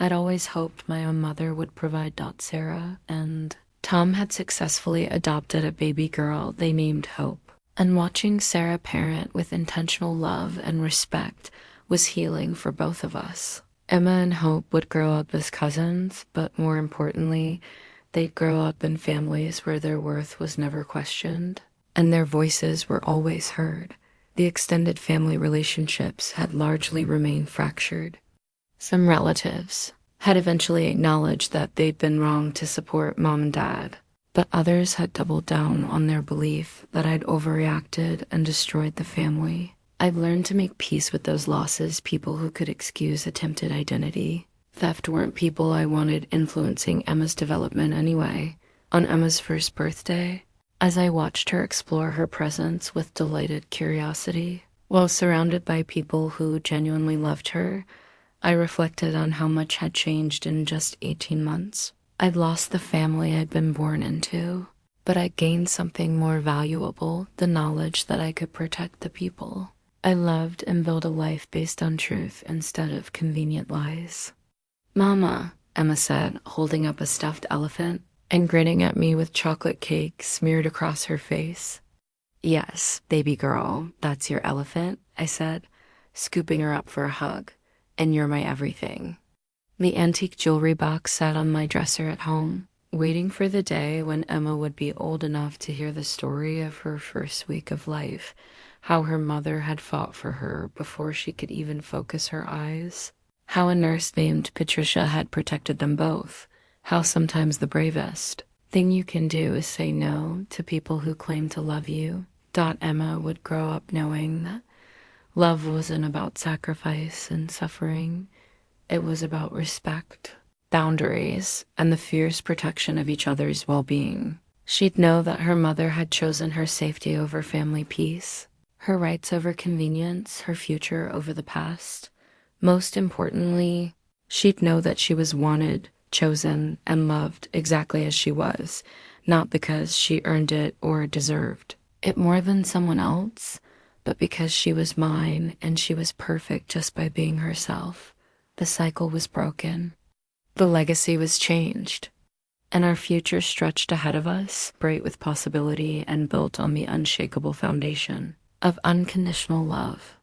I'd always hoped my own mother would provide. Sarah and Tom had successfully adopted a baby girl they named Hope, and watching Sarah parent with intentional love and respect was healing for both of us. Emma and Hope would grow up as cousins, but more importantly, they'd grow up in families where their worth was never questioned, and their voices were always heard. The extended family relationships had largely remained fractured. Some relatives had eventually acknowledged that they'd been wrong to support Mom and Dad, but others had doubled down on their belief that I'd overreacted and destroyed the family. I've learned to make peace with those losses. People who could excuse attempted identity theft weren't people I wanted influencing Emma's development anyway. On Emma's first birthday, as I watched her explore her presence with delighted curiosity, while surrounded by people who genuinely loved her, I reflected on how much had changed in just 18 months. I'd lost the family I'd been born into, but I gained something more valuable, the knowledge that I could protect the people I loved and build a life based on truth instead of convenient lies. "Mama," Emma said, holding up a stuffed elephant and grinning at me with chocolate cake smeared across her face. "Yes, baby girl, that's your elephant," I said, scooping her up for a hug. "And you're my everything." The antique jewelry box sat on my dresser at home, waiting for the day when Emma would be old enough to hear the story of her first week of life, how her mother had fought for her before she could even focus her eyes, how a nurse named Patricia had protected them both, how sometimes the bravest thing you can do is say no to people who claim to love you. Emma would grow up knowing that love wasn't about sacrifice and suffering. It was about respect, boundaries, and the fierce protection of each other's well-being. She'd know that her mother had chosen her safety over family peace, her rights over convenience, her future over the past. Most importantly, she'd know that she was wanted, chosen, and loved exactly as she was, not because she earned it or deserved it more than someone else, but because she was mine and she was perfect just by being herself. The cycle was broken. The legacy was changed. And our future stretched ahead of us, bright with possibility and built on the unshakable foundation of unconditional love.